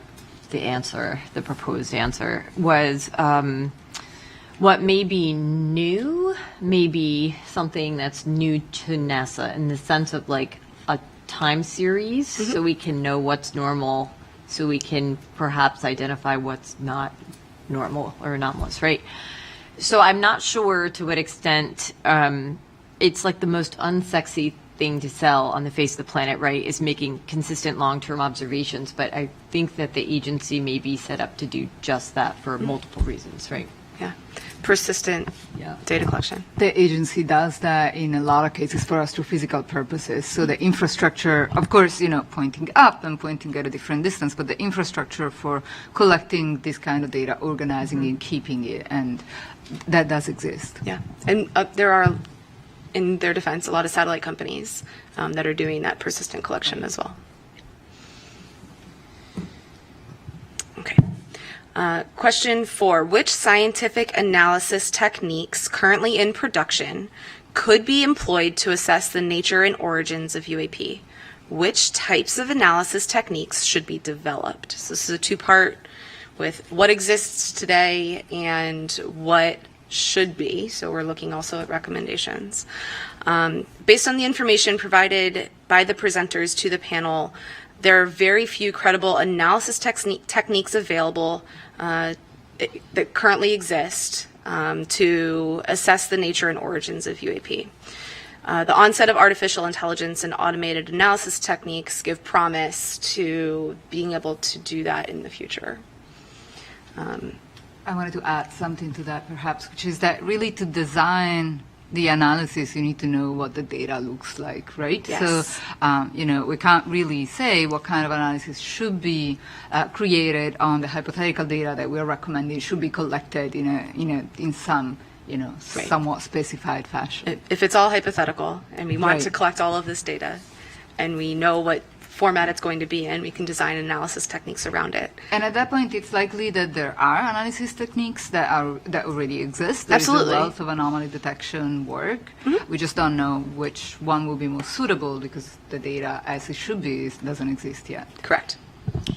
answer, the proposed answer, was what may be new, maybe something that's new to NASA in the sense of like a time series, so we can know what's normal, so we can perhaps identify what's not normal or anomalous, right? So I'm not sure to what extent it's like the most unsexy thing to sell on the face of the planet, right, is making consistent long-term observations. But I think that the agency may be set up to do just that for multiple reasons, right? Yeah. Persistent data collection. The agency does that in a lot of cases for astrophysical purposes. So the infrastructure, of course, pointing up and pointing at a different distance, but the infrastructure for collecting this kind of data, organizing it, keeping it, and that does exist. Yeah. And there are, in their defense, a lot of satellite companies that are doing that persistent collection as well. Okay. Question 4, which scientific analysis techniques currently in production could be employed to assess the nature and origins of UAP? Which types of analysis techniques should be developed? So this is a 2-part with what exists today and what should be. So we're looking also at recommendations. Based on the information provided by the presenters to the panel, there are very few credible analysis techniques available that currently exist to assess the nature and origins of UAP. The onset of artificial intelligence and automated analysis techniques give promise to being able to do that in the future. I wanted to add something to that, perhaps, which is that really to design the analysis, you need to know what the data looks like, right? Yes. So, we can't really say what kind of analysis should be created on the hypothetical data that we're recommending should be collected in some, somewhat specified fashion. If it's all hypothetical and we want Right. to collect all of this data and we know what format it's going to be in. We can design analysis techniques around it. And at that point, it's likely that there are analysis techniques that already exist. There's Absolutely. a wealth of anomaly detection work. We just don't know which one will be most suitable because the data, as it should be, doesn't exist yet. Correct.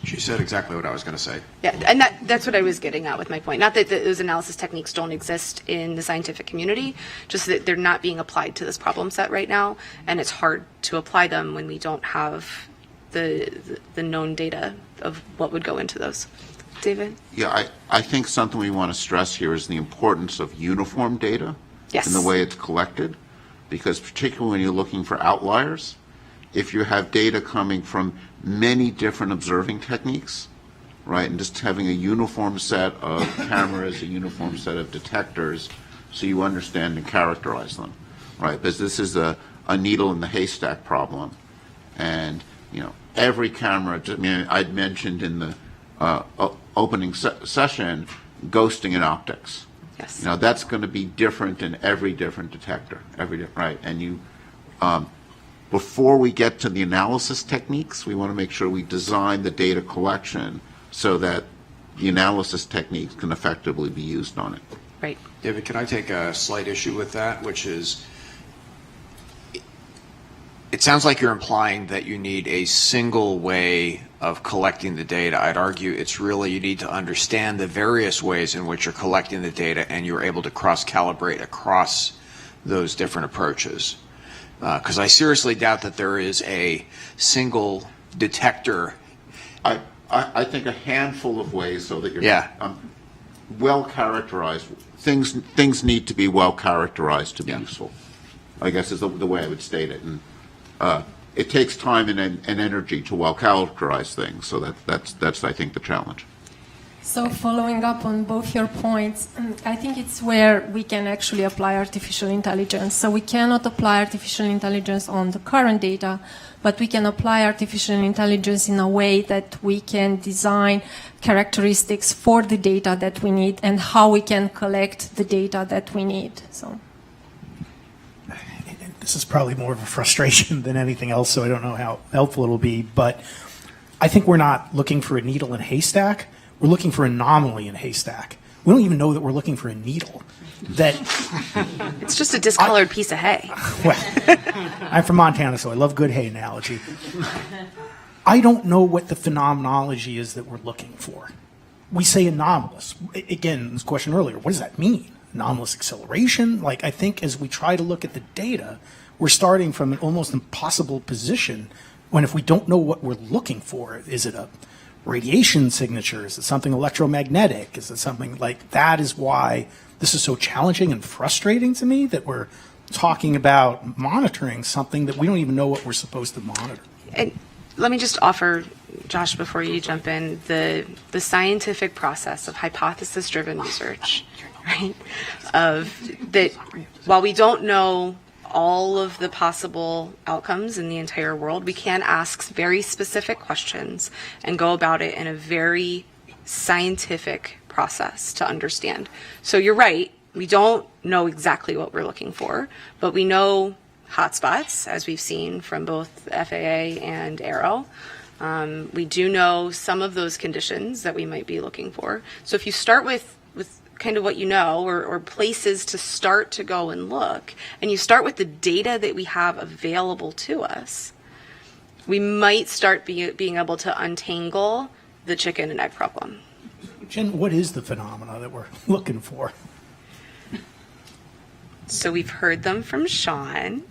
She said exactly what I was going to say. Yeah, and that's what I was getting at with my point. Not that those analysis techniques don't exist in the scientific community, just that they're not being applied to this problem set right now, and it's hard to apply them when we don't have the known data of what would go into those. David? Yeah, I think something we want to stress here is the importance of uniform data Yes. in the way it's collected, because particularly when you're looking for outliers, if you have data coming from many different observing techniques, right, and just having a uniform set of cameras, a uniform set of detectors, so you understand and characterize them, right, because this is a needle in the haystack problem, and, you know, every camera, I mean, I'd mentioned in the opening session, ghosting in optics. Yes. You know, that's going to be different in every different detector, right, and you, before we get to the analysis techniques, we want to make sure we design the data collection so that the analysis techniques can effectively be used on it. Right. David, can I take a slight issue with that, which is, it sounds like you're implying that you need a single way of collecting the data. I'd argue it's really you need to understand the various ways in which you're collecting the data and you're able to cross-calibrate across those different approaches. Because I seriously doubt that there is a single detector. I think a handful of ways so that you're well characterized. Things need to be well characterized to be useful, I guess is the way I would state it. And it takes time and energy to well characterize things. So that's I think the challenge. So following up on both your points, I think it's where we can actually apply artificial intelligence. So we cannot apply artificial intelligence on the current data, but we can apply artificial intelligence in a way that we can design characteristics for the data that we need and how we can collect the data that we need. So This is probably more of a frustration than anything else, so I don't know how helpful it'll be, but I think we're not looking for a needle in a haystack. We're looking for an anomaly in a haystack. We don't even know that we're looking for a needle. That It's just a discolored piece of hay. Well, I'm from Montana, so I love good hay analogy. I don't know what the phenomenology is that we're looking for. We say anomalous. Again, this question earlier, what does that mean? Anomalous acceleration? Like, I think as we try to look at the data, we're starting from an almost impossible position when if we don't know what we're looking for, is it a radiation signature? Is it something electromagnetic? Is it something like that? Is why this is so challenging and frustrating to me that we're talking about monitoring something that we don't even know what we're supposed to monitor. And let me just offer, Josh, before you jump in, the scientific process of hypothesis-driven research, right? Of that, while we don't know all of the possible outcomes in the entire world, we can ask very specific questions and go about it in a very scientific process to understand. So you're right, we don't know exactly what we're looking for, but we know hotspots, as we've seen from both FAA and AARO. We do know some of those conditions that we might be looking for. So if you start with kind of what you know, or places to start to go and look, and you start with the data that we have available to us, we might start being able to untangle the chicken and egg problem. Jen, what is the phenomena that we're looking for? So we've heard them from Sean.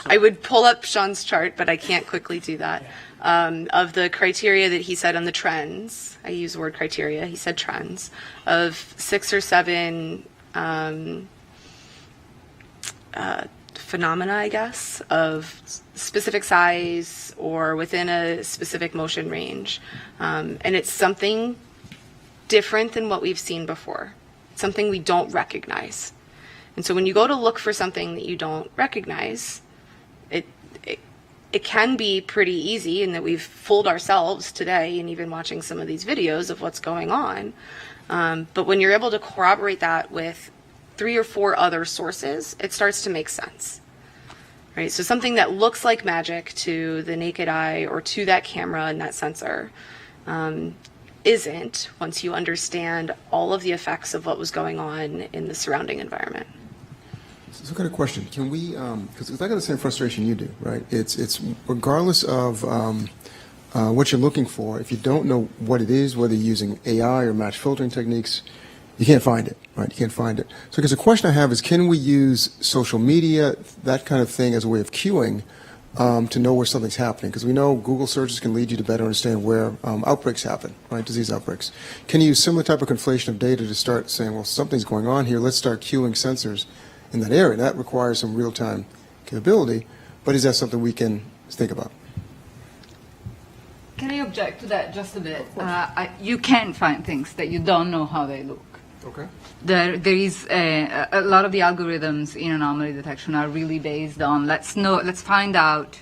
I would pull up Sean's chart, but I can't quickly do that. Of the criteria that he said on the trends, I use the word criteria, he said trends, of 6 or 7 phenomena, I guess, of specific size or within a specific motion range. And it's something different than what we've seen before, something we don't recognize. And so when you go to look for something that you don't recognize, it can be pretty easy, in that we've fooled ourselves today and even watching some of these videos of what's going on. But when you're able to corroborate that with 3 or 4 other sources, it starts to make sense. right? So something that looks like magic to the naked eye or to that camera and that sensor isn't once you understand all of the effects of what was going on in the surrounding environment. So I got a question. Can we, because I got the same frustration you do, right? It's regardless of what you're looking for, if you don't know what it is, whether you're using AI or match filtering techniques, you can't find it, right? You can't find it. So because the question I have is, can we use social media, that kind of thing, as a way of queuing to know where something's happening? Because we know Google searches can lead you to better understand where outbreaks happen, right? Disease outbreaks. Can you use similar type of conflation of data to start saying, well, something's going on here, let's start queuing sensors in that area? That requires some real-time capability, but is that something we can think about? Can I object to that just a bit? You can find things that you don't know how they look. Okay. There is a lot of the algorithms in anomaly detection are really based on let's find out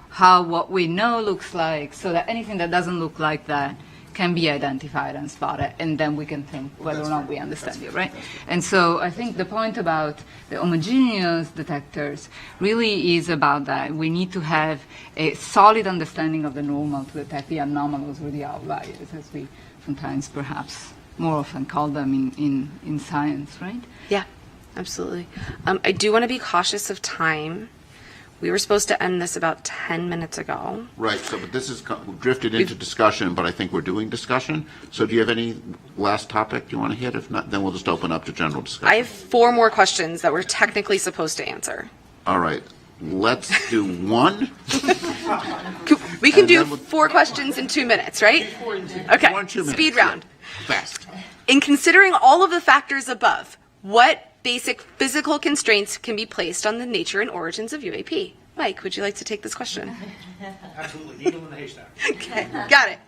how what we know looks like, so that anything that doesn't look like that can be identified and spotted, and then we can think whether or not we understand it, right? And so I think the point about the homogeneous detectors really is about that. We need to have a solid understanding of the normal to detect the anomalous or the outliers, as we sometimes perhaps more often call them in science, right? Yeah, absolutely. I do want to be cautious of time. We were supposed to end this about 10 minutes ago. Right, so but this is drifted into discussion, but I think we're doing discussion. So do you have any last topic you want to hit? If not, then we'll just open up to general discussion. I have 4 more questions that we're technically supposed to answer. All right, let's do one. We can do 4 questions in 2 minutes, right? Okay, speed round. Fast. In considering all of the factors above, what basic physical constraints can be placed on the nature and origins of UAP? Mike, would you like to take this question? Absolutely. Needle in the haystack. Okay, got it.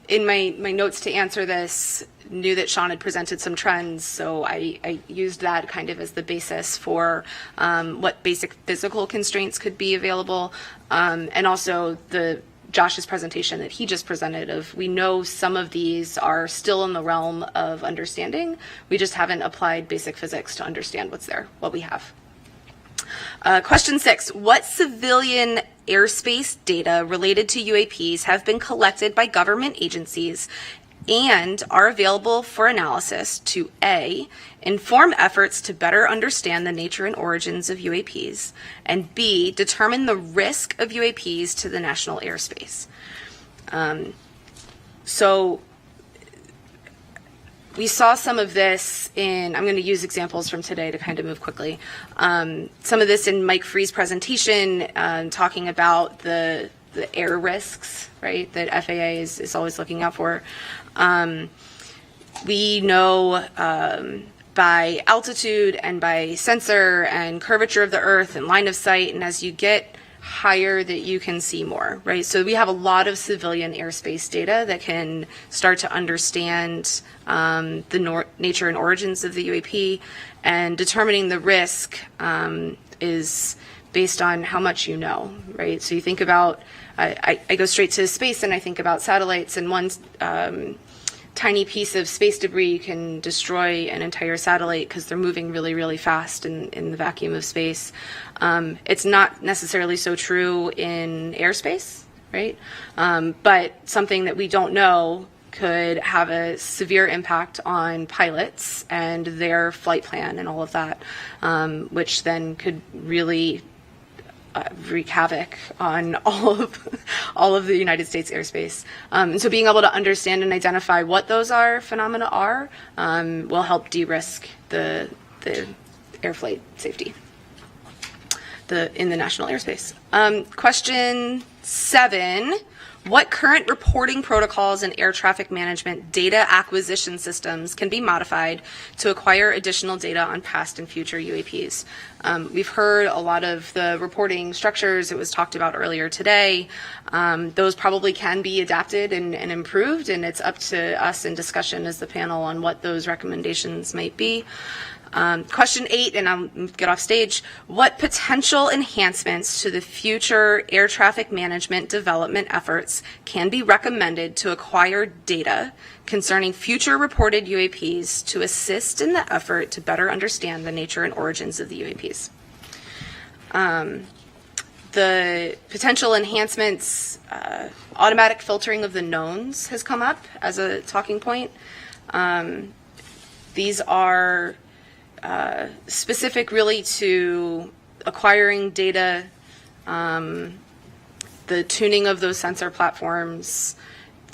In my notes to answer this, knew that Sean had presented some trends, so I used that kind of as the basis for what basic physical constraints could be available, and also Josh's presentation that he just presented of, we know some of these are still in the realm of understanding. We just haven't applied basic physics to understand what's there, what we have. Question 6, what civilian airspace data related to UAPs have been collected by government agencies and are available for analysis to A, inform efforts to better understand the nature and origins of UAPs, and B, determine the risk of UAPs to the national airspace? So we saw some of this in, I'm going to use examples from today to kind of move quickly. Some of this in Mike Free's presentation, talking about the air risks, right, that FAA is always looking out for. We know by altitude and by sensor and curvature of the Earth and line of sight, and as you get higher that you can see more, right? So we have a lot of civilian airspace data that can start to understand the nature and origins of the UAP, and determining the risk is based on how much you know, right? So you think about, I go straight to space and I think about satellites, and one tiny piece of space debris can destroy an entire satellite because they're moving really, really fast in the vacuum of space. It's not necessarily so true in airspace, right? But something that we don't know could have a severe impact on pilots and their flight plan and all of that, which then could really wreak havoc on all of the United States airspace. And so being able to understand and identify what those phenomena are will help de-risk the air flight safety in the national airspace. Question 7. What current reporting protocols and air traffic management data acquisition systems can be modified to acquire additional data on past and future UAPs? We've heard a lot of the reporting structures. It was talked about earlier today. Those probably can be adapted and improved, and it's up to us in discussion as the panel on what those recommendations might be. Question 8, and I'll get off stage. What potential enhancements to the future air traffic management development efforts can be recommended to acquire data concerning future reported UAPs to assist in the effort to better understand the nature and origins of the UAPs? The potential enhancements, automatic filtering of the knowns has come up as a talking point. These are specific really to acquiring data, the tuning of those sensor platforms,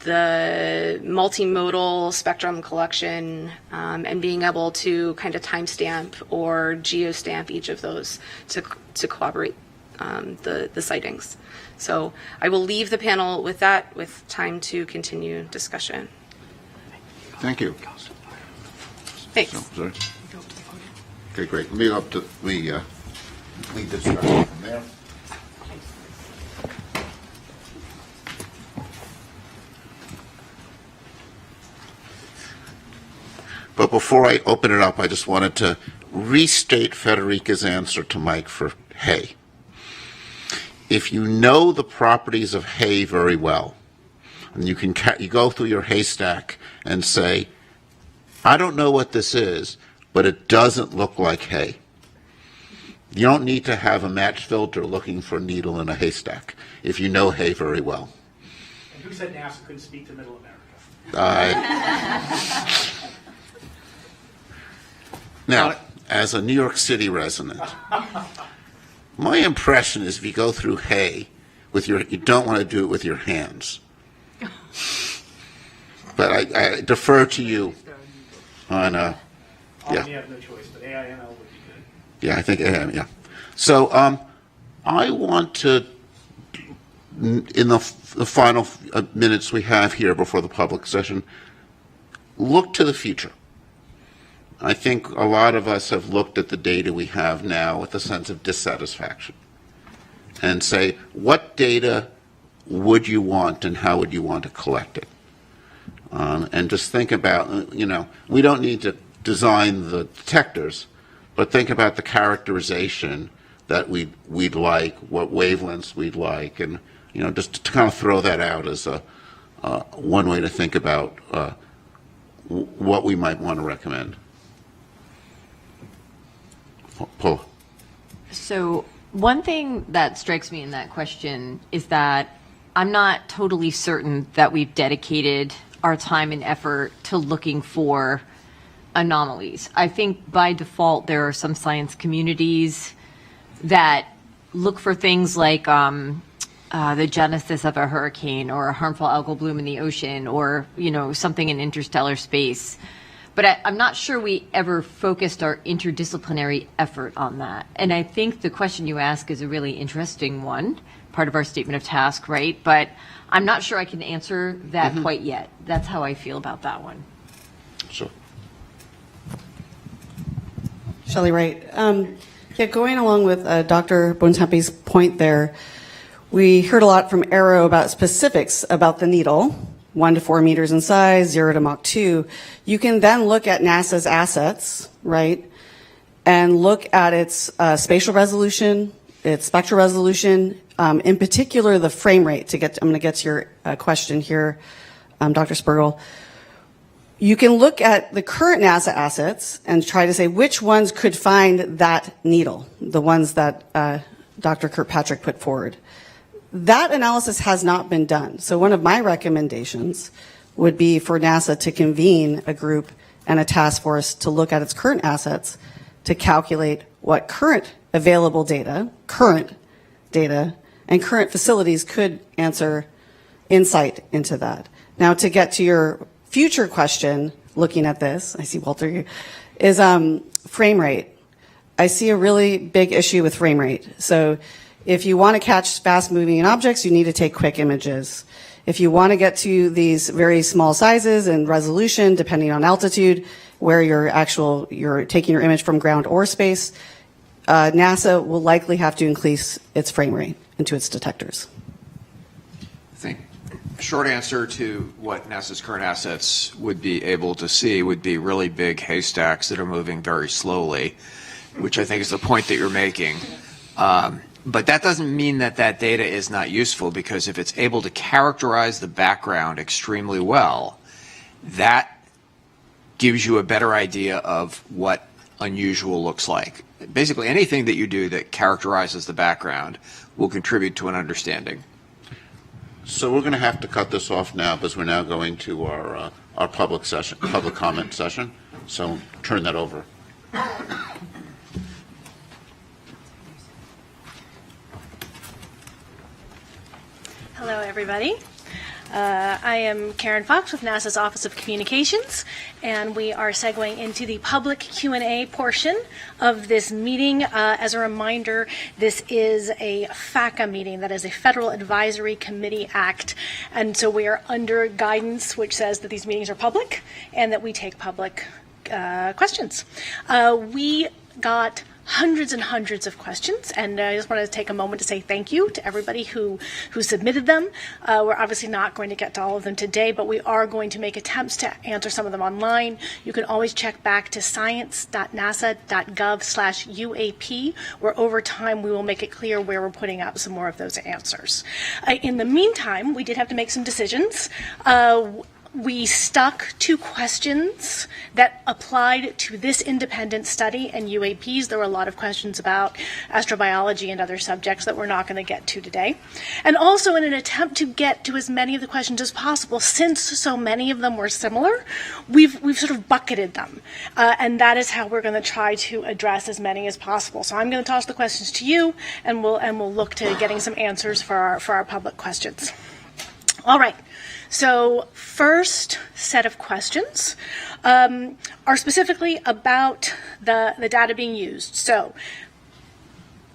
the multimodal spectrum collection, and being able to kind of timestamp or geostamp each of those to corroborate the sightings. So I will leave the panel with that, with time to continue discussion. Thank you. Thanks. Oh, sorry. Okay, great. Let me go up to lead discussion from there. But before I open it up, I just wanted to restate Federica's answer to Mike for hay. If you know the properties of hay very well, and you go through your haystack and say, I don't know what this is, but it doesn't look like hay. You don't need to have a match filter looking for a needle in a haystack if you know hay very well. And who said NASA couldn't speak to Middle America? Now, as a New York City resident, my impression is if you go through hay with you don't want to do it with your hands. But I defer to you on, yeah. You have no choice, but AIML would be good. Yeah, I think AIM, yeah. So I want to, in the final minutes we have here before the public session, look to the future. I think a lot of us have looked at the data we have now with a sense of dissatisfaction and say, what data would you want and how would you want to collect it? And just think about, we don't need to design the detectors, but think about the characterization that we'd like, what wavelengths we'd like, and just to kind of throw that out as one way to think about what we might want to recommend. Paul. So one thing that strikes me in that question is that I'm not totally certain that we've dedicated our time and effort to looking for anomalies. I think by default there are some science communities that look for things like the genesis of a hurricane or a harmful algal bloom in the ocean or something in interstellar space. But I'm not sure we ever focused our interdisciplinary effort on that. And I think the question you ask is a really interesting one, part of our statement of task, right? But I'm not sure I can answer that quite yet. That's how I feel about that one. Sure. Shelley Wright. Going along with Dr. Bontempi's point there, we heard a lot from AARO about specifics about the needle. 1 to 4 meters in size, 0 to Mach 2. You can then look at NASA's assets, right, and look at its spatial resolution, its spectral resolution, in particular the frame rate. I'm going to get to your question here, Dr. Spergel. You can look at the current NASA assets and try to say which ones could find that needle, the ones that Dr. Kirkpatrick put forward. That analysis has not been done. So one of my recommendations would be for NASA to convene a group and a task force to look at its current assets to calculate what current available data, and current facilities could answer insight into that. Now, to get to your future question, looking at this, I see Walter, is frame rate. I see a really big issue with frame rate. So if you want to catch fast-moving objects, you need to take quick images. If you want to get to these very small sizes and resolution, depending on altitude, where you're taking your image from ground or space, NASA will likely have to increase its frame rate into its detectors. Short answer to what NASA's current assets would be able to see would be really big haystacks that are moving very slowly, which I think is the point that you're making. But that doesn't mean that that data is not useful, because if it's able to characterize the background extremely well, that gives you a better idea of what unusual looks like. Basically, anything that you do that characterizes the background will contribute to an understanding. So we're going to have to cut this off now, because we're now going to our public comment session. So turn that over. Hello, everybody. I am Karen Fox with NASA's Office of Communications, and we are segueing into the public Q&A portion of this meeting. As a reminder, this is a FACA meeting, that is a Federal Advisory Committee Act, and so we are under guidance which says that these meetings are public and that we take public questions. We got hundreds and hundreds of questions, and I just wanted to take a moment to say thank you to everybody who submitted them. We're obviously not going to get to all of them today, but we are going to make attempts to answer some of them online. You can always check back to science.nasa.gov/UAP, where over time we will make it clear where we're putting out some more of those answers. In the meantime, we did have to make some decisions. We stuck to questions that applied to this independent study and UAPs. There were a lot of questions about astrobiology and other subjects that we're not going to get to today. And also, in an attempt to get to as many of the questions as possible, since so many of them were similar, we've sort of bucketed them. And that is how we're going to try to address as many as possible. So I'm going to toss the questions to you, and we'll look to getting some answers for our public questions. All right. So first set of questions are specifically about the data being used. So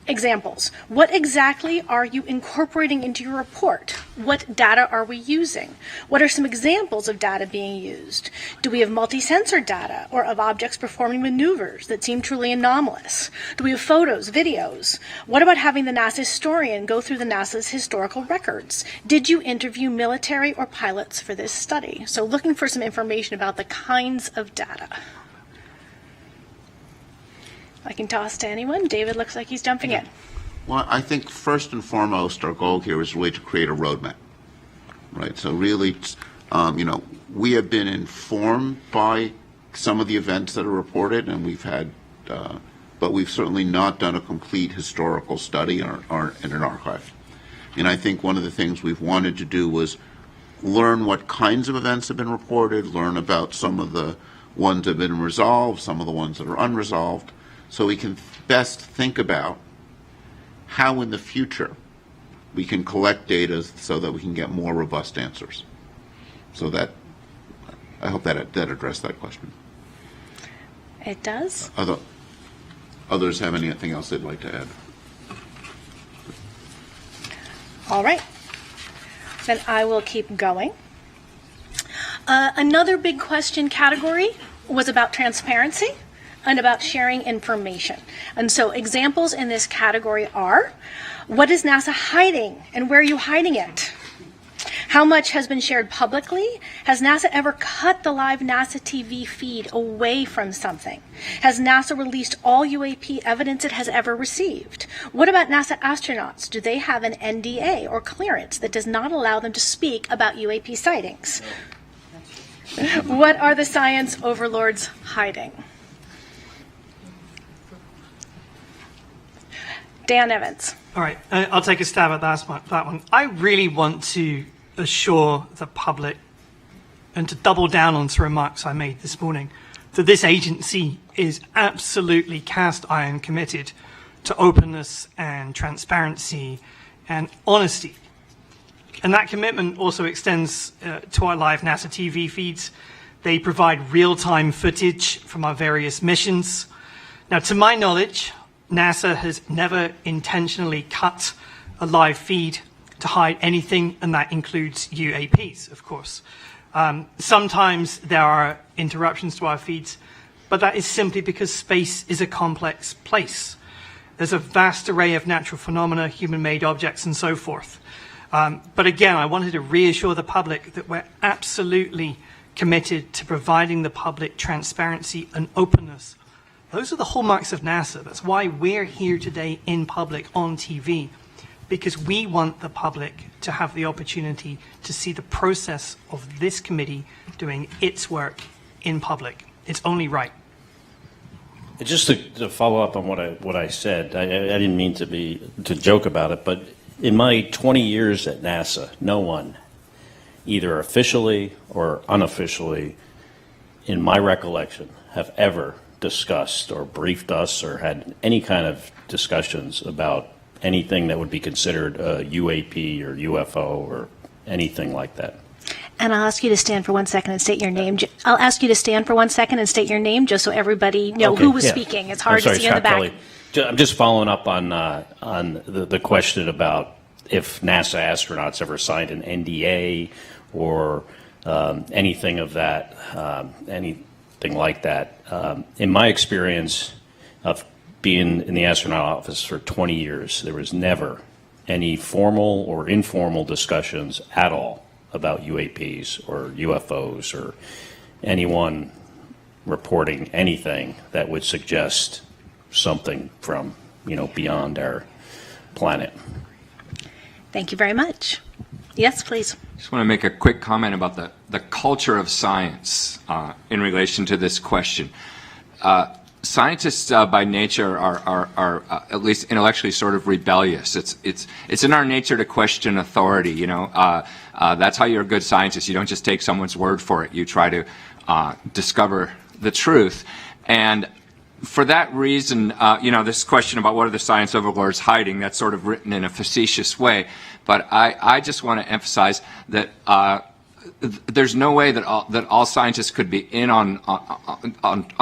examples. What exactly are you incorporating into your report? What data are we using? What are some examples of data being used? Do we have multi-sensor data or of objects performing maneuvers that seem truly anomalous? Do we have photos, videos? What about having the NASA historian go through the NASA's historical records? Did you interview military or pilots for this study? So looking for some information about the kinds of data. I can toss to anyone. David looks like he's jumping in. Well, I think first and foremost, our goal here is really to create a roadmap, right? So really, we have been informed by some of the events that are reported, and we've had, but we've certainly not done a complete historical study in an archive. And I think one of the things we've wanted to do was learn what kinds of events have been reported, learn about some of the ones that have been resolved, some of the ones that are unresolved, so we can best think about how in the future we can collect data so that we can get more robust answers. So that, I hope that addressed that question. It does. Others have anything else they'd like to add? All right. Then I will keep going. Another big question category was about transparency and about sharing information. And so examples in this category are, what is NASA hiding and where are you hiding it? How much has been shared publicly? Has NASA ever cut the live NASA TV feed away from something? Has NASA released all UAP evidence it has ever received? What about NASA astronauts? Do they have an NDA or clearance that does not allow them to speak about UAP sightings? What are the science overlords hiding? Dan Evans. All right, I'll take a stab at that one. I really want to assure the public and to double down on some remarks I made this morning that this agency is absolutely cast iron committed to openness and transparency and honesty. And that commitment also extends to our live NASA TV feeds. They provide real-time footage from our various missions. Now, to my knowledge, NASA has never intentionally cut a live feed to hide anything, and that includes UAPs, of course. Sometimes there are interruptions to our feeds, but that is simply because space is a complex place. There's a vast array of natural phenomena, human-made objects, and so forth. But again, I wanted to reassure the public that we're absolutely committed to providing the public transparency and openness. Those are the hallmarks of NASA. That's why we're here today in public on TV, because we want the public to have the opportunity to see the process of this committee doing its work in public. It's only right. Just to follow up on what I said, I didn't mean to joke about it, but in my 20 years at NASA, no one, either officially or unofficially, in my recollection, have ever discussed or briefed us or had any kind of discussions about anything that would be considered a UAP or UFO or anything like that. And I'll ask you to stand for 1 second and state your name. I'll ask you to stand for 1 second and state your name, just so everybody know who was speaking. It's hard to see in the back. Kelly. I'm just following up on the question about if NASA astronauts ever signed an NDA or anything of that, anything like that. In my experience of being in the astronaut office for 20 years, there was never any formal or informal discussions at all about UAPs or UFOs or anyone reporting anything that would suggest something from, beyond our planet. Thank you very much. Yes, please. Just want to make a quick comment about the culture of science in relation to this question. Scientists by nature are at least intellectually sort of rebellious. It's in our nature to question authority. That's how you're a good scientist. You don't just take someone's word for it. You try to discover the truth. And for that reason, this question about what are the science overlords hiding, that's sort of written in a facetious way. But I just want to emphasize that there's no way that all scientists could be in on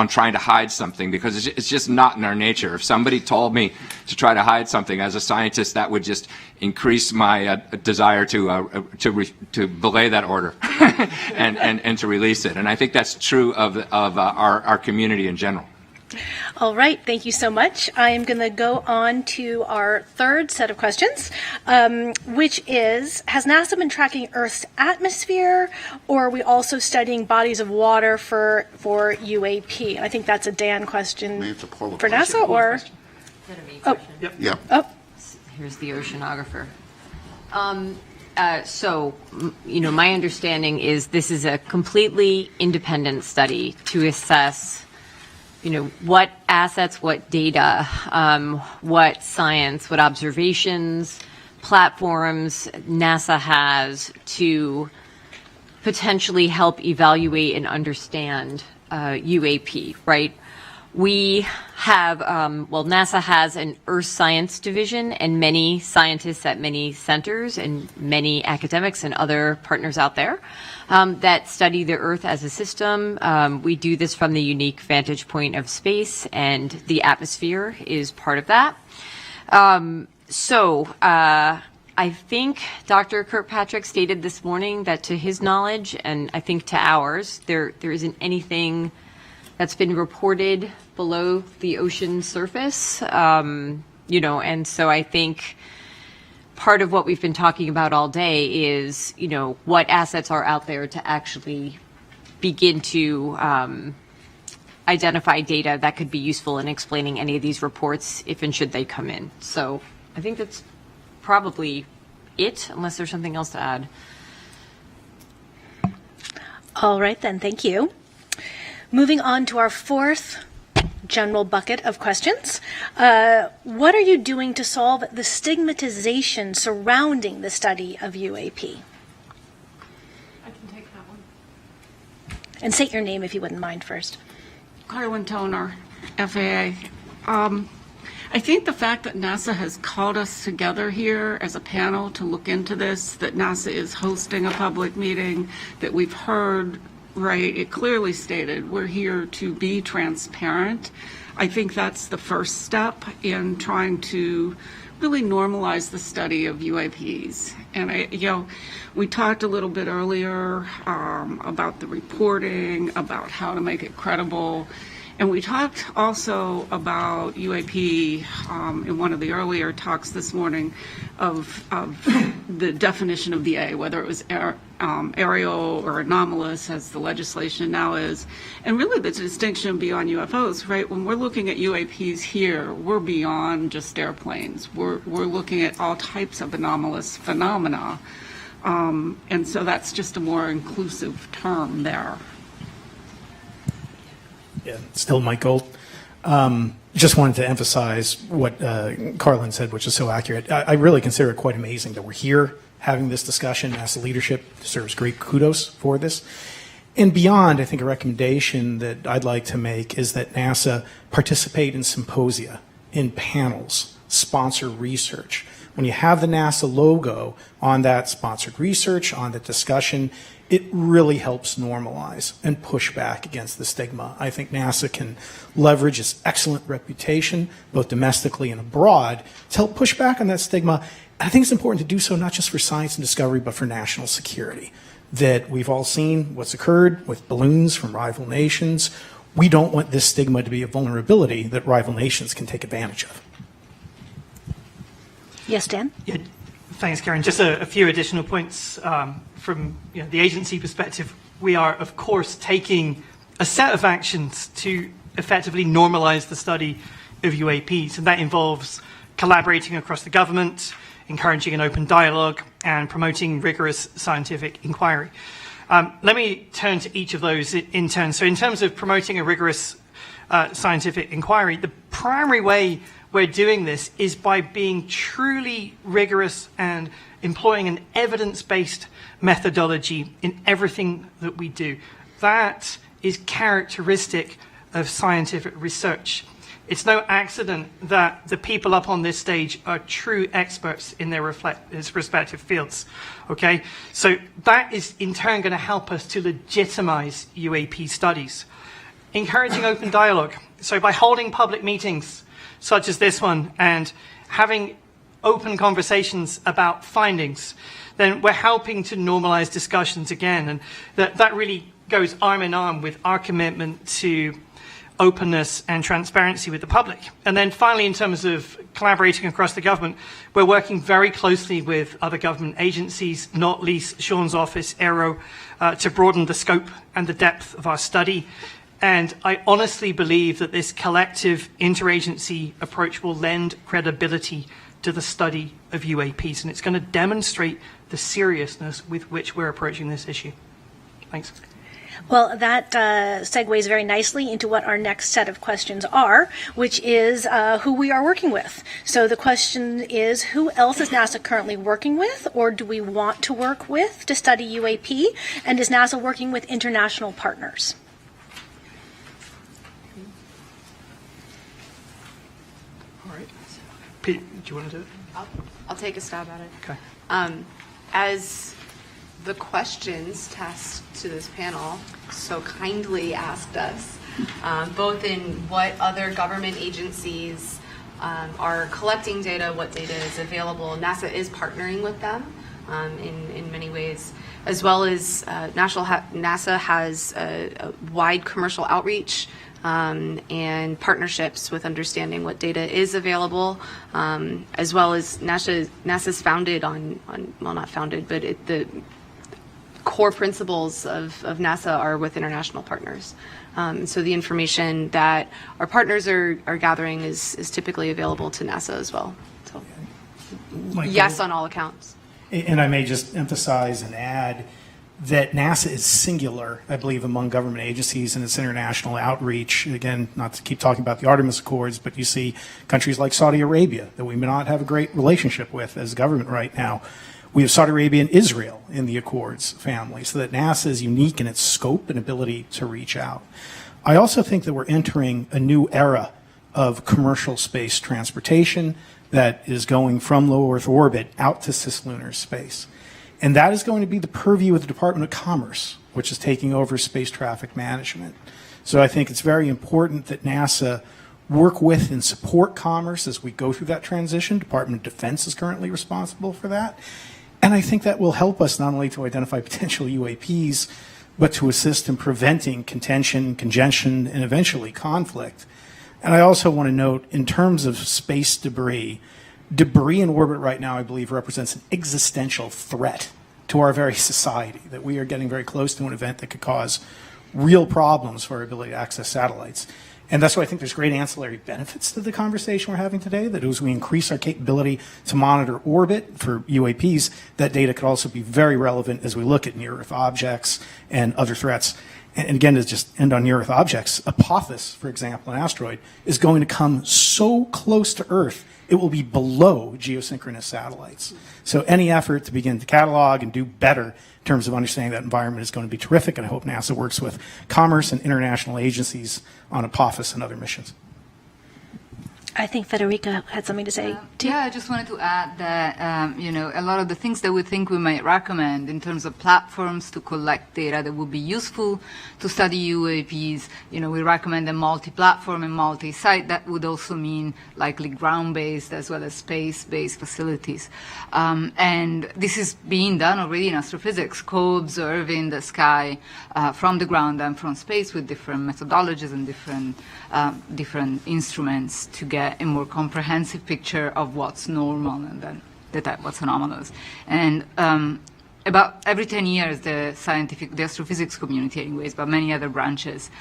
trying to hide something, because it's just not in our nature. If somebody told me to try to hide something as a scientist, that would just increase my desire to belay that order and to release it. And I think that's true of our community in general. All right, thank you so much. I am going to go on to our third set of questions, which is, has NASA been tracking Earth's atmosphere, or are we also studying bodies of water for UAP? I think that's a Dan question for NASA, or? Is that a me question? Yep. Yeah. Oh. Here's the oceanographer. My understanding is this is a completely independent study to assess what assets, what data, what science, what observations, platforms NASA has to potentially help evaluate and understand UAP, right? We have, NASA has an Earth Science division and many scientists at many centers and many academics and other partners out there that study the Earth as a system. We do this from the unique vantage point of space, and the atmosphere is part of that. I think Dr. Kirkpatrick stated this morning that to his knowledge, and I think to ours, there isn't anything that's been reported below the ocean surface, and so I think part of what we've been talking about all day is, what assets are out there to actually begin to identify data that could be useful in explaining any of these reports if and should they come in. So I think that's probably it, unless there's something else to add. All right, then. Thank you. Moving on to our fourth general bucket of questions. What are you doing to solve the stigmatization surrounding the study of UAP? I can take that one. And state your name if you wouldn't mind first. Carlin Toner, FAA. I think the fact that NASA has called us together here as a panel to look into this, that NASA is hosting a public meeting, that we've heard, right, it clearly stated we're here to be transparent. I think that's the first step in trying to really normalize the study of UAPs. And we talked a little bit earlier about the reporting, about how to make it credible. And we talked also about UAP in one of the earlier talks this morning of the definition of the A, whether it was aerial or anomalous, as the legislation now is. And really the distinction beyond UFOs, right? When we're looking at UAPs here, we're beyond just airplanes. We're looking at all types of anomalous phenomena. And so that's just a more inclusive term there. Yeah, still Mike Gold. Just wanted to emphasize what Carlin said, which is so accurate. I really consider it quite amazing that we're here having this discussion. NASA leadership deserves great kudos for this. And beyond, I think a recommendation that I'd like to make is that NASA participate in symposia, in panels, sponsor research. When you have the NASA logo on that sponsored research, on that discussion, it really helps normalize and push back against the stigma. I think NASA can leverage its excellent reputation, both domestically and abroad, to help push back on that stigma. And I think it's important to do so not just for science and discovery, but for national security. That we've all seen what's occurred with balloons from rival nations. We don't want this stigma to be a vulnerability that rival nations can take advantage of. Yes, Dan? Yeah, thanks, Karen. Just a few additional points from the agency perspective. We are, of course, taking a set of actions to effectively normalize the study of UAPs, and that involves collaborating across the government, encouraging an open dialogue, and promoting rigorous scientific inquiry. Let me turn to each of those in turn. So in terms of promoting a rigorous scientific inquiry, the primary way we're doing this is by being truly rigorous and employing an evidence-based methodology in everything that we do. That is characteristic of scientific research. It's no accident that the people up on this stage are true experts in their respective fields, okay? So that is in turn going to help us to legitimize UAP studies. Encouraging open dialogue. So by holding public meetings such as this one and having open conversations about findings, then we're helping to normalize discussions again. And that really goes arm in arm with our commitment to openness and transparency with the public. And then finally, in terms of collaborating across the government, we're working very closely with other government agencies, not least Sean's office, AARO, to broaden the scope and the depth of our study. And I honestly believe that this collective interagency approach will lend credibility to the study of UAPs, and it's going to demonstrate the seriousness with which we're approaching this issue. Thanks. Well, that segues very nicely into what our next set of questions are, which is who we are working with. So the question is, who else is NASA currently working with, or do we want to work with to study UAP? And is NASA working with international partners? Pete, do you want to do it? I'll take a stab at it. Okay. As the questions test to this panel so kindly asked us, both in what other government agencies are collecting data, what data is available. NASA is partnering with them in many ways, as well as NASA has a wide commercial outreach and partnerships with understanding what data is available, as well as NASA's founded on well, not founded, but the core principles of NASA are with international partners. So the information that our partners are gathering is typically available to NASA as well. So yes, on all accounts. And I may just emphasize and add that NASA is singular, I believe, among government agencies in its international outreach. Again, not to keep talking about the Artemis Accords, but you see countries like Saudi Arabia that we may not have a great relationship with as a government right now. We have Saudi Arabia and Israel in the Accords family, so that NASA is unique in its scope and ability to reach out. I also think that we're entering a new era of commercial space transportation that is going from low Earth orbit out to cislunar space. And that is going to be the purview of the Department of Commerce, which is taking over space traffic management. So I think it's very important that NASA work with and support commerce as we go through that transition. Department of Defense is currently responsible for that. And I think that will help us not only to identify potential UAPs, but to assist in preventing contention, congestion, and eventually conflict. And I also want to note, in terms of space debris in orbit right now, I believe, represents an existential threat to our very society, that we are getting very close to an event that could cause real problems for our ability to access satellites. And that's why I think there's great ancillary benefits to the conversation we're having today, that as we increase our capability to monitor orbit for UAPs, that data could also be very relevant as we look at near-Earth objects and other threats. And again, to just end on near-Earth objects, Apophis, for example, an asteroid, is going to come so close to Earth, it will be below geosynchronous satellites. So any effort to begin to catalog and do better in terms of understanding that environment is going to be terrific, and I hope NASA works with commerce and international agencies on Apophis and other missions. I think Federica had something to say, too. Yeah, I just wanted to add that, a lot of the things that we think we might recommend in terms of platforms to collect data that would be useful to study UAPs, we recommend a multi-platform and multi-site. That would also mean likely ground-based as well as space-based facilities. And this is being done already in astrophysics, co-observing the sky from the ground and from space with different methodologies and different instruments to get a more comprehensive picture of what's normal and then detect what's anomalous. And about every 10 years, the astrophysics community anyways, but many other branches,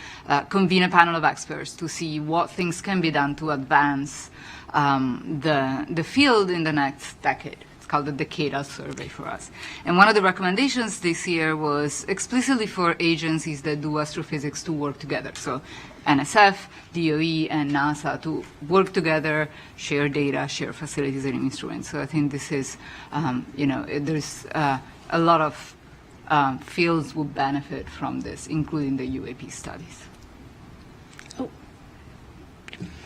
convene a panel of experts to see what things can be done to advance the field in the next decade. It's called the Decadal Survey for us. And one of the recommendations this year was explicitly for agencies that do astrophysics to work together. So NSF, DOE, and NASA to work together, share data, share facilities and instruments. So I think this is, there's a lot of fields will benefit from this, including the UAP studies. Oh,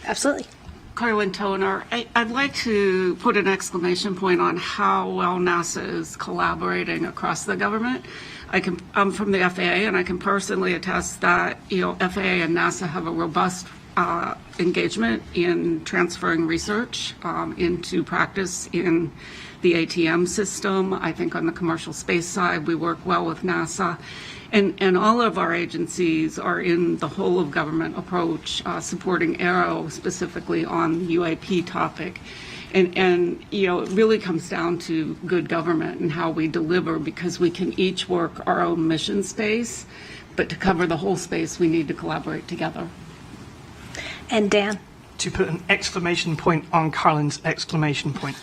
absolutely. Carlin Toner, I'd like to put an exclamation point on how well NASA is collaborating across the government. I'm from the FAA, and I can personally attest that FAA and NASA have a robust engagement in transferring research into practice in the ATM system. I think on the commercial space side, we work well with NASA. And all of our agencies are in the whole of government approach, supporting AARO specifically on the UAP topic. And it really comes down to good government and how we deliver, because we can each work our own mission space, but to cover the whole space, we need to collaborate together. And Dan? To put an exclamation point on Carlin's exclamation point.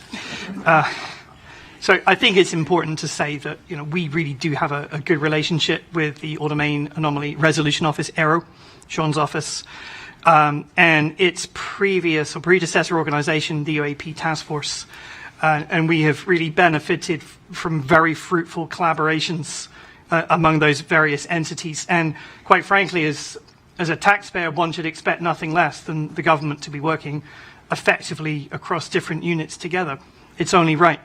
So I think it's important to say that we really do have a good relationship with the All-Domain Anomaly Resolution Office, AARO, Sean's office, and its previous or predecessor organization, the UAP Task Force. And we have really benefited from very fruitful collaborations among those various entities. And quite frankly, as a taxpayer, one should expect nothing less than the government to be working effectively across different units together. It's only right.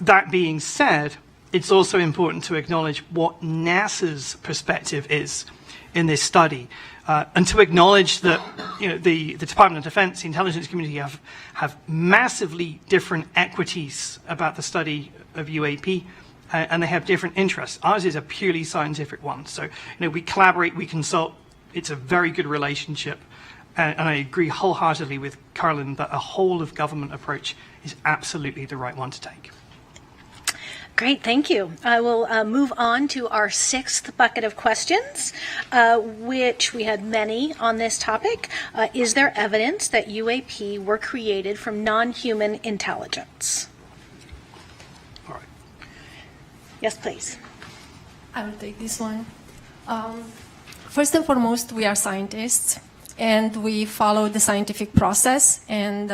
That being said, it's also important to acknowledge what NASA's perspective is in this study, and to acknowledge that the Department of Defense, the intelligence community have massively different equities about the study of UAP, and they have different interests. Ours is a purely scientific one. So we collaborate, we consult. It's a very good relationship. And I agree wholeheartedly with Carlin that a whole of government approach is absolutely the right one to take. Great, thank you. I will move on to our sixth bucket of questions, which we had many on this topic. Is there evidence that UAP were created from non-human intelligence? All right. Yes, please. I will take this one. First and foremost, we are scientists, and we follow the scientific process. And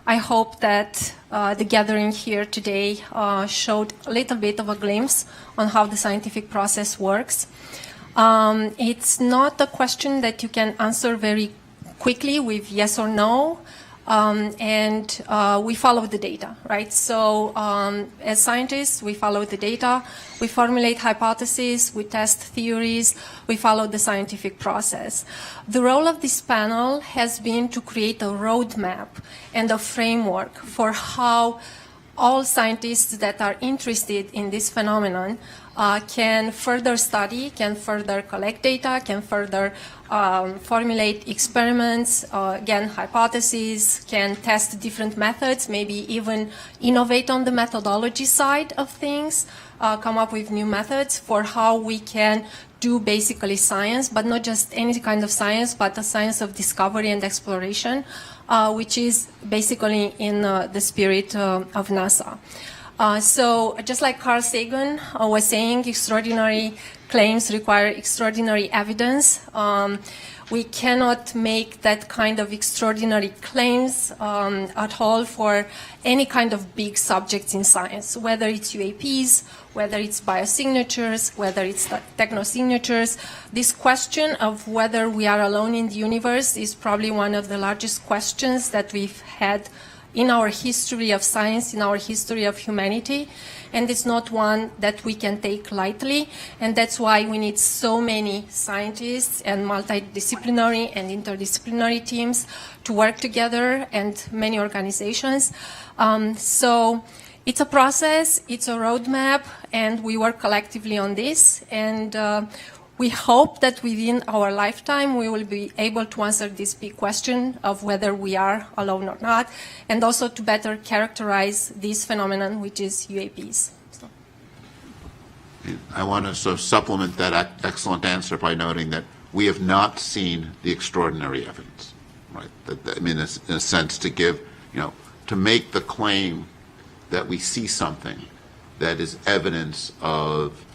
I hope that the gathering here today showed a little bit of a glimpse on how the scientific process works. It's not a question that you can answer very quickly with yes or no. And we follow the data, right? So as scientists, we follow the data, we formulate hypotheses, we test theories, we follow the scientific process. The role of this panel has been to create a roadmap and a framework for how all scientists that are interested in this phenomenon can further study, can further collect data, can further formulate experiments, again, hypotheses, can test different methods, maybe even innovate on the methodology side of things, come up with new methods for how we can do basically science, but not just any kind of science, but the science of discovery and exploration, which is basically in the spirit of NASA. So just like Carl Sagan was saying, extraordinary claims require extraordinary evidence. We cannot make that kind of extraordinary claims at all for any kind of big subjects in science, whether it's UAPs, whether it's biosignatures, whether it's technosignatures. This question of whether we are alone in the universe is probably one of the largest questions that we've had in our history of science, in our history of humanity, and it's not one that we can take lightly, and that's why we need so many scientists and multidisciplinary and interdisciplinary teams to work together, and many organizations. So it's a process, it's a roadmap, and we work collectively on this, and we hope that within our lifetime we will be able to answer this big question of whether we are alone or not, and also to better characterize this phenomenon, which is UAPs. So. I want to sort of supplement that excellent answer by noting that we have not seen the extraordinary evidence, right? I mean, in a sense, to give, to make the claim that we see something that is evidence of,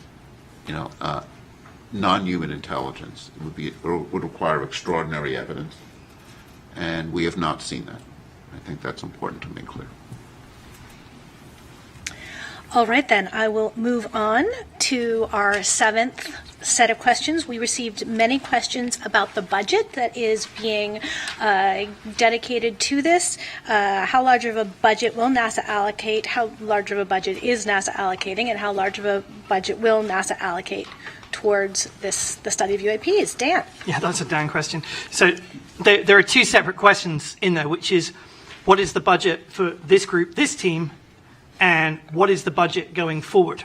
non-human intelligence would require extraordinary evidence, and we have not seen that. I think that's important to make clear. All right, then, I will move on to our seventh set of questions. We received many questions about the budget that is being dedicated to this. How large of a budget will NASA allocate? How large of a budget is NASA allocating? And how large of a budget will NASA allocate towards the study of UAPs? Dan? Yeah, that's a Dan question. So there are two separate questions in there, which is what is the budget for this group, this team, and what is the budget going forward,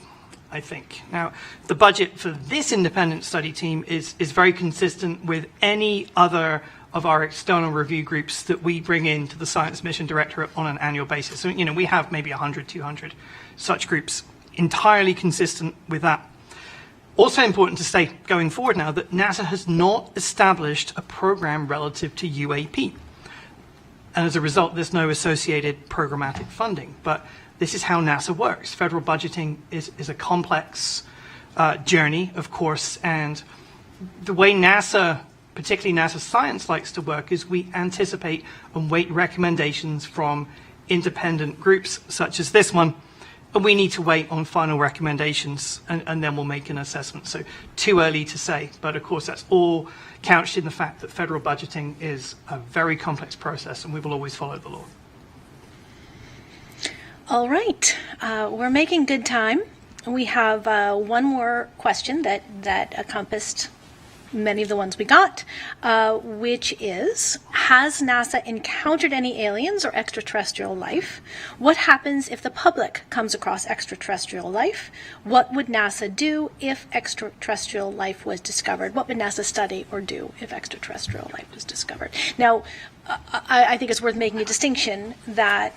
I think. Now, the budget for this independent study team is very consistent with any other of our external review groups that we bring into the Science Mission Directorate on an annual basis. So, we have maybe 100, 200 such groups, entirely consistent with that. Also important to say going forward now that NASA has not established a program relative to UAP. And as a result, there's no associated programmatic funding. But this is how NASA works. Federal budgeting is a complex journey, of course, and the way NASA, particularly NASA Science, likes to work is we anticipate and wait recommendations from independent groups such as this one, and we need to wait on final recommendations, and then we'll make an assessment. So too early to say, but of course that's all couched in the fact that federal budgeting is a very complex process, and we will always follow the law. All right, we're making good time. We have one more question that encompassed many of the ones we got, which is, has NASA encountered any aliens or extraterrestrial life? What happens if the public comes across extraterrestrial life? What would NASA do if extraterrestrial life was discovered? What would NASA study or do if extraterrestrial life was discovered? Now, I think it's worth making a distinction that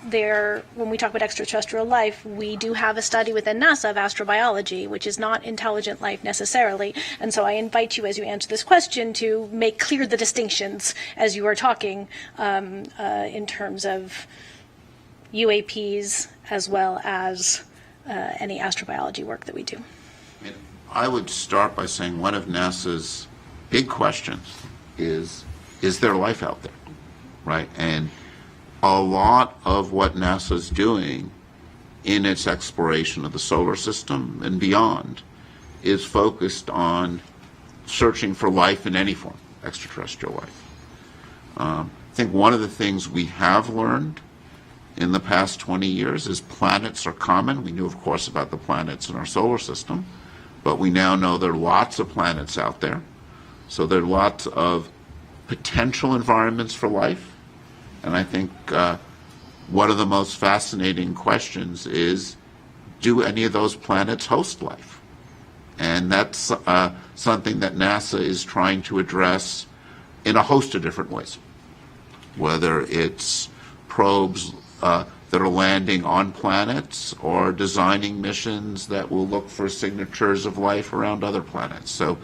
when we talk about extraterrestrial life, we do have a study within NASA of astrobiology, which is not intelligent life necessarily. And so I invite you, as you answer this question, to make clear the distinctions as you are talking in terms of UAPs as well as any astrobiology work that we do. I would start by saying one of NASA's big questions is there life out there? Right, and a lot of what NASA's doing in its exploration of the solar system and beyond is focused on searching for life in any form, extraterrestrial life. I think one of the things we have learned in the past 20 years is planets are common. We knew, of course, about the planets in our solar system, but we now know there are lots of planets out there. So there are lots of potential environments for life. And I think one of the most fascinating questions is, do any of those planets host life? And that's something that NASA is trying to address in a host of different ways, whether it's probes that are landing on planets or designing missions that will look for signatures of life around other planets. So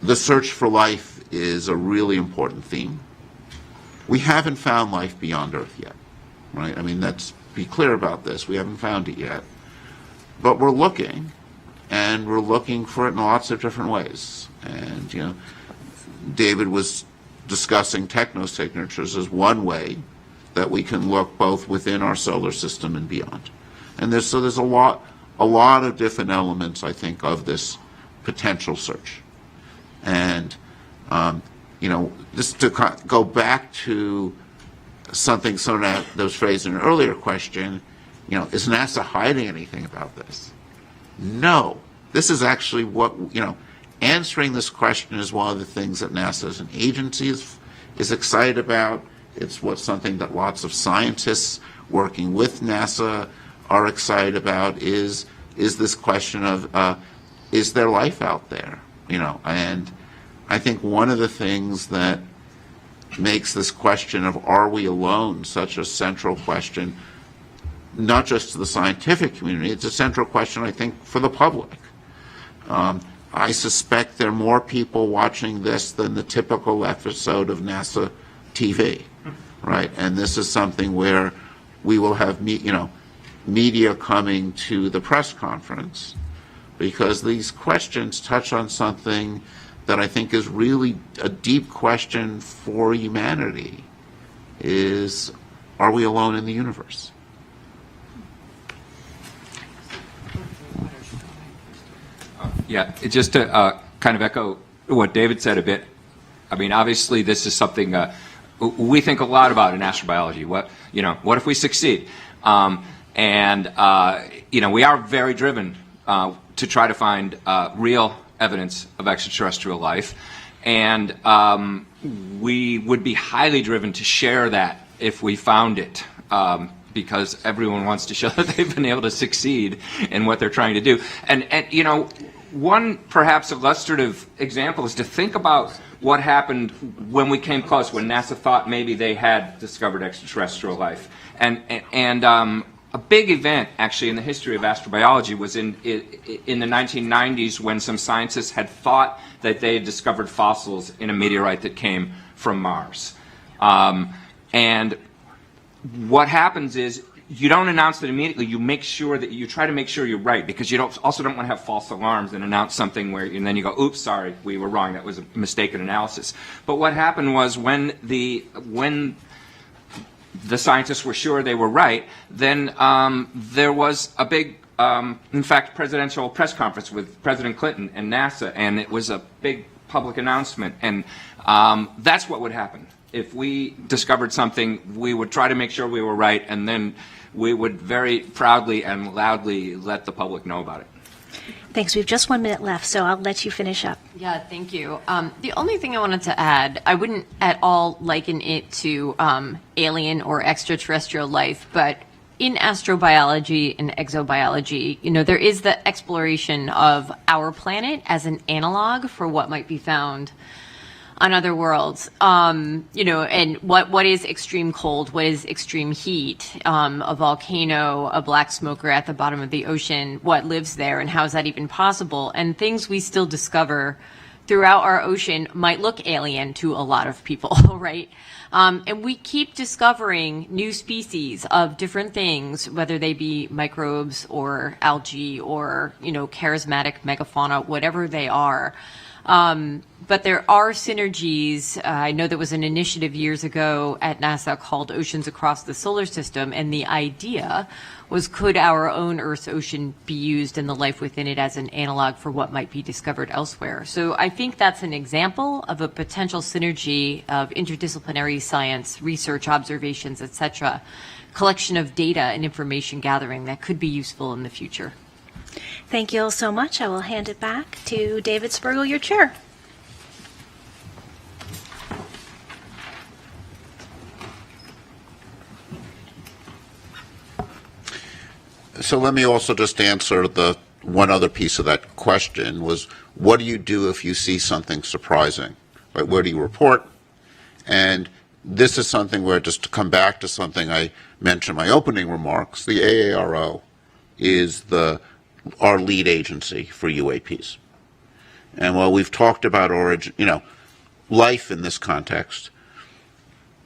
the search for life is a really important theme. We haven't found life beyond Earth yet, right? I mean, let's be clear about this. We haven't found it yet. But we're looking, and we're looking for it in lots of different ways. And, you know, David was discussing technosignatures as one way that we can look both within our solar system and beyond. And there's a lot of different elements, I think, of this potential search. And, you know, just to go back to something that was phrased in an earlier question, you know, is NASA hiding anything about this? No. This is actually what, you know, answering this question is one of the things that NASA as an agency is excited about. It's something that lots of scientists working with NASA are excited about is this question of, is there life out there? You know, and I think one of the things that makes this question of are we alone such a central question, not just to the scientific community, it's a central question, I think, for the public. I suspect there are more people watching this than the typical episode of NASA TV, right? And this is something where we will have, media coming to the press conference because these questions touch on something that I think is really a deep question for humanity is, are we alone in the universe? Yeah, just to kind of echo what David said a bit, I mean, obviously this is something we think a lot about in astrobiology. What if we succeed? We are very driven to try to find real evidence of extraterrestrial life, and we would be highly driven to share that if we found it, because everyone wants to show that they've been able to succeed in what they're trying to do. And one perhaps illustrative example is to think about what happened when we came close, when NASA thought maybe they had discovered extraterrestrial life. And a big event, actually, in the history of astrobiology was in the 1990s when some scientists had thought that they had discovered fossils in a meteorite that came from Mars. And what happens is you don't announce it immediately. You make sure that you try to make sure you're right, because you also don't want to have false alarms and announce something and then you go, oops, sorry, we were wrong. That was a mistaken analysis. But what happened was when the scientists were sure they were right, then there was a big, in fact, presidential press conference with President Clinton and NASA, and it was a big public announcement. And that's what would happen. If we discovered something, we would try to make sure we were right, and then we would very proudly and loudly let the public know about it. Thanks. We have just 1 minute left, so I'll let you finish up. Yeah, thank you. The only thing I wanted to add, I wouldn't at all liken it to alien or extraterrestrial life, but in astrobiology and exobiology, there is the exploration of our planet as an analog for what might be found on other worlds, and what is extreme cold, what is extreme heat, a volcano, a black smoker at the bottom of the ocean, what lives there, and how is that even possible? And things we still discover throughout our ocean might look alien to a lot of people, right? And we keep discovering new species of different things, whether they be microbes or algae or, charismatic megafauna, whatever they are. But there are synergies. I know there was an initiative years ago at NASA called Oceans Across the Solar System, and the idea was, could our own Earth's ocean be used and the life within it as an analog for what might be discovered elsewhere? So I think that's an example of a potential synergy of interdisciplinary science, research, observations, etc., collection of data and information gathering that could be useful in the future. Thank you all so much. I will hand it back to David Spergel, your chair. So let me also just answer the one other piece of that question was, what do you do if you see something surprising? Right? Where do you report? And this is something where, just to come back to something I mentioned in my opening remarks, the AARO is our lead agency for UAPs. And while we've talked about life in this context,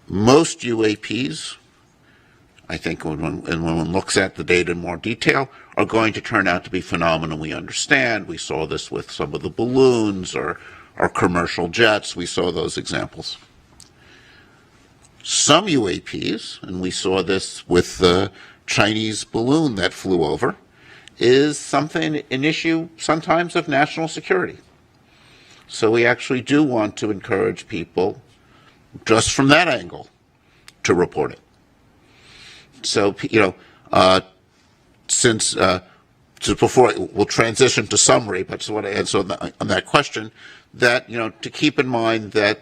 most UAPs, I think when one looks at the data in more detail, are going to turn out to be phenomena we understand. We saw this with some of the balloons or commercial jets. We saw those examples. Some UAPs, and we saw this with the Chinese balloon that flew over, is an issue sometimes of national security. So we actually do want to encourage people, just from that angle, to report it. So, before we'll transition to summary, but just want to answer on that question, that, to keep in mind that,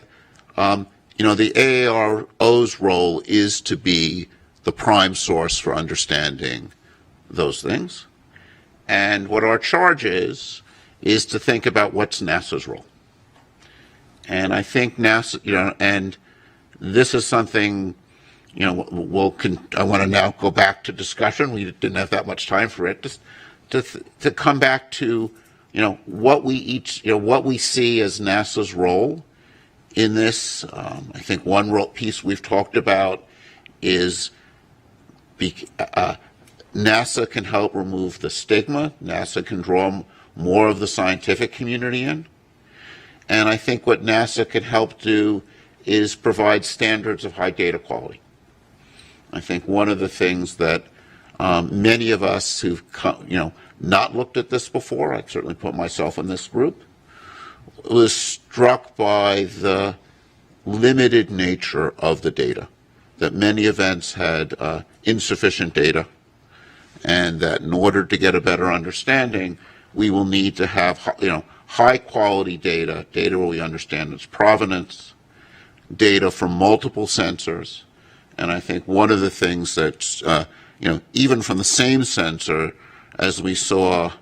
the AARO's role is to be the prime source for understanding those things. And what our charge is to think about what's NASA's role. And I think NASA, and this is something, I want to now go back to discussion. We didn't have that much time for it. Just to come back to, what we see as NASA's role in this. I think one piece we've talked about is NASA can help remove the stigma. NASA can draw more of the scientific community in. And I think what NASA can help do is provide standards of high data quality. I think one of the things that many of us who've not looked at this before, I certainly put myself in this group, was struck by the limited nature of the data, that many events had insufficient data, and that in order to get a better understanding, we will need to have high quality data where we understand its provenance, data from multiple sensors. And I think one of the things that's, even from the same sensor, as we saw,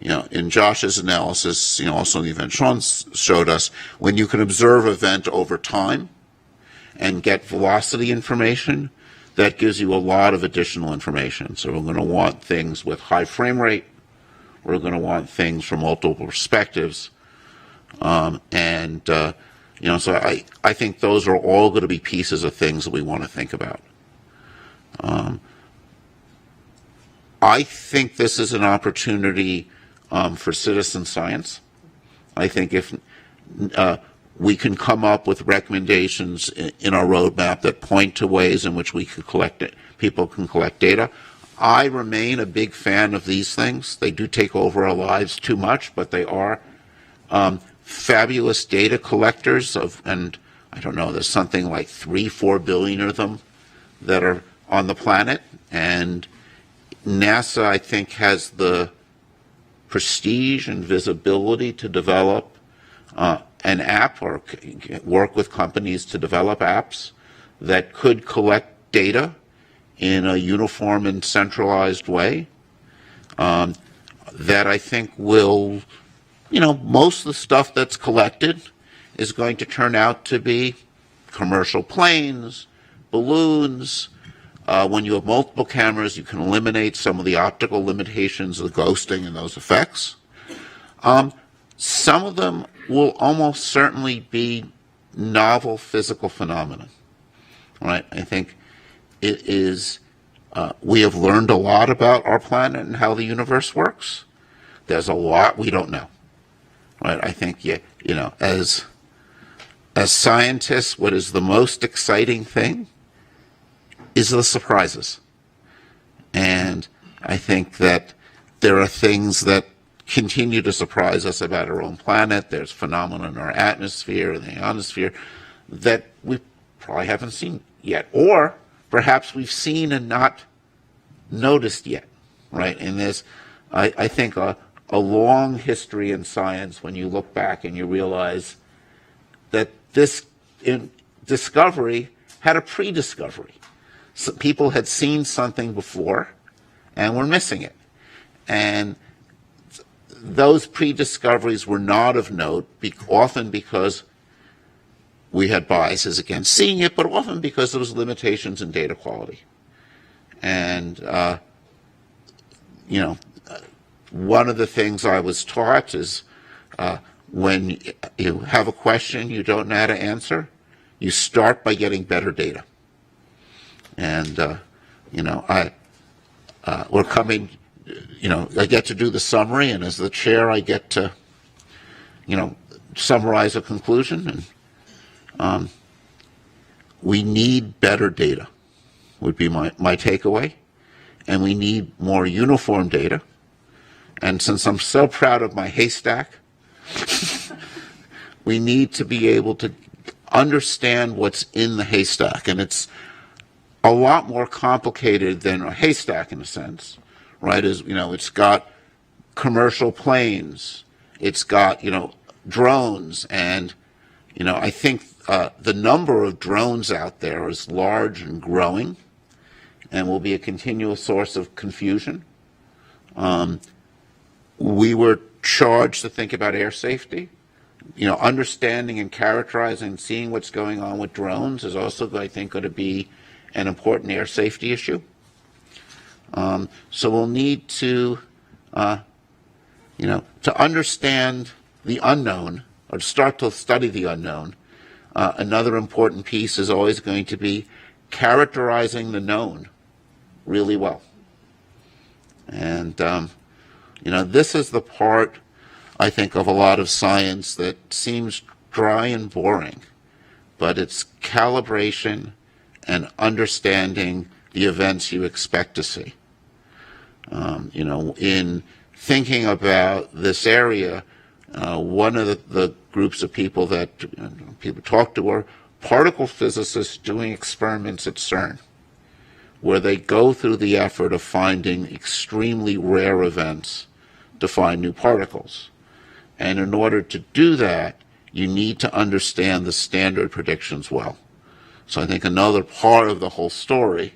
in Josh's analysis, also in the event Sean showed us, when you can observe event over time and get velocity information, that gives you a lot of additional information. So we're going to want things with high frame rate. We're going to want things from multiple perspectives. So I think those are all going to be pieces of things that we want to think about. I think this is an opportunity for citizen science. I think if we can come up with recommendations in our roadmap that point to ways in which we can people can collect data. I remain a big fan of these things. They do take over our lives too much, but they are fabulous data collectors and I don't know, there's something like 3-4 billion of them that are on the planet, and NASA, I think, has the prestige and visibility to develop an app or work with companies to develop apps that could collect data in a uniform and centralized way that I think will, most of the stuff that's collected is going to turn out to be commercial planes, balloons. When you have multiple cameras, you can eliminate some of the optical limitations of ghosting and those effects. Some of them will almost certainly be novel physical phenomena. Right? I think it is, we have learned a lot about our planet and how the universe works. There's a lot we don't know. Right? I think, as scientists, what is the most exciting thing is the surprises. And I think that there are things that continue to surprise us about our own planet. There's phenomena in our atmosphere and the ionosphere that we probably haven't seen yet, or perhaps we've seen and not noticed yet, right? And there's, I think, a long history in science when you look back and you realize that this discovery had a pre-discovery. So people had seen something before and were missing it. And those pre-discoveries were not of note, often because we had biases against seeing it, but often because there was limitations in data quality. And, one of the things I was taught is when you have a question you don't know how to answer, you start by getting better data. And, we're coming, I get to do the summary, and as the chair, I get to, summarize a conclusion. And we need better data, would be my takeaway. And we need more uniform data. And since I'm so proud of my haystack, we need to be able to understand what's in the haystack. And it's a lot more complicated than a haystack in a sense, right? It's got commercial planes, it's got, drones, and, I think the number of drones out there is large and growing and will be a continual source of confusion. We were charged to think about air safety. Understanding and characterizing and seeing what's going on with drones is also, I think, going to be an important air safety issue. So we'll need to, to understand the unknown, or to start to study the unknown. Another important piece is always going to be characterizing the known really well. And, this is the part, I think, of a lot of science that seems dry and boring, but it's calibration and understanding the events you expect to see. In thinking about this area, one of the groups of people that people talk to are particle physicists doing experiments at CERN, where they go through the effort of finding extremely rare events to find new particles. And in order to do that, you need to understand the standard predictions well. So I think another part of the whole story,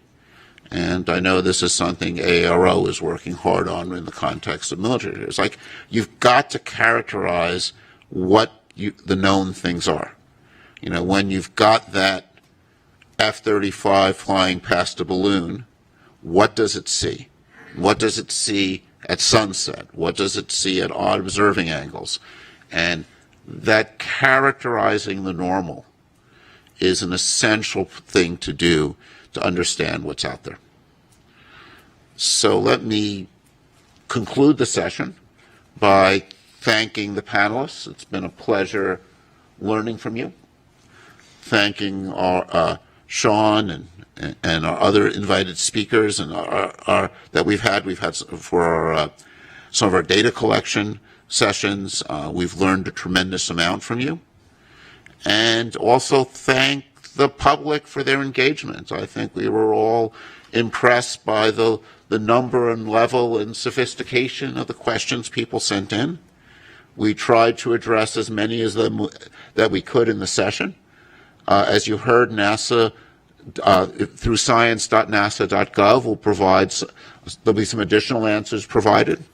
and I know this is something AARO is working hard on in the context of military, it's like you've got to characterize what the known things are. When you've got that F-35 flying past a balloon, what does it see? What does it see at sunset? What does it see at odd observing angles? And that characterizing the normal is an essential thing to do to understand what's out there. So let me conclude the session by thanking the panelists. It's been a pleasure learning from you. Thanking our Sean and our other invited speakers and that we've had for some of our data collection sessions. We've learned a tremendous amount from you. And also thank the public for their engagement. I think we were all impressed by the number and level and sophistication of the questions people sent in. We tried to address as many as them that we could in the session. As you heard, NASA, through science.nasa.gov, will provide, there'll be some additional answers provided.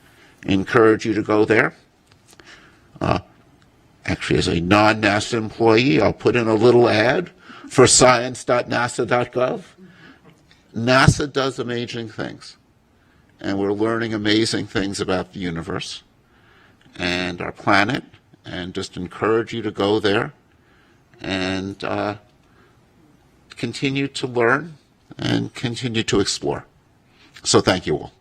I encourage you to go there. Actually, as a non-NASA employee, I'll put in a little ad for science.nasa.gov. NASA does amazing things, and we're learning amazing things about the universe and our planet, and just encourage you to go there and continue to learn and continue to explore. So thank you all.